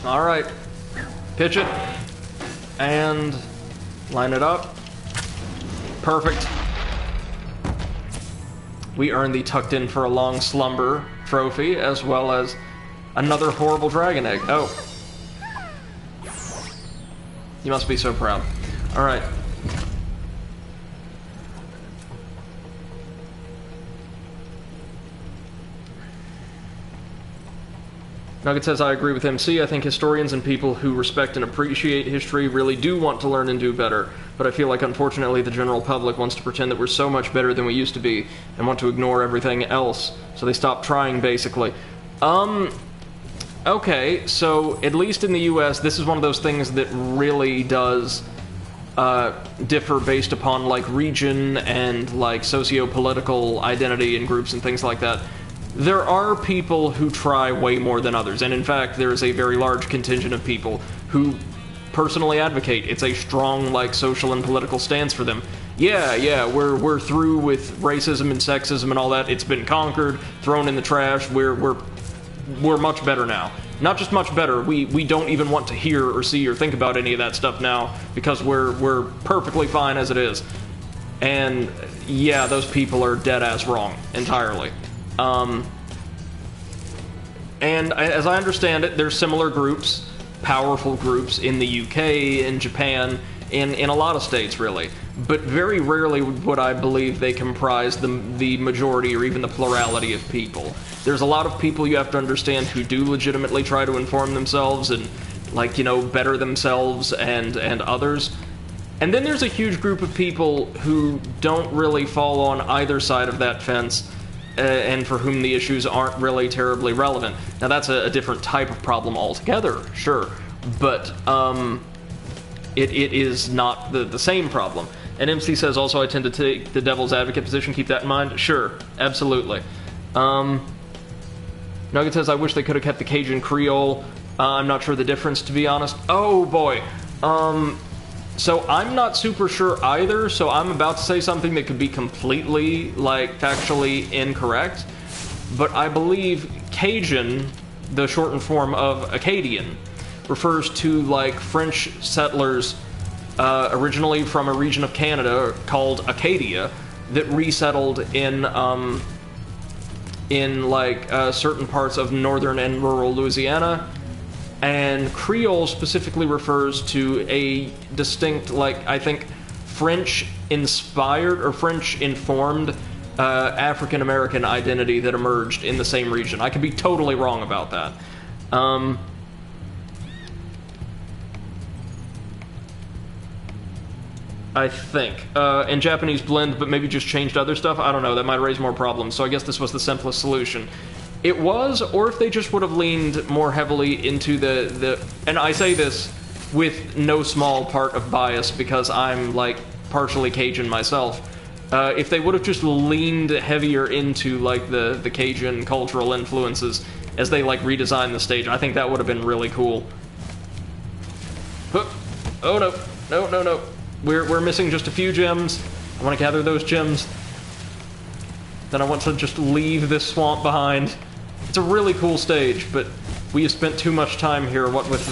Alright. Pitch it. And line it up. Perfect. We earned the Tucked In for a Long Slumber trophy, as well as another horrible dragon egg. Oh. You must be so proud. Alright. Nugget says, I agree with MC. I think historians and people who respect and appreciate history really do want to learn and do better. But I feel like, unfortunately, the general public wants to pretend that we're so much better than we used to be and want to ignore everything else. So they stop trying, basically. Okay, so at least in the US, this is one of those things that really does differ based upon, like, region and, like, socio-political identity and groups and things like that. There are people who try way more than others, and in fact, there is a very large contingent of people who personally advocate. It's a strong, like, social and political stance for them. Yeah, we're through with racism and sexism and all that. It's been conquered, thrown in the trash. We're much better now. Not just much better. We don't even want to hear or see or think about any of that stuff now because we're perfectly fine as it is. And yeah, those people are dead ass wrong entirely. And as I understand it, there's similar groups, powerful groups in the UK, in Japan, in a lot of states, really. But very rarely would I believe they comprise the majority or even the plurality of people. There's a lot of people you have to understand who do legitimately try to inform themselves and, like, you know, better themselves and others. And then there's a huge group of people who don't really fall on either side of that fence, and for whom the issues aren't really terribly relevant. Now that's a different type of problem altogether, sure, but it is not the same problem. And MC says also I tend to take the devil's advocate position, keep that in mind. Sure, absolutely. Nugget says I wish they could have kept the Cajun Creole. I'm not sure the difference, to be honest. Oh boy. So I'm not super sure either, so I'm about to say something that could be completely, like, factually incorrect. But I believe Cajun, the shortened form of Acadian, refers to, like, French settlers originally from a region of Canada called Acadia that resettled in certain parts of northern and rural Louisiana. And Creole specifically refers to a distinct, like, I think, French-inspired or French-informed African-American identity that emerged in the same region. I could be totally wrong about that. I think. And Japanese blend, but maybe just changed other stuff? I don't know, that might raise more problems, so I guess this was the simplest solution. It was, or if they just would have leaned more heavily into the and I say this with no small part of bias because I'm, like, partially Cajun myself. If they would have just leaned heavier into, like, the Cajun cultural influences as they, like, redesigned the stage, I think that would have been really cool. Oh no. We're missing just a few gems. I want to gather those gems. Then I want to just leave this swamp behind. It's a really cool stage, but we have spent too much time here, what with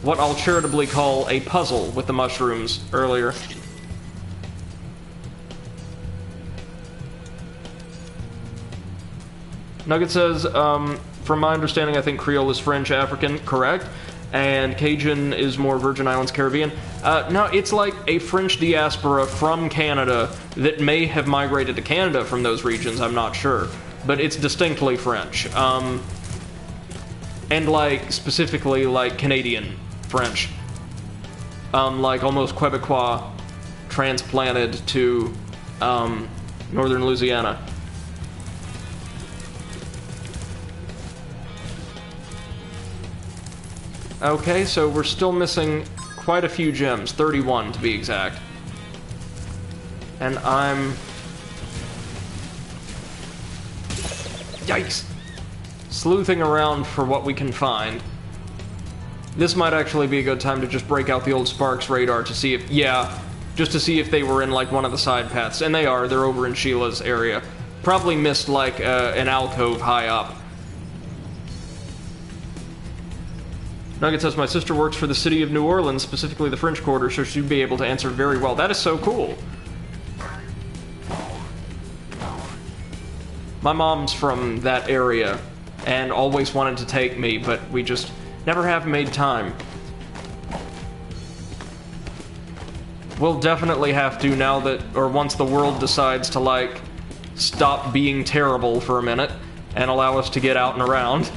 what I'll charitably call a puzzle with the mushrooms earlier. Nugget says, from my understanding, I think Creole is French African, correct? And Cajun is more Virgin Islands Caribbean. No, it's like a French diaspora from Canada that may have migrated to Canada from those regions, I'm not sure. But it's distinctly French. And, like, specifically, like, Canadian French. like almost Quebecois transplanted to northern Louisiana. Okay, so we're still missing quite a few gems, 31 to be exact. And I'm... Yikes! Sleuthing around for what we can find. This might actually be a good time to just break out the old Sparks radar to see if... Yeah, just to see if they were in, like, one of the side paths. And they are. They're over in Sheila's area. Probably missed, like, an alcove high up. Nugget says, my sister works for the city of New Orleans, specifically the French Quarter, so she'd be able to answer very well. That is so cool. My mom's from that area, and always wanted to take me, but we just never have made time. We'll definitely have to now that, or once the world decides to, like, stop being terrible for a minute, and allow us to get out and around.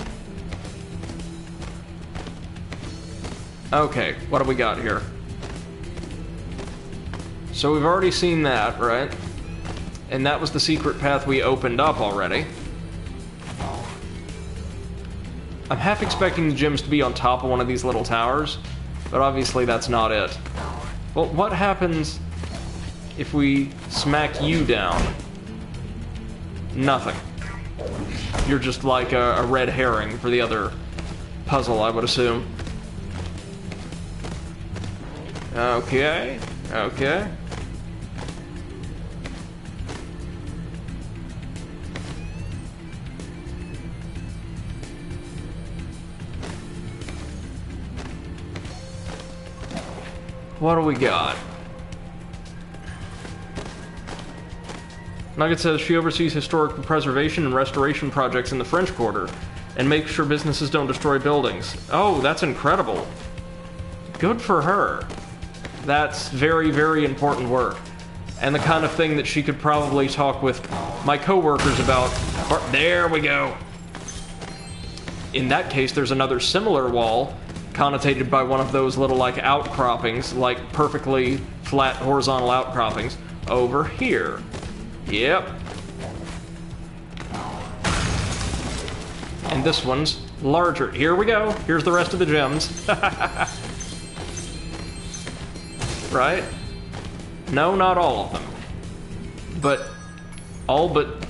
Okay, what do we got here? So we've already seen that, right? And that was the secret path we opened up already. I'm half expecting the gems to be on top of one of these little towers, but obviously that's not it. Well, what happens if we smack you down? Nothing. You're just like a red herring for the other puzzle, I would assume. Okay, okay. What do we got? Nugget says she oversees historical preservation and restoration projects in the French Quarter and makes sure businesses don't destroy buildings. Oh, that's incredible. Good for her. That's very, very important work. And the kind of thing that she could probably talk with my coworkers about. There we go. In that case, there's another similar wall connotated by one of those little, like, outcroppings, like perfectly flat horizontal outcroppings, over here. Yep. And this one's larger. Here we go. Here's the rest of the gems. Right? No, not all of them. But all but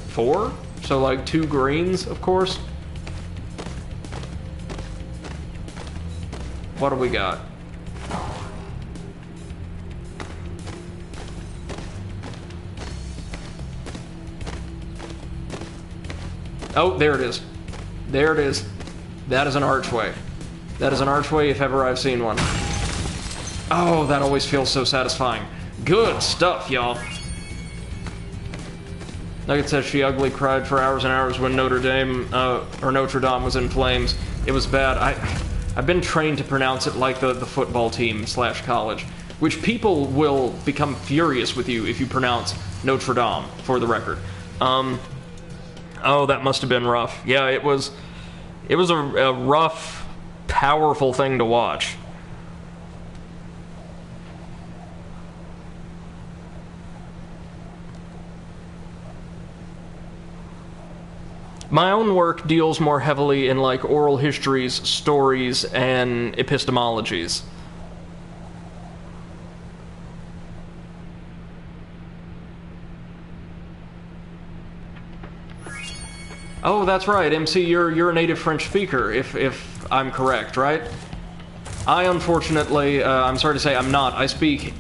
4? So, like, 2 greens, of course. What do we got? Oh, there it is. There it is. That is an archway. That is an archway if ever I've seen one. Oh, that always feels so satisfying. Good stuff, y'all. Nugget says she ugly cried for hours and hours when Notre Dame was in flames. It was bad. I've been trained to pronounce it like the football team / college, which people will become furious with you if you pronounce Notre Dame, for the record. Oh, that must have been rough. Yeah, it was a rough, powerful thing to watch. My own work deals more heavily in, like, oral histories, stories, and epistemologies. Oh, that's right, MC, you're a native French speaker, if I'm correct, right? I, unfortunately, I'm sorry to say I'm not. I speak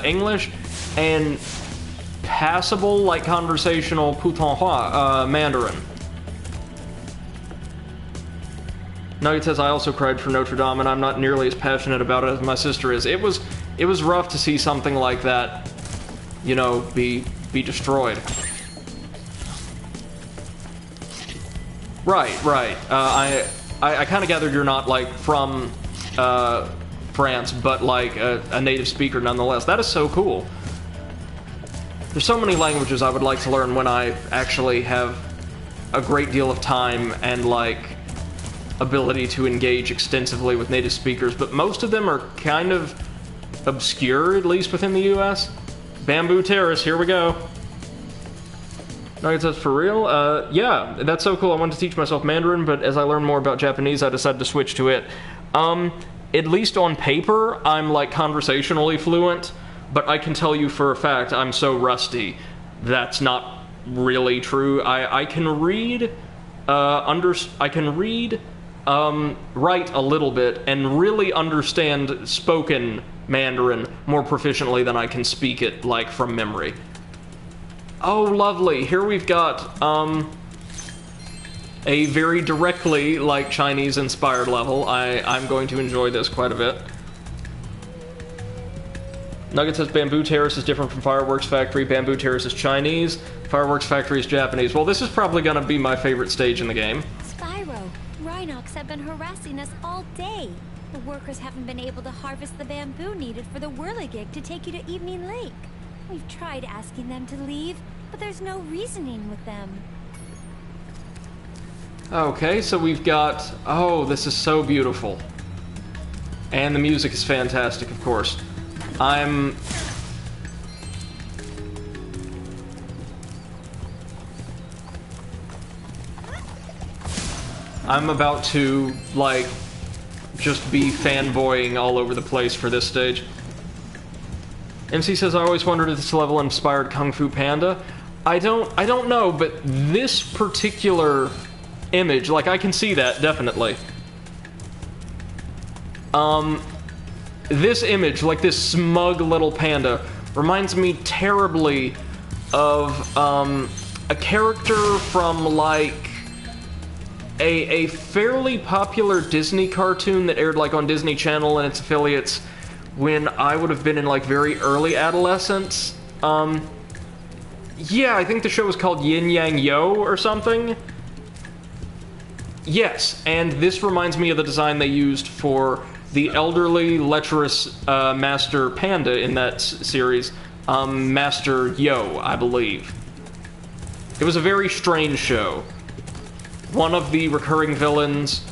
English and passable, like, conversational putonghua, Mandarin. Nugget says, I also cried for Notre Dame, and I'm not nearly as passionate about it as my sister is. It was rough to see something like that, you know, be destroyed. Right. I kind of gathered you're not, like, from France, but, like, a native speaker nonetheless. That is so cool. There's so many languages I would like to learn when I actually have a great deal of time and, like, ability to engage extensively with native speakers, but most of them are kind of obscure, at least within the US. Bamboo Terrace, here we go. Nugget says, for real? Yeah, that's so cool. I wanted to teach myself Mandarin, but as I learned more about Japanese, I decided to switch to it. At least on paper, I'm like conversationally fluent, but I can tell you for a fact I'm so rusty. That's not really true. I can read, write a little bit, and really understand spoken Mandarin more proficiently than I can speak it, like, from memory. Oh, lovely. Here we've got, a very directly, like, Chinese-inspired level. I'm going to enjoy this quite a bit. Nugget says Bamboo Terrace is different from Fireworks Factory. Bamboo Terrace is Chinese. Fireworks Factory is Japanese. Well, this is probably going to be my favorite stage in the game. Spyro, Rhinox have been harassing us all day. The workers haven't been able to harvest the bamboo needed for the whirligig to take you to Evening Lake. We've tried asking them to leave, but there's no reasoning with them. Okay, so we've got... Oh, this is so beautiful. And the music is fantastic, of course. I'm about to, like, just be fanboying all over the place for this stage. MC says, I always wondered if this level inspired Kung Fu Panda. I don't know, but this particular image, like, I can see that, definitely. This image, like this smug little panda, reminds me terribly of, a character from, like, a fairly popular Disney cartoon that aired, like, on Disney Channel and its affiliates when I would have been in, like, very early adolescence. Yeah, I think the show was called Yin Yang Yo or something. Yes, and this reminds me of the design they used for the elderly, lecherous Master Panda in that series, Master Yo, I believe. It was a very strange show. One of the recurring villains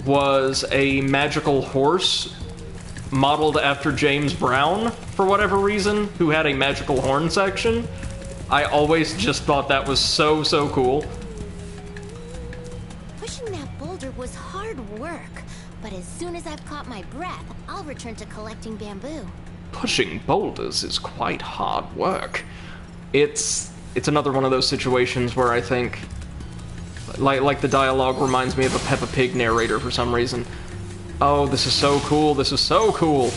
was a magical horse modeled after James Brown, for whatever reason, who had a magical horn section. I always just thought that was so, so cool. Pushing that boulder was hard work. But as soon as I've caught my breath, I'll return to collecting bamboo. Pushing boulders is quite hard work. It's another one of those situations where I think, like the dialogue reminds me of a Peppa Pig narrator for some reason. Oh, this is so cool, this is so cool.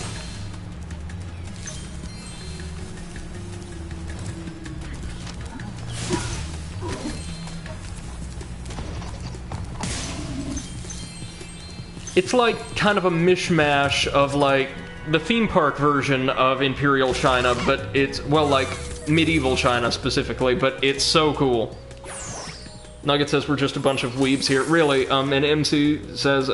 It's like kind of a mishmash of like the theme park version of Imperial China, but it's, well, like medieval China specifically, but it's so cool. Nugget says we're just a bunch of weebs here. Really, and MC says,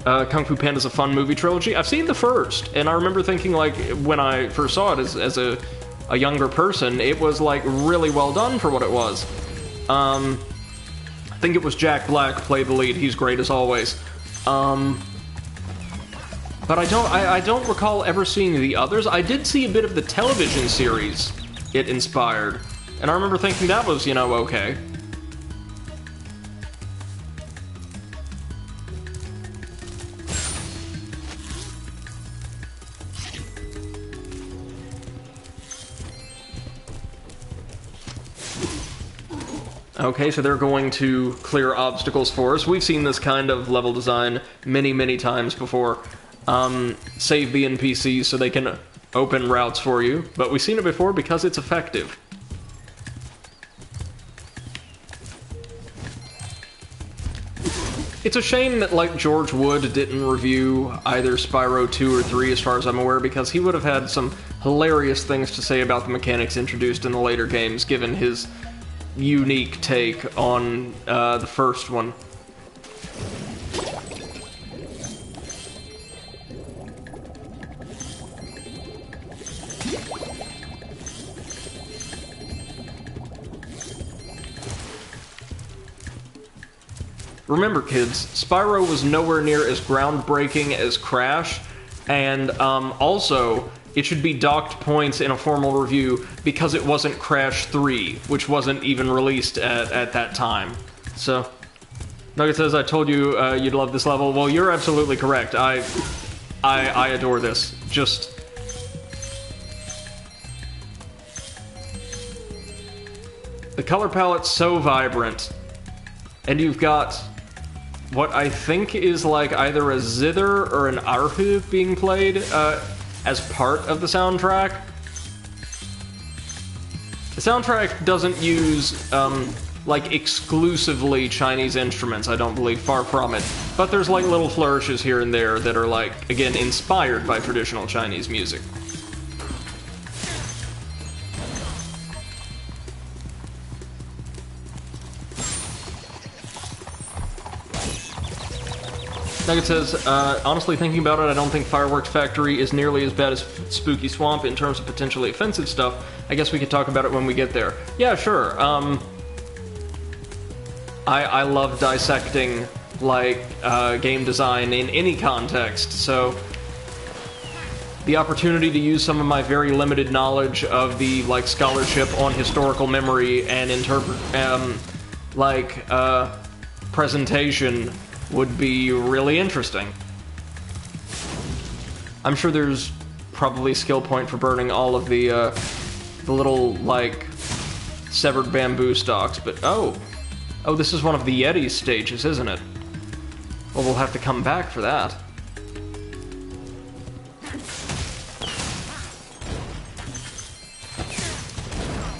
Kung Fu Panda's a fun movie trilogy. I've seen the first, and I remember thinking, like, when I first saw it as a younger person, it was, like, really well done for what it was. I think it was Jack Black played the lead. He's great as always. But I don't recall ever seeing the others. I did see a bit of the television series it inspired, and I remember thinking that was, you know, okay. Okay, so they're going to clear obstacles for us. We've seen this kind of level design many, many times before. Save the NPCs so they can open routes for you, but we've seen it before because it's effective. It's a shame that, like, George Wood didn't review either Spyro 2 or 3 as far as I'm aware, because he would have had some hilarious things to say about the mechanics introduced in the later games, given his unique take on the first one. remember, kids, Spyro was nowhere near as groundbreaking as Crash, and also, it should be docked points in a formal review because it wasn't Crash 3, which wasn't even released at that time. So, Nugget says, I told you you'd love this level. Well, you're absolutely correct. I adore this. Just... the color palette's so vibrant. And you've got what I think is like either a zither or an arhu being played as part of the soundtrack. The soundtrack doesn't use like exclusively Chinese instruments, I don't believe, far from it. But there's like little flourishes here and there that are like, again, inspired by traditional Chinese music. Nugget says, honestly thinking about it, I don't think Fireworks Factory is nearly as bad as Spooky Swamp in terms of potentially offensive stuff. I guess we could talk about it when we get there. Yeah, sure. I love dissecting, like, game design in any context, so the opportunity to use some of my very limited knowledge of the, like, scholarship on historical memory and presentation would be really interesting. I'm sure there's probably a skill point for burning all of the little, like, severed bamboo stalks, but oh, this is one of the Yeti's stages, isn't it? Well, we'll have to come back for that.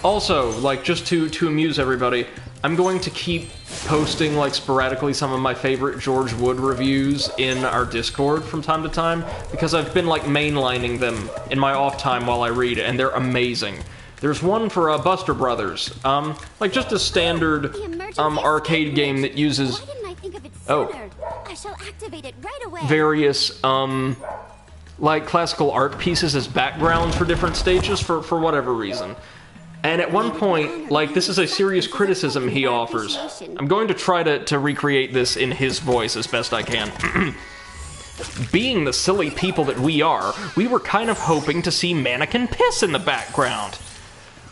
Also, like, just to amuse everybody, I'm going to keep posting, like, sporadically some of my favorite George Wood reviews in our Discord from time to time, because I've been, like, mainlining them in my off time while I read, and they're amazing. There's one for Buster Brothers, like, just a standard arcade game that uses I shall activate it right away. various like classical art pieces as backgrounds for different stages for whatever reason. And at one point, like, this is a serious criticism he offers. I'm going to try to recreate this in his voice as best I can. Being the silly people that we are, we were kind of hoping to see mannequin piss in the background.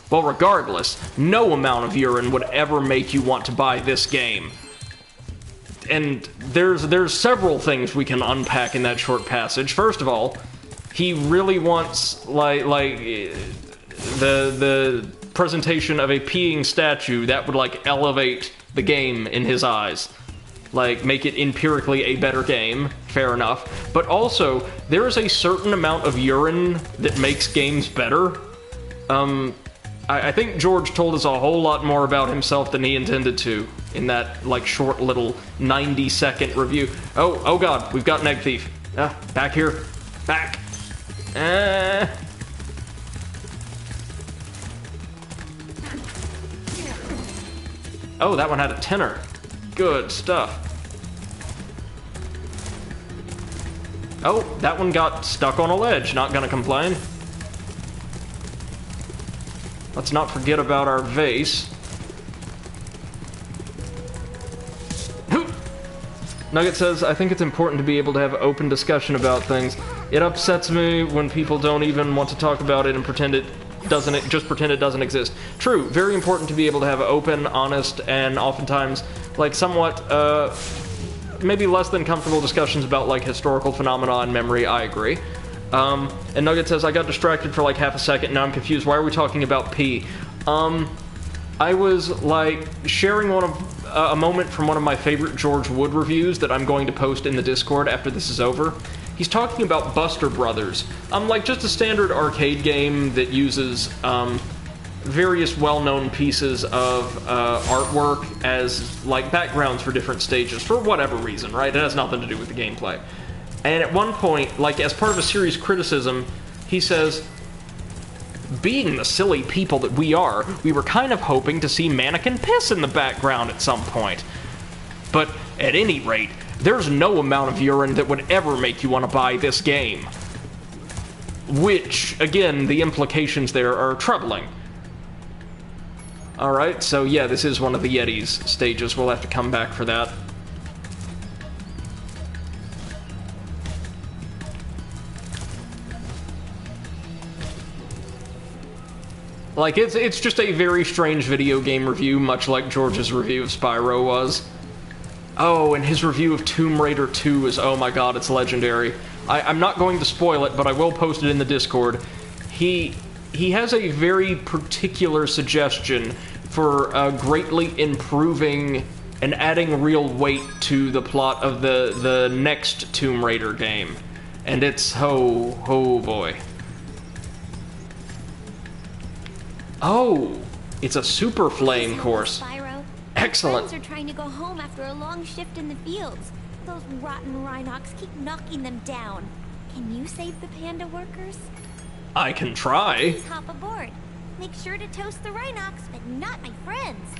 Well, regardless, no amount of urine would ever make you want to buy this game. And there's several things we can unpack in that short passage. First of all, he really wants, like the presentation of a peeing statue that would, like, elevate the game in his eyes. Like, make it empirically a better game, fair enough. But also, there is a certain amount of urine that makes games better. I think George told us a whole lot more about himself than he intended to in that, like, short little 90-second review. Oh god, we've got an egg thief. Back here. Back. Oh, that one had a tenor. Good stuff. Oh, that one got stuck on a ledge. Not gonna complain. Let's not forget about our vase. Nugget says, I think it's important to be able to have open discussion about things. It upsets me when people don't even want to talk about it and pretend it doesn't exist. True, very important to be able to have open, honest, and oftentimes, like, somewhat, maybe less than comfortable discussions about, like, historical phenomena and memory. I agree. And Nugget says, I got distracted for like half a second, now I'm confused. Why are we talking about pee? I was, like, sharing a moment from one of my favorite George Wood reviews that I'm going to post in the Discord after this is over. He's talking about Buster Brothers. Like, just a standard arcade game that uses, various well-known pieces of, artwork as, like, backgrounds for different stages, for whatever reason, right? It has nothing to do with the gameplay. And at one point, like, as part of a serious criticism, he says, being the silly people that we are, we were kind of hoping to see mannequin piss in the background at some point. But, at any rate, there's no amount of urine that would ever make you want to buy this game. Which, again, the implications there are troubling. Alright, so yeah, this is one of the Yeti's stages. We'll have to come back for that. Like, it's just a very strange video game review, much like George's review of Spyro was. Oh, and his review of Tomb Raider 2 is, oh my god, it's legendary. I'm not going to spoil it, but I will post it in the Discord. He has a very particular suggestion for greatly improving and adding real weight to the plot of the next Tomb Raider game. And it's, oh boy. Oh, it's a super flame course. Spyro. Excellent. Friends are trying to go home after a long shift in the fields. Those rotten Rhinox keep knocking them down. Can you save the panda workers? I can try. Please hop aboard. Make sure to toast the Rhinox, but not my friends.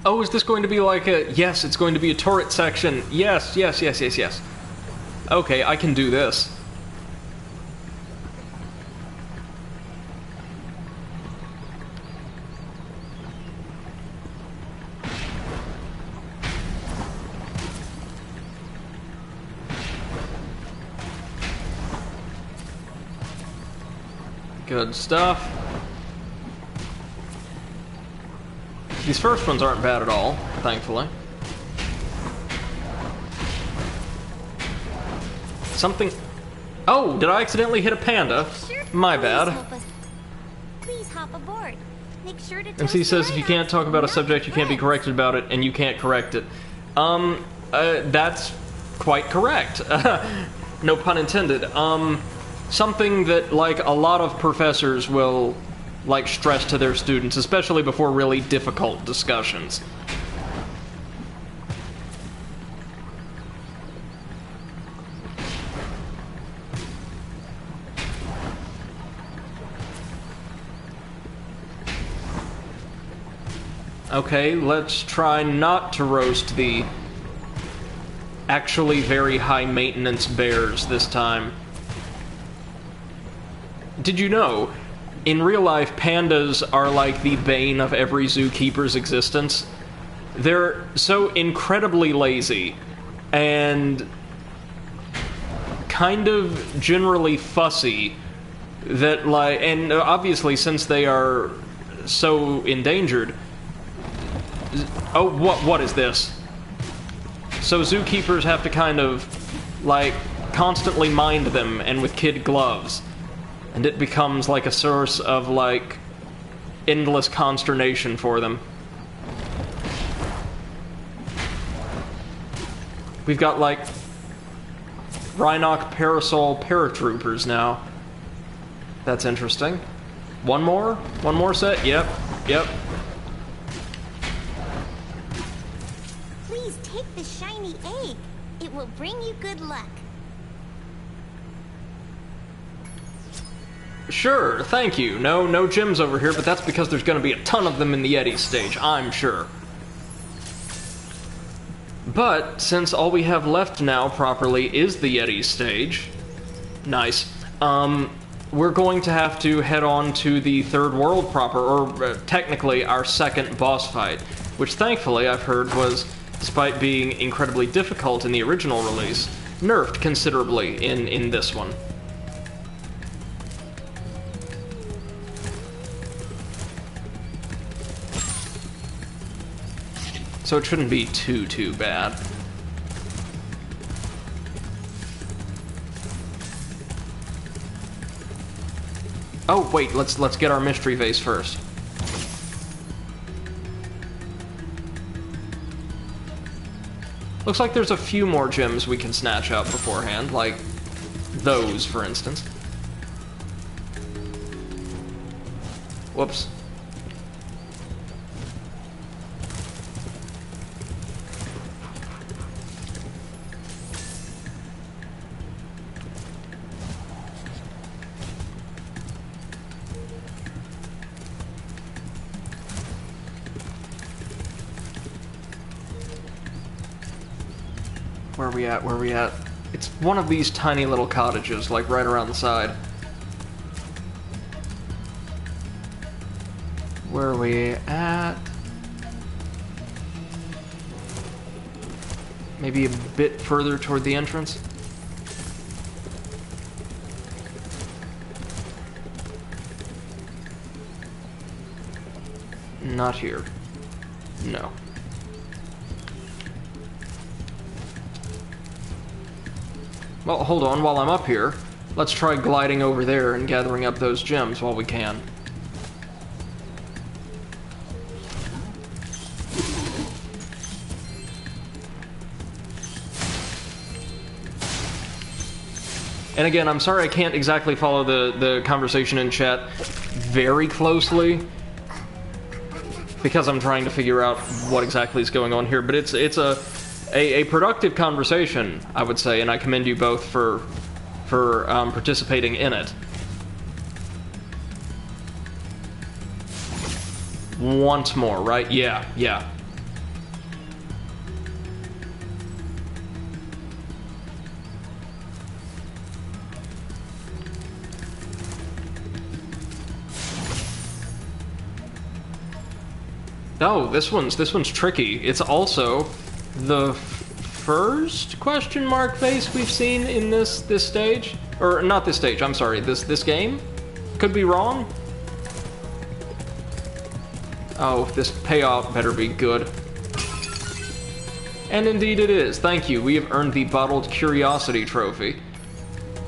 Oh, is this going to be like a... Yes, it's going to be a turret section. Yes. Okay, I can do this. Good stuff. These first ones aren't bad at all, thankfully. Something... Oh, did I accidentally hit a panda? Sure. My Please bad. help us. Please hop aboard. Make sure to toast MC the says if you can't Rhinox, talk about a not subject, you can't be friends. corrected about it, and you can't correct it. That's quite correct. No pun intended. Something that, like, a lot of professors will, like, stress to their students, especially before really difficult discussions. Okay, let's try not to roast the actually very high maintenance bears this time. Did you know, in real life, pandas are like the bane of every zookeeper's existence? They're so incredibly lazy and kind of generally fussy that, like, and obviously since they are so endangered. Oh, what is this? So zookeepers have to kind of, like, constantly mind them, and with kid gloves. And it becomes like a source of, like, endless consternation for them. We've got, like, Rhinoc Parasol paratroopers now. That's interesting. One more? One more set? Yep. Please take the shiny egg. It will bring you good luck. Sure, thank you. No gems over here, but that's because there's gonna be a ton of them in the Yeti stage, I'm sure. But, since all we have left now, properly, is the Yeti stage... Nice. We're going to have to head on to the third world proper, or technically our second boss fight, which thankfully I've heard was, despite being incredibly difficult in the original release, nerfed considerably in this one. So it shouldn't be too bad. Oh wait, let's get our mystery vase first. Looks like there's a few more gems we can snatch out beforehand, like those, for instance. Whoops. Where are we at? It's one of these tiny little cottages, like right around the side. Where are we at? Maybe a bit further toward the entrance? Not here. No. Well, hold on, while I'm up here, let's try gliding over there and gathering up those gems while we can. And again, I'm sorry I can't exactly follow the conversation in chat very closely, because I'm trying to figure out what exactly is going on here, but it's a productive conversation, I would say, and I commend you both for participating in it. Once more, right? Yeah, yeah. Oh, this one's tricky. It's also the first question mark face we've seen in this stage, or not this stage. I'm sorry. This game. Could be wrong. Oh, this payout better be good. And indeed it is. Thank you. We have earned the Bottled Curiosity Trophy,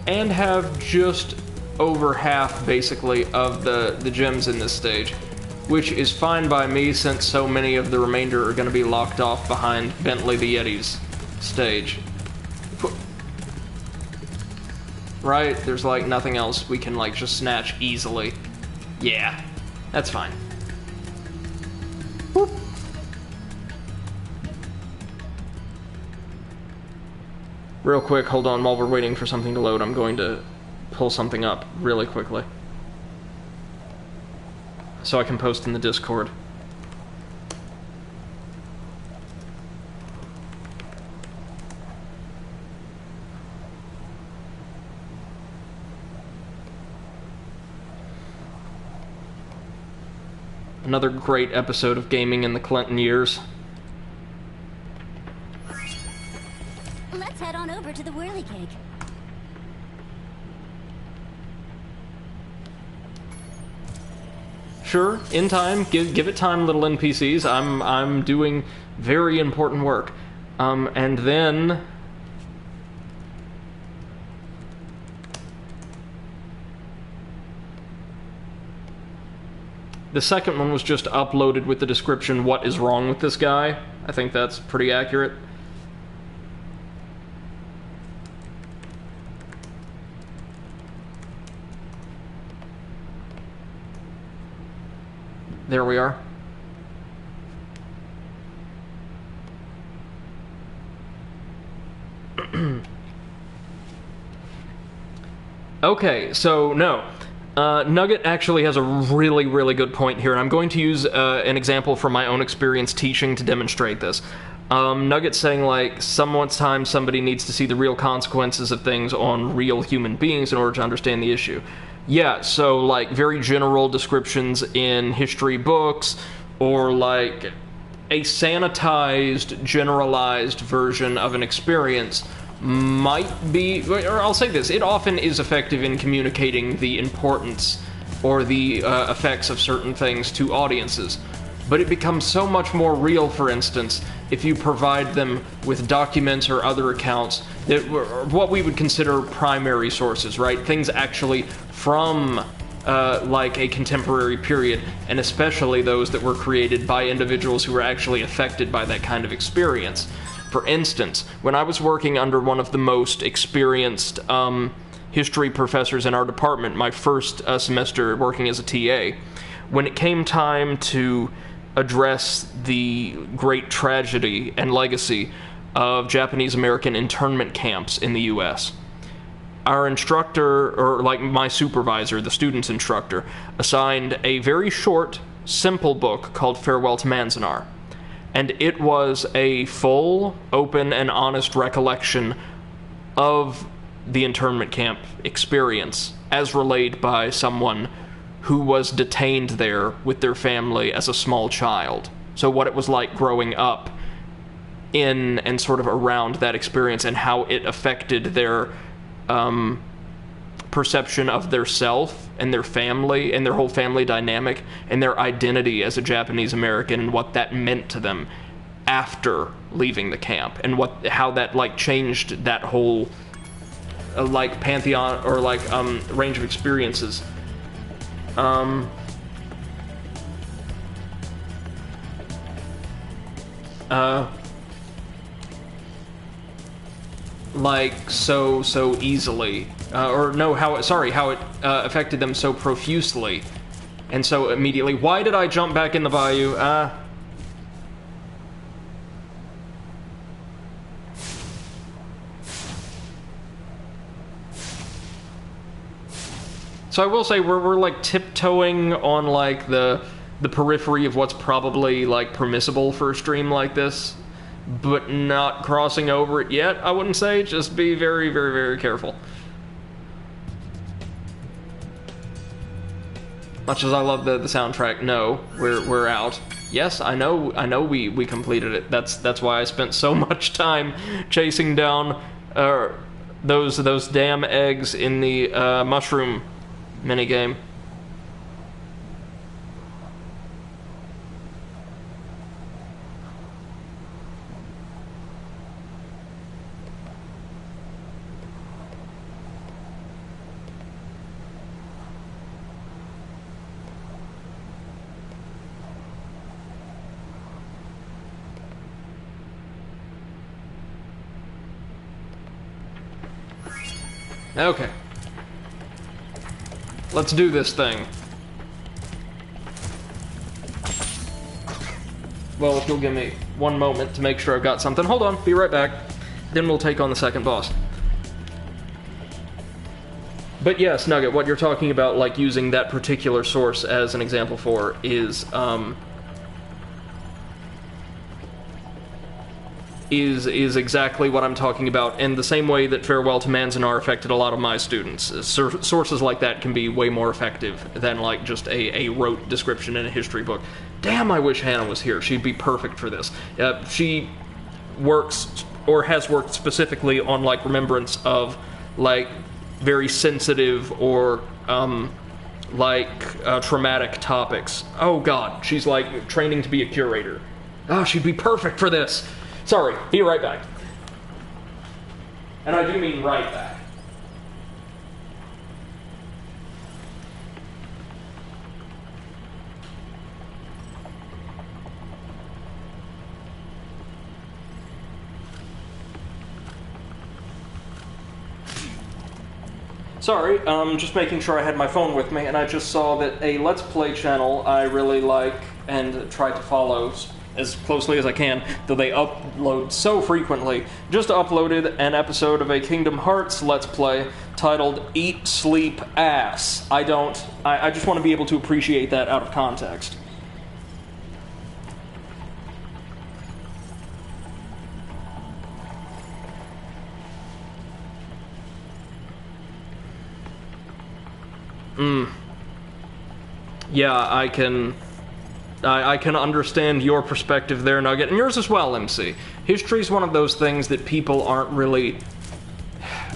and have just over half, basically, of the gems in this stage. Which is fine by me, since so many of the remainder are going to be locked off behind Bentley the Yeti's stage. Right? There's, like, nothing else we can, like, just snatch easily. Yeah, that's fine. Whoop. Real quick, hold on, while we're waiting for something to load, I'm going to pull something up really quickly, so I can post in the Discord. Another great episode of gaming in the Clinton years. Let's head on over to the whirly cake. Sure, in time. Give it time, little NPCs. I'm doing very important work. And then the second one was just uploaded with the description, "What is wrong with this guy?" I think that's pretty accurate. There we are. Okay, so no. Nugget actually has a really, really good point here, and I'm going to use an example from my own experience teaching to demonstrate this. Nugget's saying, like, sometimes somebody needs to see the real consequences of things on real human beings in order to understand the issue. Yeah, so, like, very general descriptions in history books, or, like, a sanitized, generalized version of an experience might be, or I'll say this, it often is effective in communicating the importance or the effects of certain things to audiences. But it becomes so much more real, for instance, if you provide them with documents or other accounts that were what we would consider primary sources, right? Things actually from like a contemporary period, and especially those that were created by individuals who were actually affected by that kind of experience. For instance, when I was working under one of the most experienced history professors in our department, my first semester working as a TA, when it came time to address the great tragedy and legacy of Japanese-American internment camps in the U.S., our instructor, or like my supervisor, the student's instructor, assigned a very short, simple book called Farewell to Manzanar. And it was a full, open, and honest recollection of the internment camp experience as relayed by someone who was detained there with their family as a small child. So what it was like growing up in and sort of around that experience, and how it affected their perception of their self and their family and their whole family dynamic and their identity as a Japanese American and what that meant to them after leaving the camp, and how that like changed that whole like pantheon or like range of experiences. Like so easily, or no, how it affected them so profusely, and so immediately. Why did I jump back in the bayou? So I will say we're like tiptoeing on like the periphery of what's probably like permissible for a stream like this, but not crossing over it yet, I wouldn't say. Just be very, very, very careful. Much as I love the soundtrack, no, we're out. Yes, I know we completed it. That's why I spent so much time chasing down those damn eggs in the mushroom minigame. Okay. Let's do this thing. Well, if you'll give me one moment to make sure I've got something. Hold on, be right back. Then we'll take on the second boss. But yes, Nugget, what you're talking about, like using that particular source as an example for, is exactly what I'm talking about, in the same way that Farewell to Manzanar affected a lot of my students. Sources like that can be way more effective than like just a rote description in a history book. Damn, I wish Hannah was here. She'd be perfect for this. She works, or has worked specifically on like remembrance of like very sensitive or traumatic topics. Oh god, she's like training to be a curator. Oh, she'd be perfect for this. Sorry, be right back. And I do mean right back. Sorry, just making sure I had my phone with me, and I just saw that a Let's Play channel I really like and try to follow as closely as I can, though they upload so frequently, just uploaded an episode of a Kingdom Hearts Let's Play titled Eat, Sleep, Ass. I just want to be able to appreciate that out of context. Yeah, I can understand your perspective there, Nugget, and yours as well, MC. History's one of those things that people aren't really...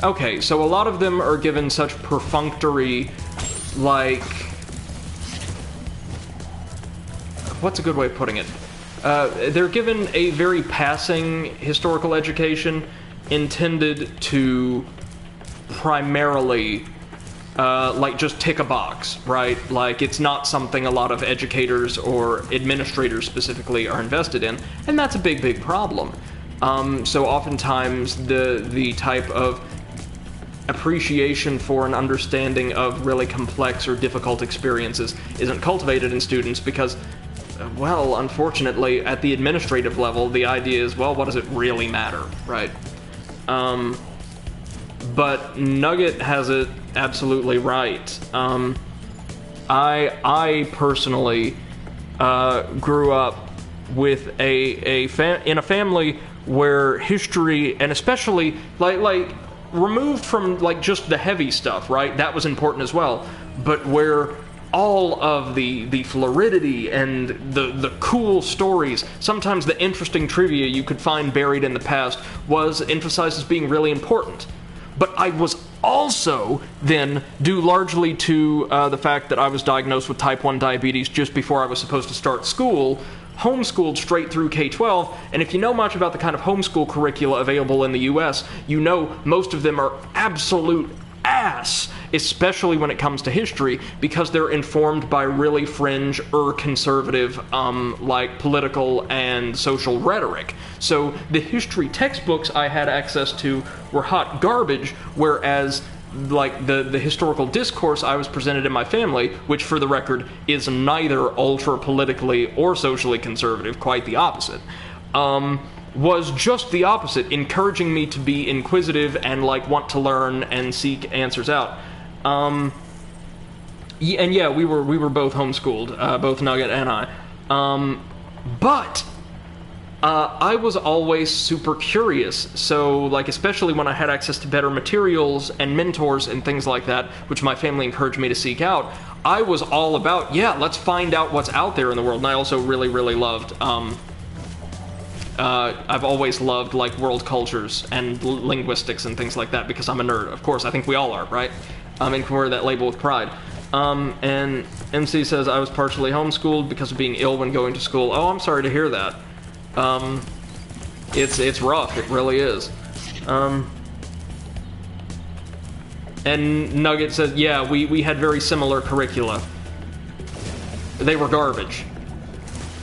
Okay, so a lot of them are given such perfunctory, like... What's a good way of putting it? They're given a very passing historical education intended to primarily... like just tick a box, right? Like it's not something a lot of educators or administrators specifically are invested in, and that's a big, big problem. So oftentimes the type of appreciation for an understanding of really complex or difficult experiences isn't cultivated in students because, well, unfortunately, at the administrative level, the idea is, well, what does it really matter, right? But Nugget has it absolutely right. I personally grew up with in a family where history, and especially like removed from like just the heavy stuff, right? That was important as well, but where all of the fluidity and the cool stories, sometimes the interesting trivia you could find buried in the past, was emphasized as being really important. But I was also then, due largely to the fact that I was diagnosed with type 1 diabetes just before I was supposed to start school, homeschooled straight through K-12, and if you know much about the kind of homeschool curricula available in the US, you know most of them are absolute ass, especially when it comes to history, because they're informed by really fringe or conservative like political and social rhetoric. So the history textbooks I had access to were hot garbage, whereas like the historical discourse I was presented in my family, which for the record is neither ultra politically or socially conservative, quite the opposite, was just the opposite, encouraging me to be inquisitive and like want to learn and seek answers out. And yeah, we were both homeschooled, both Nugget and I. But I was always super curious, so like especially when I had access to better materials and mentors and things like that, which my family encouraged me to seek out, I was all about, yeah, let's find out what's out there in the world. And I also really, really loved, I've always loved like world cultures and linguistics and things like that because I'm a nerd. Of course, I think we all are, right? And can wear that label with pride. And MC says, I was partially homeschooled because of being ill when going to school. Oh, I'm sorry to hear that. It's rough, it really is. And Nugget says, yeah, we had very similar curricula. They were garbage.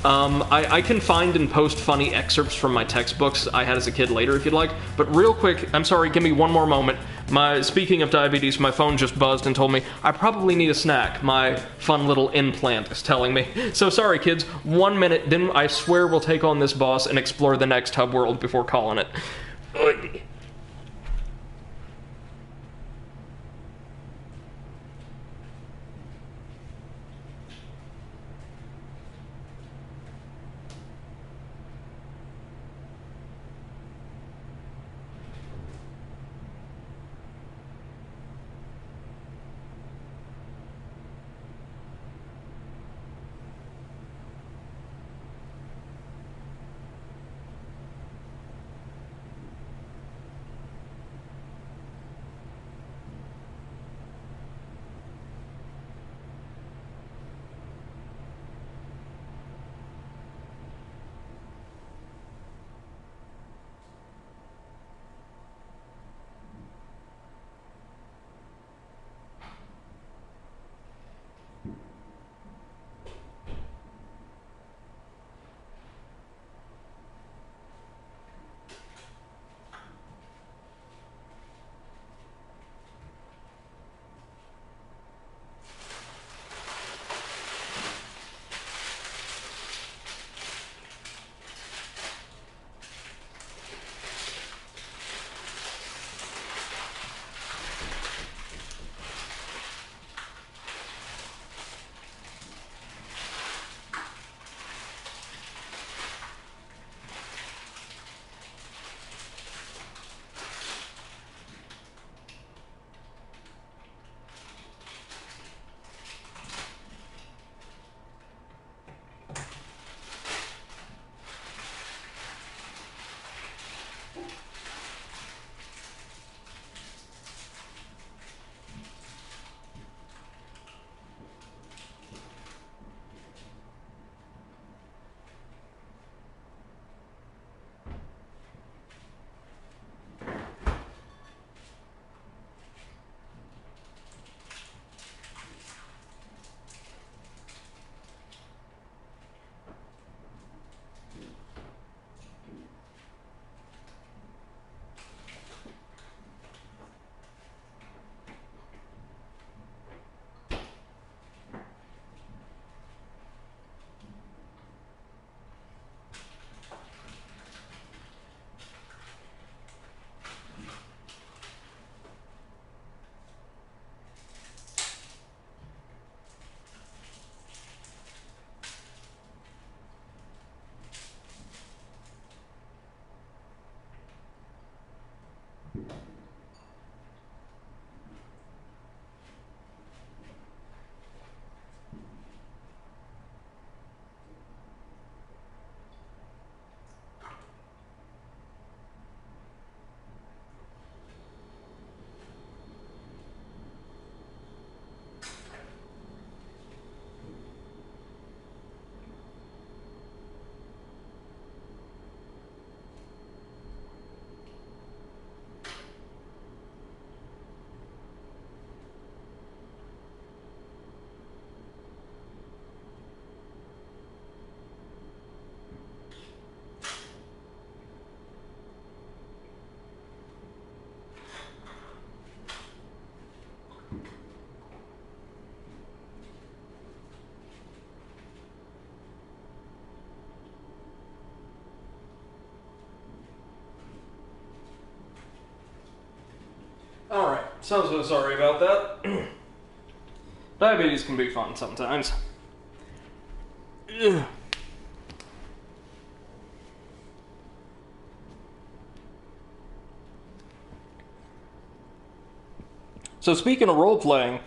I can find and post funny excerpts from my textbooks I had as a kid later if you'd like, but real quick, I'm sorry, give me one more moment. Speaking of diabetes, my phone just buzzed and told me I probably need a snack. My fun little implant is telling me. So sorry kids, 1 minute, then I swear we'll take on this boss and explore the next hub world before calling it. Ugh. So sorry about that. Diabetes can be fun sometimes. Ugh. So speaking of role-playing,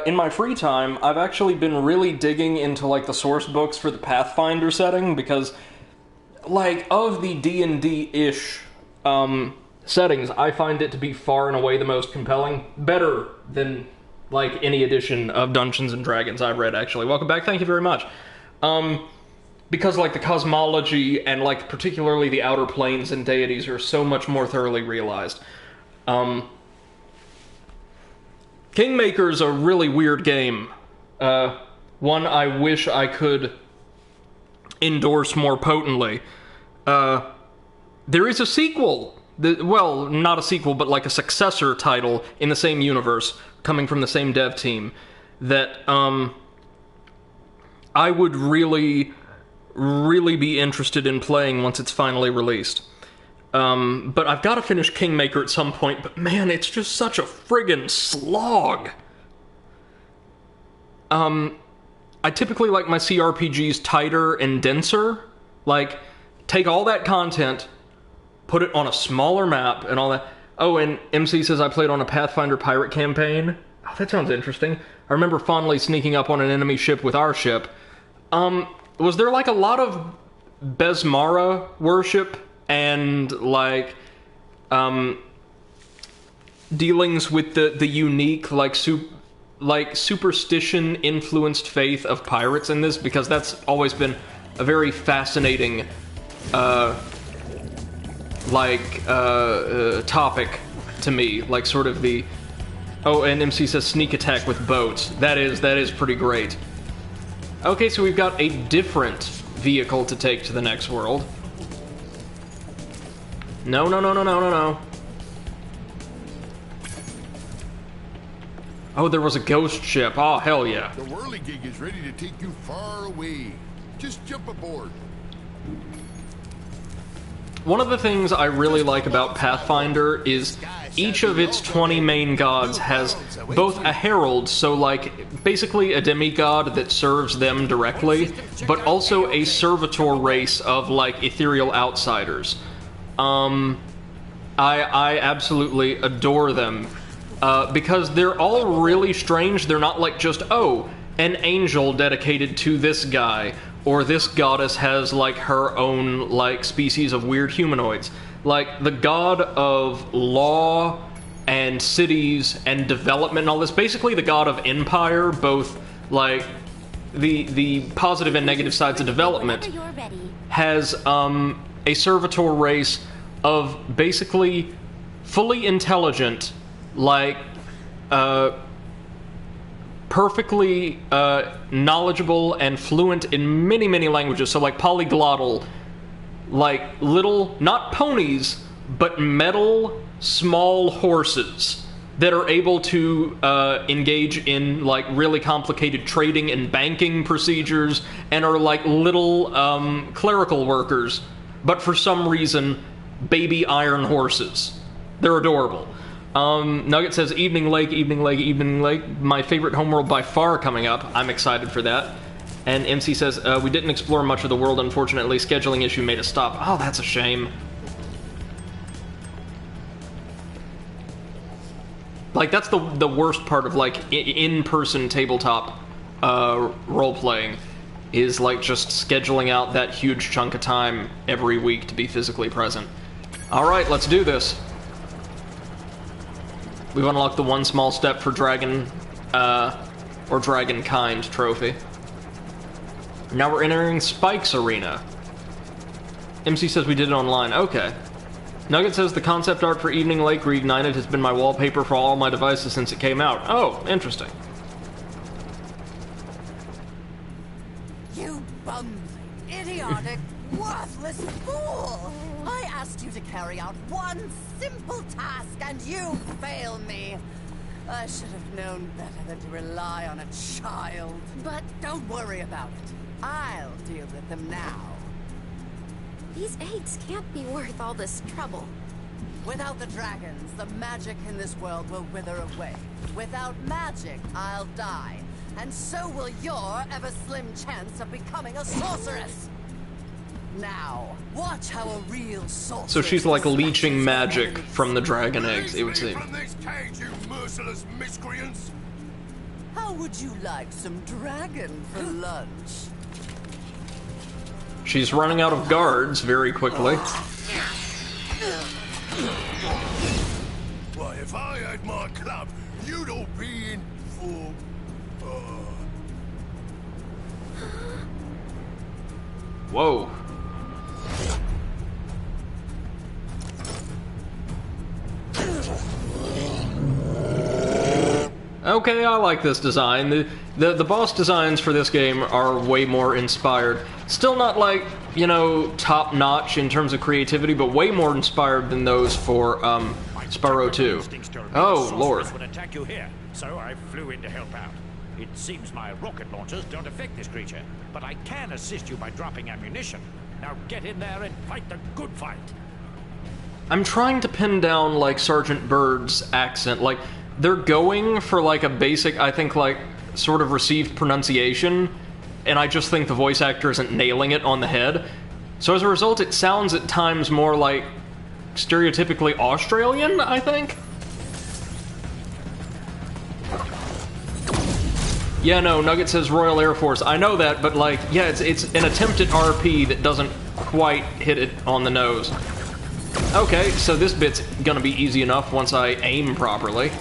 in my free time, I've actually been really digging into, like, the source books for the Pathfinder setting, because, like, of the D&D-ish settings, I find it to be far and away the most compelling. Better than, like, any edition of Dungeons & Dragons I've read, actually. Welcome back, thank you very much. Because, like, the cosmology and, like, particularly the outer planes and deities are so much more thoroughly realized. Kingmaker's a really weird game. One I wish I could endorse more potently. There is a sequel. Well, not a sequel, but like a successor title in the same universe, coming from the same dev team, that I would really, really be interested in playing once it's finally released. But I've got to finish Kingmaker at some point, but man, it's just such a friggin' slog. I typically like my CRPGs tighter and denser. Like, take all that content, put it on a smaller map, and all that. Oh, and MC says I played on a Pathfinder pirate campaign. Oh, that sounds interesting. I remember fondly sneaking up on an enemy ship with our ship. Was there, like, a lot of Besmara worship and, like, dealings with the unique, like, superstition-influenced faith of pirates in this? Because that's always been a very fascinating, topic to me. Like, sort of the... Oh, and MC says sneak attack with boats. That is pretty great. Okay, so we've got a different vehicle to take to the next world. No. Oh, there was a ghost ship. Oh, hell yeah. The whirligig is ready to take you far away. Just jump aboard. One of the things I really like about Pathfinder is each of its 20 main gods has both a herald, so like basically a demigod that serves them directly, but also a servitor race of like ethereal outsiders. I absolutely adore them, because they're all really strange. They're not like just, oh, an angel dedicated to this guy, or this goddess has like her own like species of weird humanoids. Like the god of law and cities and development and all this, basically the god of empire, both like the positive and negative sides of development, has a servitor race of basically fully intelligent, like perfectly knowledgeable and fluent in many, many languages. So like polyglottal, like little, not ponies, but metal small horses that are able to engage in like really complicated trading and banking procedures, and are like little clerical workers, but for some reason baby iron horses. They're adorable. Nugget says Evening Lake, Evening Lake, Evening Lake. My favorite homeworld by far coming up. I'm excited for that. And MC says, we didn't explore much of the world, unfortunately. Scheduling issue made us stop. Oh, that's a shame. Like, that's the worst part of, like, in-person tabletop role-playing, is, like, just scheduling out that huge chunk of time every week to be physically present. Alright, let's do this. We've unlocked the one small step for Dragon, or Dragonkind trophy. Now we're entering Spike's arena. MC says we did it online. Okay. Nugget says the concept art for Evening Lake Reignited has been my wallpaper for all my devices since it came out. Oh, interesting. You bum, idiotic, worthless fool! I asked you to carry out one simple task, and you failed me. I should have known better than to rely on a child. But don't worry about it. I'll deal with them now. These eggs can't be worth all this trouble. Without the dragons, the magic in this world will wither away. Without magic, I'll die. And so will your ever-slim chance of becoming a sorceress. Now, watch how a real sorceress... So she's like leeching magic from the dragon eggs, it would seem. From this cage, you merciless miscreants! How would you like some dragon for lunch? She's running out of guards very quickly. Why, if I had my club, you'd all be in full... Whoa. Okay, I like this design. The boss designs for this game are way more inspired. Still not like, you know, top-notch in terms of creativity, but way more inspired than those for Spyro 2. Oh, Lord. Would attack you here, so I flew in to help out. It seems my rocket launchers don't affect this creature, but I can assist you by dropping ammunition. Now get in there and fight the good fight. I'm trying to pin down, like, Sergeant Bird's accent. Like, they're going for, like, a basic, I think, like, sort of received pronunciation, and I just think the voice actor isn't nailing it on the head. So as a result, it sounds at times more like stereotypically Australian, I think? Yeah, no, Nugget says Royal Air Force. I know that, but, like, yeah, it's an attempt at RP that doesn't quite hit it on the nose. Okay, so this bit's gonna be easy enough once I aim properly.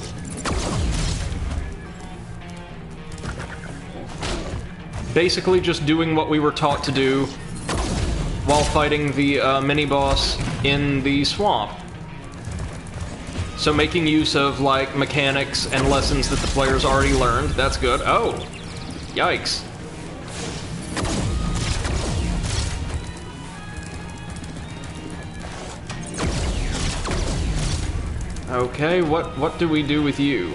Basically just doing what we were taught to do while fighting the mini-boss in the swamp. So making use of, like, mechanics and lessons that the players already learned. That's good. Oh! Yikes. Okay, what do we do with you?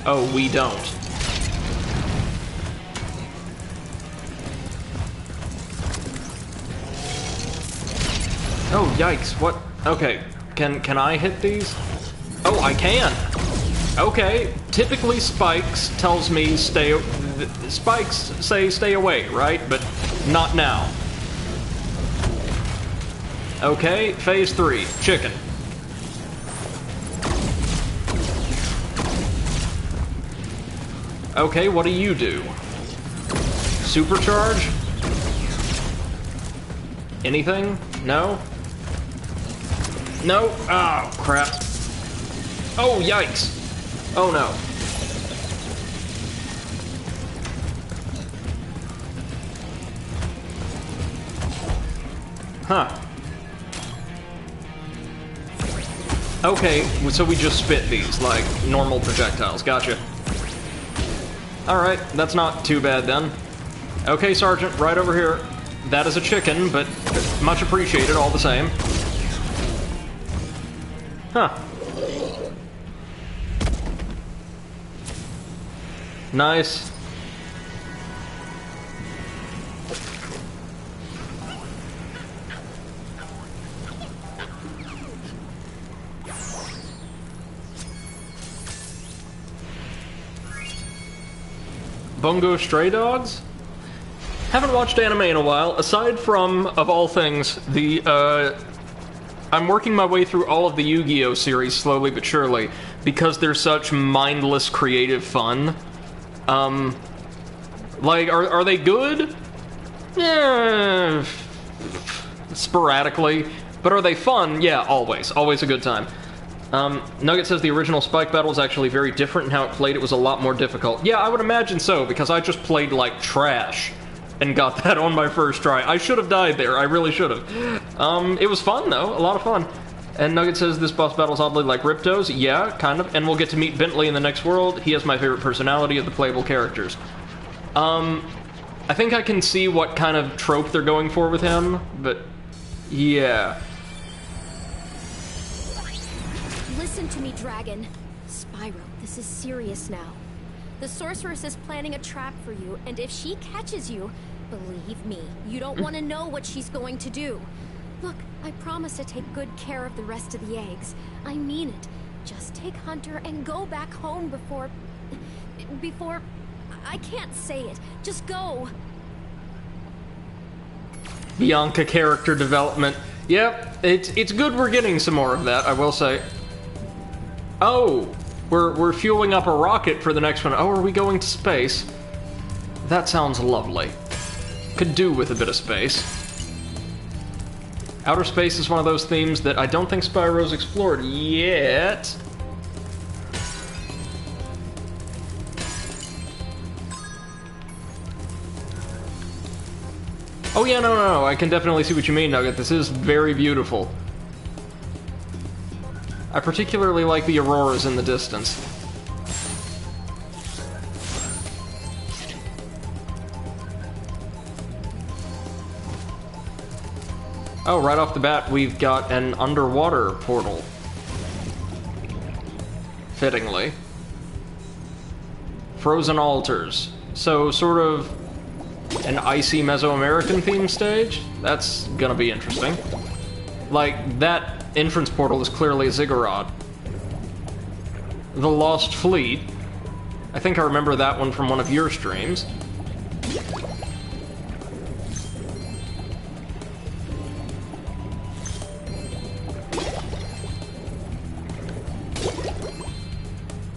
Oh, we don't. Oh, yikes, what? Okay, can I hit these? Oh, I can! Okay, typically Spikes tells me Spikes say stay away, right? But not now. Okay, phase 3, chicken. Okay, what do you do? Supercharge? Anything? No? No? Oh, crap. Oh, yikes. Oh, no. Huh. Okay, so we just spit these, like normal projectiles. Gotcha. Alright, that's not too bad then. Okay, Sergeant, right over here. That is a chicken, but much appreciated all the same. Huh. Nice. Bungo Stray Dogs? Haven't watched anime in a while, aside from, of all things, the, I'm working my way through all of the Yu-Gi-Oh! Series slowly but surely, because they're such mindless, creative fun. Like, are they good? Yeah, sporadically. But are they fun? Yeah, always. Always a good time. Nugget says the original Spike battle is actually very different, and how it played it was a lot more difficult. Yeah, I would imagine so, because I just played like trash and got that on my first try. I should have died there, I really should have. It was fun though, a lot of fun. And Nugget says this boss battle is oddly like Ripto's. Yeah, kind of. And we'll get to meet Bentley in the next world. He has my favorite personality of the playable characters. I think I can see what kind of trope they're going for with him, but yeah. Listen to me, Dragon. Spyro, this is serious now. The sorceress is planning a trap for you, and if she catches you, believe me, you don't want to know what she's going to do. Look, I promise to take good care of the rest of the eggs. I mean it. Just take Hunter and go back home before... I can't say it. Just go. Bianca character development. Yep, it's good we're getting some more of that, I will say. Oh, we're fueling up a rocket for the next one. Oh, are we going to space? That sounds lovely. Could do with a bit of space. Outer space is one of those themes that I don't think Spyro's explored yet. Oh yeah, no, I can definitely see what you mean, Nugget. This is very beautiful. I particularly like the auroras in the distance. Oh, right off the bat, we've got an underwater portal. Fittingly. Frozen altars. So, sort of an icy Mesoamerican theme stage? That's gonna be interesting. Like, that entrance portal is clearly a ziggurat. The Lost Fleet. I think I remember that one from one of your streams.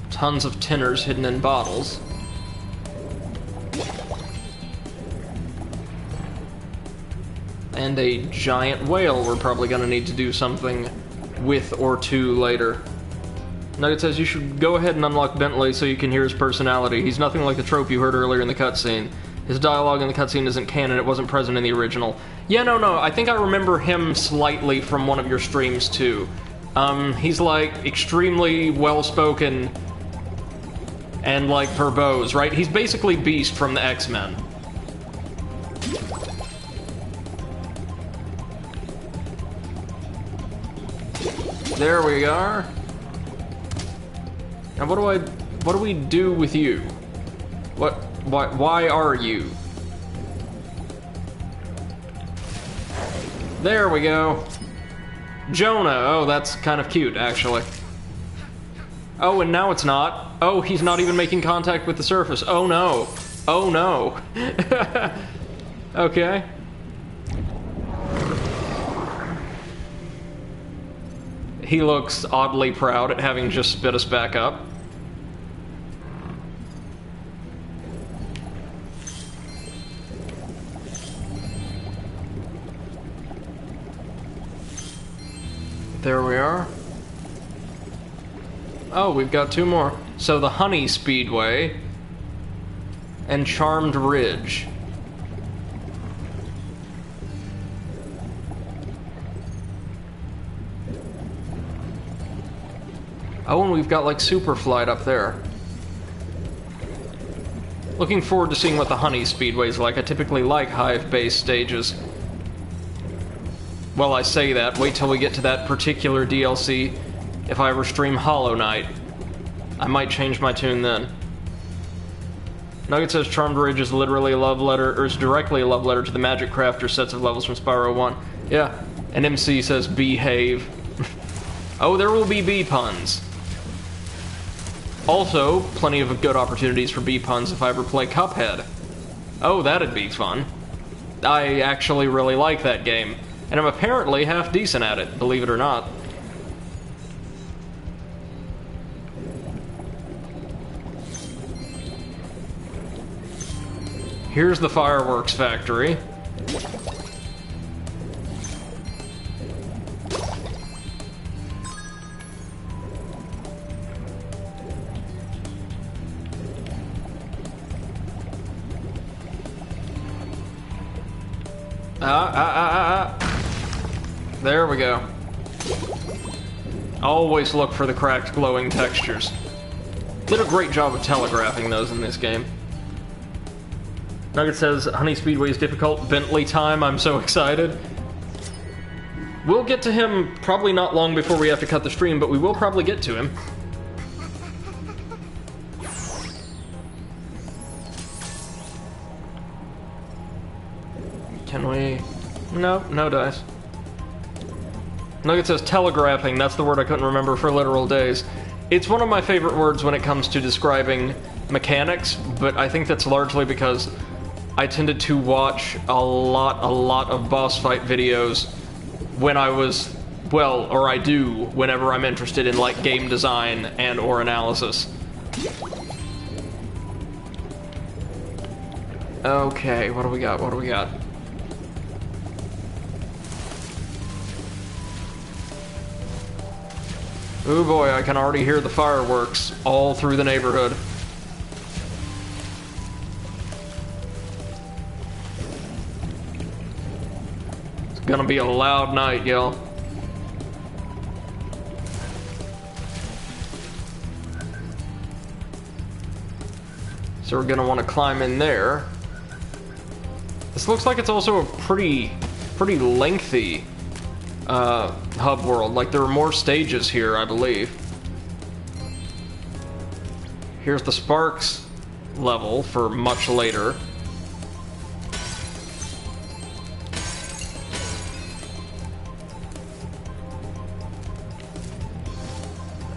Tons of tinners hidden in bottles. And a giant whale we're probably gonna need to do something with or to later. Nugget says you should go ahead and unlock Bentley so you can hear his personality. He's nothing like the trope you heard earlier in the cutscene. His dialogue in the cutscene isn't canon, it wasn't present in the original. Yeah, no, I think I remember him slightly from one of your streams too. He's like extremely well-spoken and like verbose, right? He's basically Beast from the X-Men. There we are. Now what do we do with you? Why are you? There we go. Jonah, oh, that's kind of cute, actually. Oh, and now it's not. Oh, he's not even making contact with the surface. Oh no. Oh no. Okay. He looks oddly proud at having just spit us back up. There we are. Oh, we've got two more. So the Honey Speedway and Charmed Ridge. Oh, and we've got, like, Superflight up there. Looking forward to seeing what the Honey Speedway's like. I typically like Hive-based stages. Well, I say that. Wait till we get to that particular DLC. If I ever stream Hollow Knight, I might change my tune then. Nugget says Charmed Ridge is literally a love letter, or is directly a love letter to the Magic Crafter sets of levels from Spyro 1. Yeah. And MC says behave. Oh, there will be bee puns. Also, plenty of good opportunities for bee puns if I ever play Cuphead. Oh, that'd be fun. I actually really like that game. And I'm apparently half decent at it, believe it or not. Here's the fireworks factory. There we go. Always look for the cracked, glowing textures. Did a great job of telegraphing those in this game. Nugget says, Honey Speedway is difficult. Bentley time, I'm so excited. We'll get to him probably not long before we have to cut the stream, but we will probably get to him. Can we... No, no dice. Nugget says telegraphing. That's the word I couldn't remember for literal days. It's one of my favorite words when it comes to describing mechanics, but I think that's largely because I tended to watch a lot of boss fight videos when I was, well, or I do, whenever I'm interested in, like, game design and or analysis. Okay, what do we got? What do we got? Oh boy, I can already hear the fireworks all through the neighborhood. It's gonna be a loud night, y'all. So we're gonna want to climb in there. This looks like it's also a pretty lengthy hub world. Like, there are more stages here, I believe. Here's the Sparks level for much later.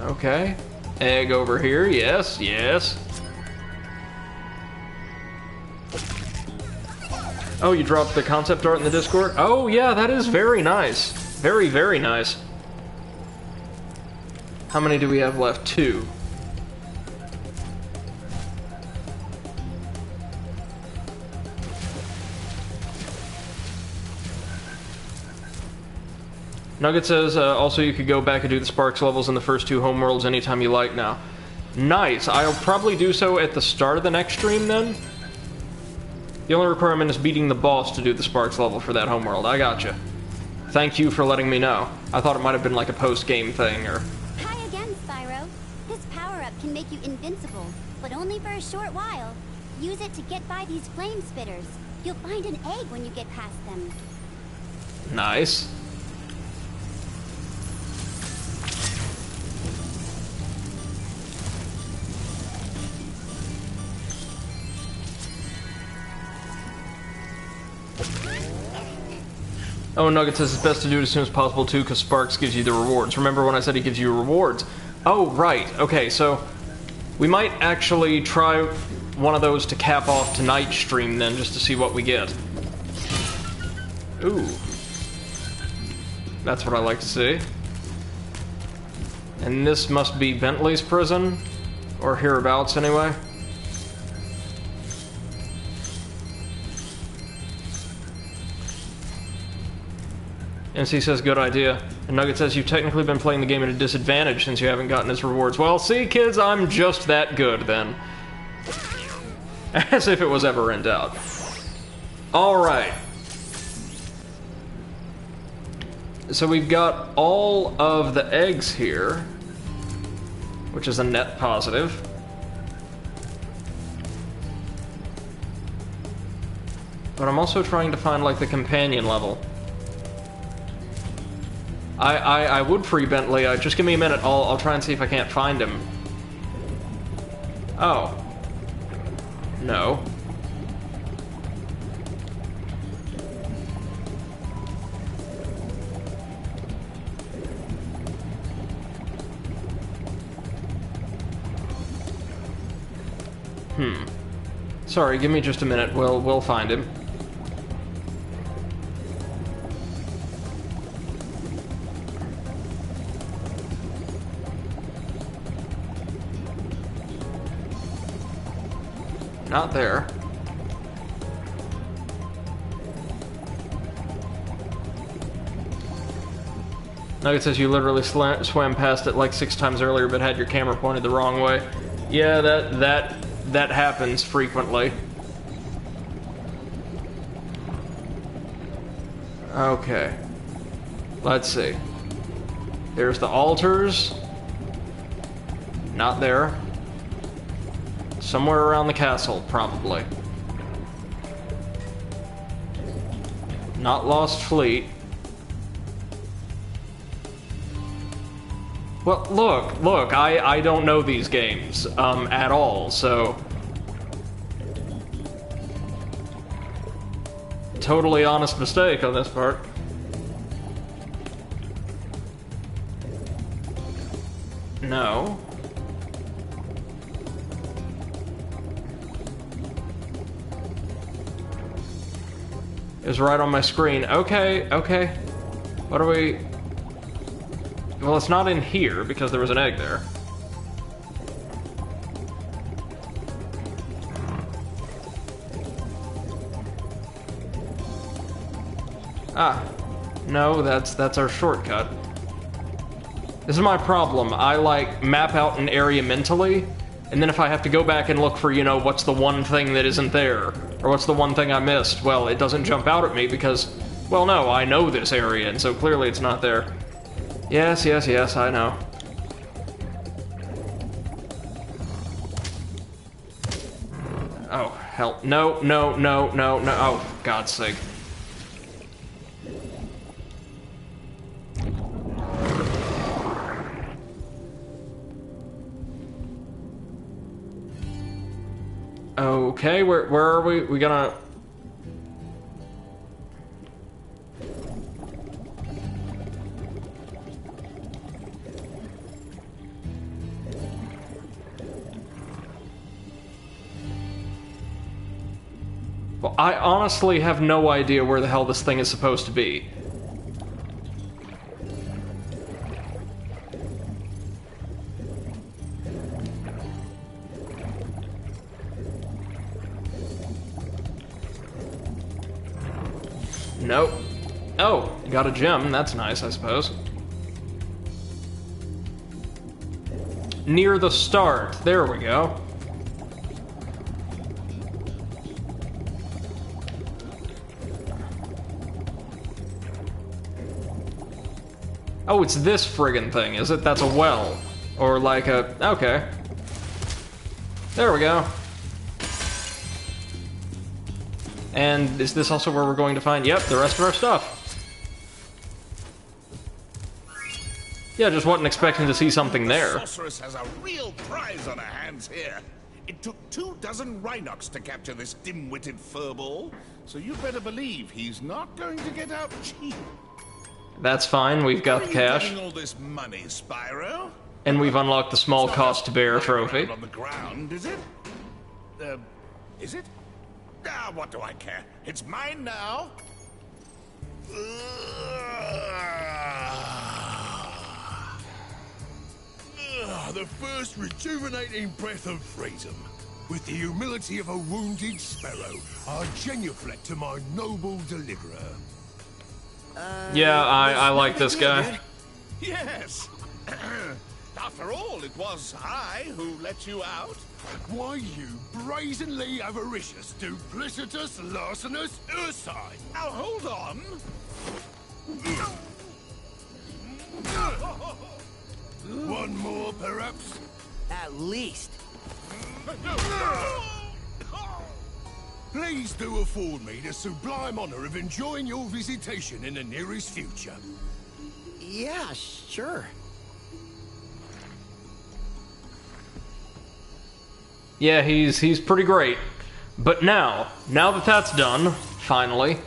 Okay. Egg over here, yes, yes. Oh, you dropped the concept art in the Discord? Oh, yeah, that is very nice. Very, very nice. How many do we have left? 2. Nugget says, also you could go back and do the Sparks levels in the first 2 homeworlds anytime you like now. Nice. I'll probably do so at the start of the next stream, then. The only requirement is beating the boss to do the Sparks level for that homeworld. I gotcha. Thank you for letting me know. I thought it might have been like a post-game thing, or... Hi again, Spyro. This power-up can make you invincible, but only for a short while. Use it to get by these flame spitters. You'll find an egg when you get past them. Nice. Oh, Nugget says it's best to do it as soon as possible, too, because Sparks gives you the rewards. Remember when I said he gives you rewards? Oh, right. Okay, so we might actually try one of those to cap off tonight's stream, then, just to see what we get. Ooh. That's what I like to see. And this must be Bentley's prison, or hereabouts, anyway. NC says, good idea. And Nugget says, you've technically been playing the game at a disadvantage since you haven't gotten its rewards. Well, see, kids, I'm just that good, then. As if it was ever in doubt. Alright. So we've got all of the eggs here, which is a net positive. But I'm also trying to find, like, the companion level. I would free Bentley. Just give me a minute. I'll try and see if I can't find him. Oh. No. Sorry, give me just a minute. We'll find him. Not there. Nugget says you literally swam past it like 6 times earlier, but had your camera pointed the wrong way. Yeah, that happens frequently. Okay. Let's see. There's the altars. Not there. Somewhere around the castle, probably. Not Lost Fleet. Well, look, I don't know these games, at all, so... Totally honest mistake on this part. No. It was right on my screen. Okay, okay. What are we... Well, it's not in here, because there was an egg there. Ah. No, that's our shortcut. This is my problem. I, like, map out an area mentally, and then if I have to go back and look for, you know, what's the one thing that isn't there, or what's the one thing I missed, well, it doesn't jump out at me because, well, no, I know this area, and so clearly it's not there. Yes, yes, yes, I know. Oh, hell. No, no, no, no, no. Oh, God's sake. Okay, where are we? We gonna... Well, I honestly have no idea where the hell this thing is supposed to be. Nope. Oh, got a gem. That's nice, I suppose. Near the start. There we go. Oh, it's this friggin' thing, is it? That's a well. Or like a... Okay. There we go. And is this also where we're going to find... Yep, the rest of our stuff. Yeah, just wasn't expecting to see something there. The sorceress has a real prize on her hands here. It took 24 Rhinox to capture this dim-witted furball, so you better believe he's not going to get out cheap. That's fine, we've got the cash. Where are you getting all this money, Spyro? And we've unlocked the small cost to bear trophy. On the ground, is it? Is it? Ah, what do I care? It's mine now. The first rejuvenating breath of freedom. With the humility of a wounded sparrow, I genuflect to my noble deliverer. Yeah, I like this guy. Yes. After all, it was I who let you out. Why, you brazenly avaricious, duplicitous, larcenous ursine! Now hold on. One more, perhaps? At least. Please do afford me the sublime honor of enjoying your visitation in the nearest future. Yeah, sure. Yeah, he's pretty great. But now that that's done, finally,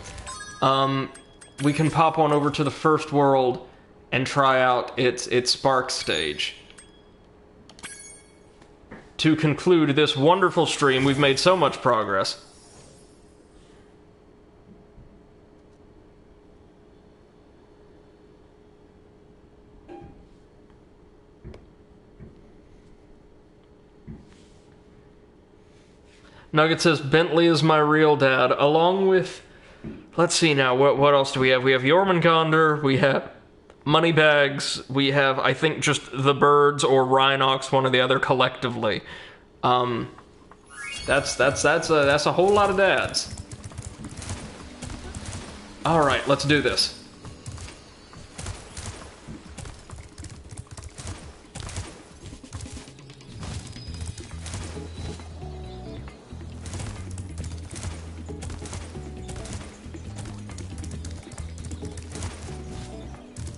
we can pop on over to the first world and try out its Spark stage. To conclude this wonderful stream, we've made so much progress. Nugget says, Bentley is my real dad, along with... Let's see now, what else do we have? We have Jormungandr, we have Moneybags, we have, I think, just the birds or Rhinox, one or the other, collectively. That's a whole lot of dads. Alright, let's do this.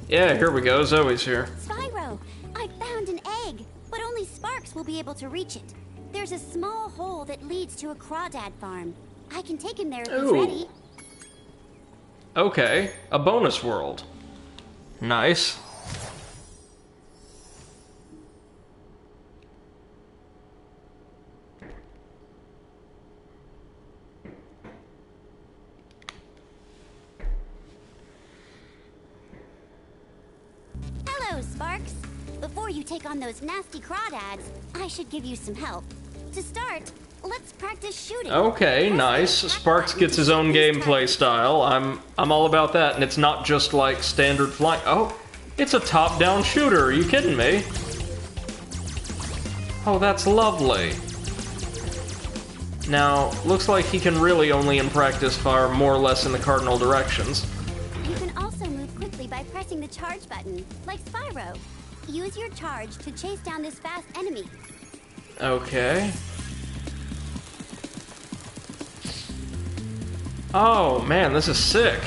Yeah, here we go. Zoe's here. Spyro, I found an egg, but only Sparks will be able to reach it. There's a small hole that leads to a crawdad farm. I can take him there if he's ready. Okay, a bonus world. Nice. Sparks. Before you take on those nasty crawdads, I should give you some help. To start, let's practice shooting. Okay, nice. Sparks gets his own gameplay style. I'm all about that, and it's not just like standard flying. Oh, it's a top-down shooter. Are you kidding me? Oh, that's lovely. Now, looks like he can really only in practice fire more or less in the cardinal directions. You can also move quickly by pressing the charge button, like Spyro. Use your charge to chase down this fast enemy. Okay. Oh, man, this is sick.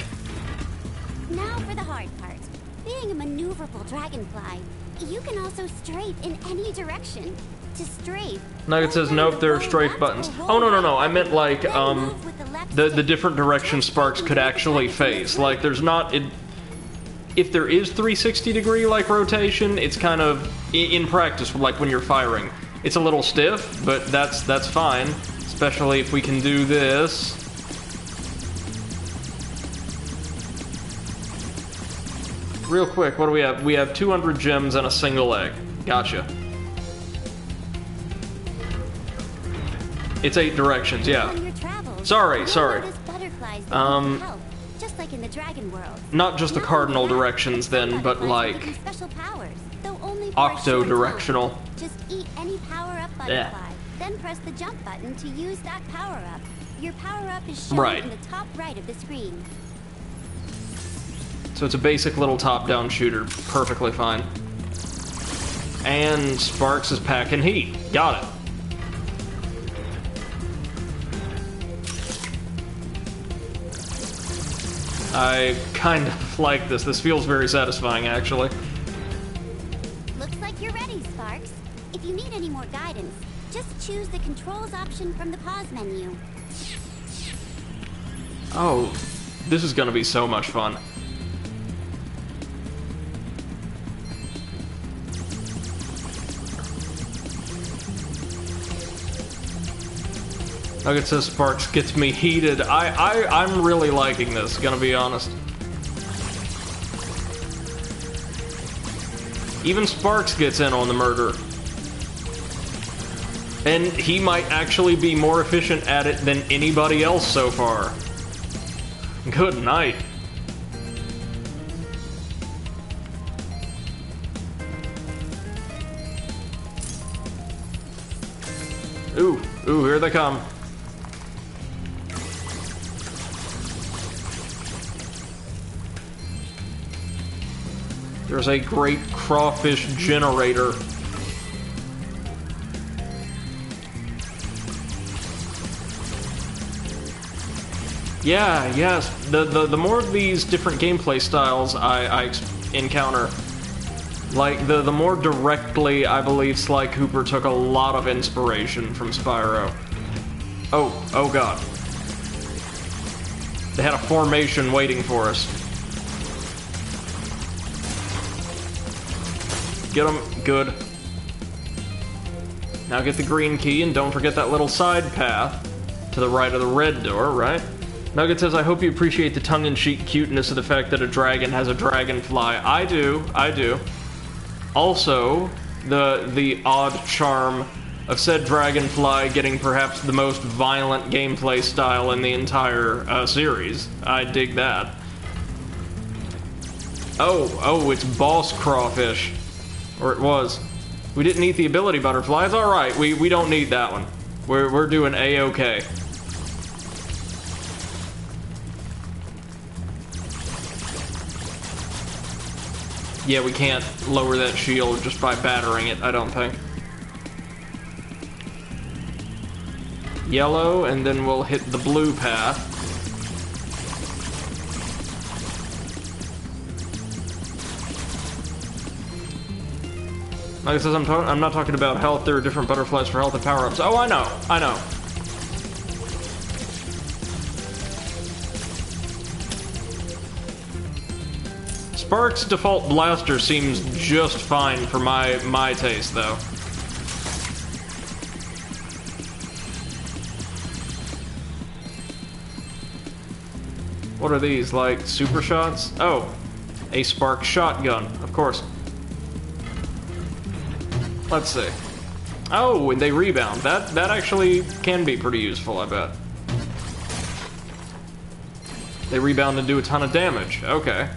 Now for the hard part. Being a maneuverable dragonfly, you can also strafe in any direction. To strafe... Nugget says, nope, there are strafe buttons. Oh, no. I meant, like, the different directions Sparks could actually face. Like, there's not... If there is 360-degree, like, rotation, it's kind of, in practice, like, when you're firing. It's a little stiff, but that's fine. Especially if we can do this. Real quick, what do we have? We have 200 gems and a single egg. Gotcha. It's 8 directions, yeah. Sorry. Just like in the dragon world. Not just the cardinal directions then, but like octo-directional. Just eat any power-up butterfly, then press the jump button to use that power-up. Your power-up is shown in the top right of the screen. So it's a basic little top-down shooter, perfectly fine. And Sparks is packing heat. Got it. I kind of like this. This feels very satisfying, actually. Looks like you're ready, Sparks. If you need any more guidance, just choose the controls option from the pause menu. Oh, this is gonna be so much fun. Nugget says Sparks gets me heated. I'm really liking this, gonna be honest. Even Sparks gets in on the murder. And he might actually be more efficient at it than anybody else so far. Good night. Ooh, here they come. There's a great crawfish generator. Yeah, yes. The more of these different gameplay styles I encounter, like, the more directly I believe Sly Cooper took a lot of inspiration from Spyro. Oh god. They had a formation waiting for us. Get them. Good. Now get the green key, and don't forget that little side path to the right of the red door, right? Nugget says, I hope you appreciate the tongue-in-cheek cuteness of the fact that a dragon has a dragonfly. I do. Also, the odd charm of said dragonfly getting perhaps the most violent gameplay style in the entire series. I dig that. Oh, it's boss crawfish. Or it was. We didn't eat the ability butterflies. Alright, we don't need that one. We're doing A-okay. Yeah, we can't lower that shield just by battering it, I don't think. Yellow, and then we'll hit the blue path. Like I says, I'm not talking about health. There are different butterflies for health and power-ups. Oh, I know. Sparks' default blaster seems just fine for my taste, though. What are these, like super shots? Oh, a spark shotgun, of course. Let's see. Oh, and they rebound. That actually can be pretty useful, I bet. They rebound and do a ton of damage. Okay.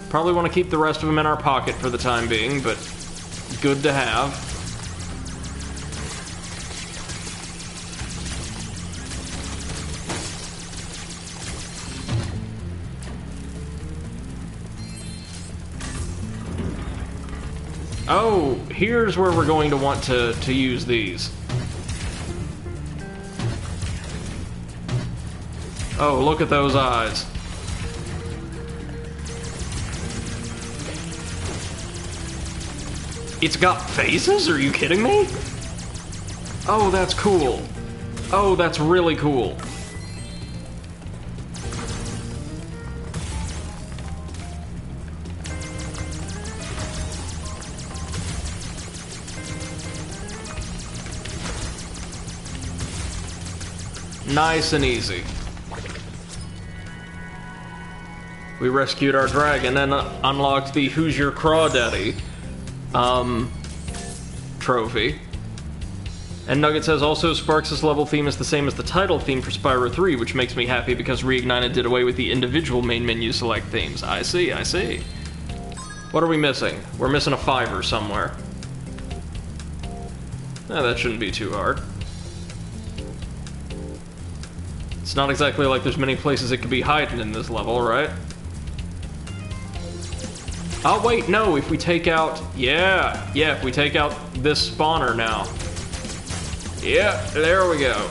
Probably want to keep the rest of them in our pocket for the time being, but good to have. Oh, here's where we're going to want to use these. Oh, look at those eyes. It's got faces? Are you kidding me? Oh, that's cool. Oh, that's really cool. Nice and easy. We rescued our dragon and unlocked the Who's Your Crawdaddy trophy. And Nugget says, also, Sparks' level theme is the same as the title theme for Spyro 3, which makes me happy because Reignited did away with the individual main menu select themes. I see, I see. What are we missing? We're missing a 5 somewhere. That shouldn't be too hard. It's not exactly like there's many places it could be hiding in this level, right? Oh, wait, no, if we take out... Yeah, if we take out this spawner now. Yeah, there we go.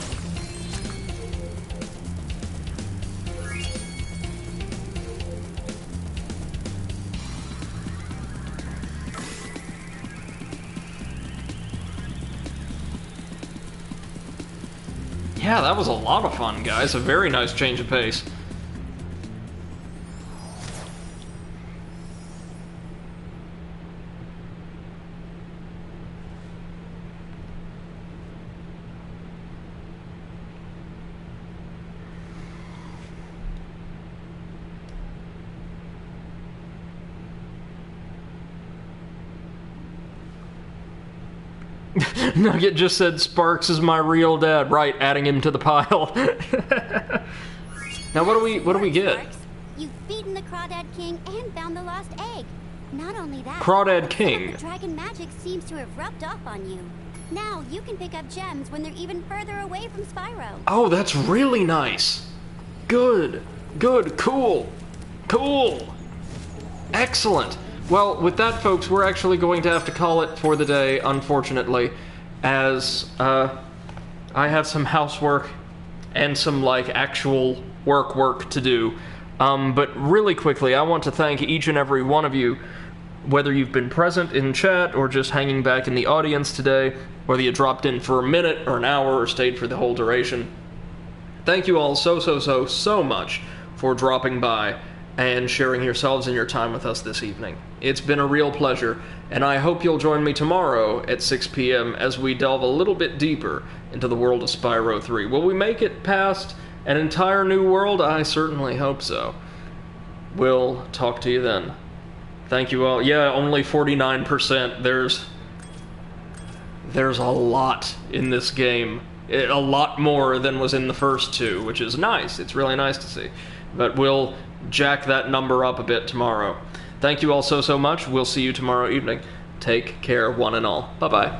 Yeah, that was a lot of fun, guys. A very nice change of pace. Nugget just said Sparks is my real dad. Right, adding him to the pile. Now what do we get? Sparks, you've beaten the Crawdad King and found the lost egg. Not only that, Crawdad King. The dragon magic seems to have rubbed off on you. Now you can pick up gems when they're even further away from Spyro. Oh, that's really nice. Good. Good. Cool. Cool. Excellent. Well, with that, folks, we're actually going to have to call it for the day, unfortunately, as I have some housework and some, like, actual work to do. But really quickly, I want to thank each and every one of you, whether you've been present in chat or just hanging back in the audience today, whether you dropped in for a minute or an hour or stayed for the whole duration. Thank you all so much for dropping by and sharing yourselves and your time with us this evening. It's been a real pleasure, and I hope you'll join me tomorrow at 6 p.m. as we delve a little bit deeper into the world of Spyro 3. Will we make it past an entire new world? I certainly hope so. We'll talk to you then. Thank you all. Yeah, only 49%. There's a lot in this game. A lot more than was in the first two, which is nice. It's really nice to see. But we'll jack that number up a bit tomorrow. Thank you all so much. We'll see you tomorrow evening. Take care, one and all. Bye-bye.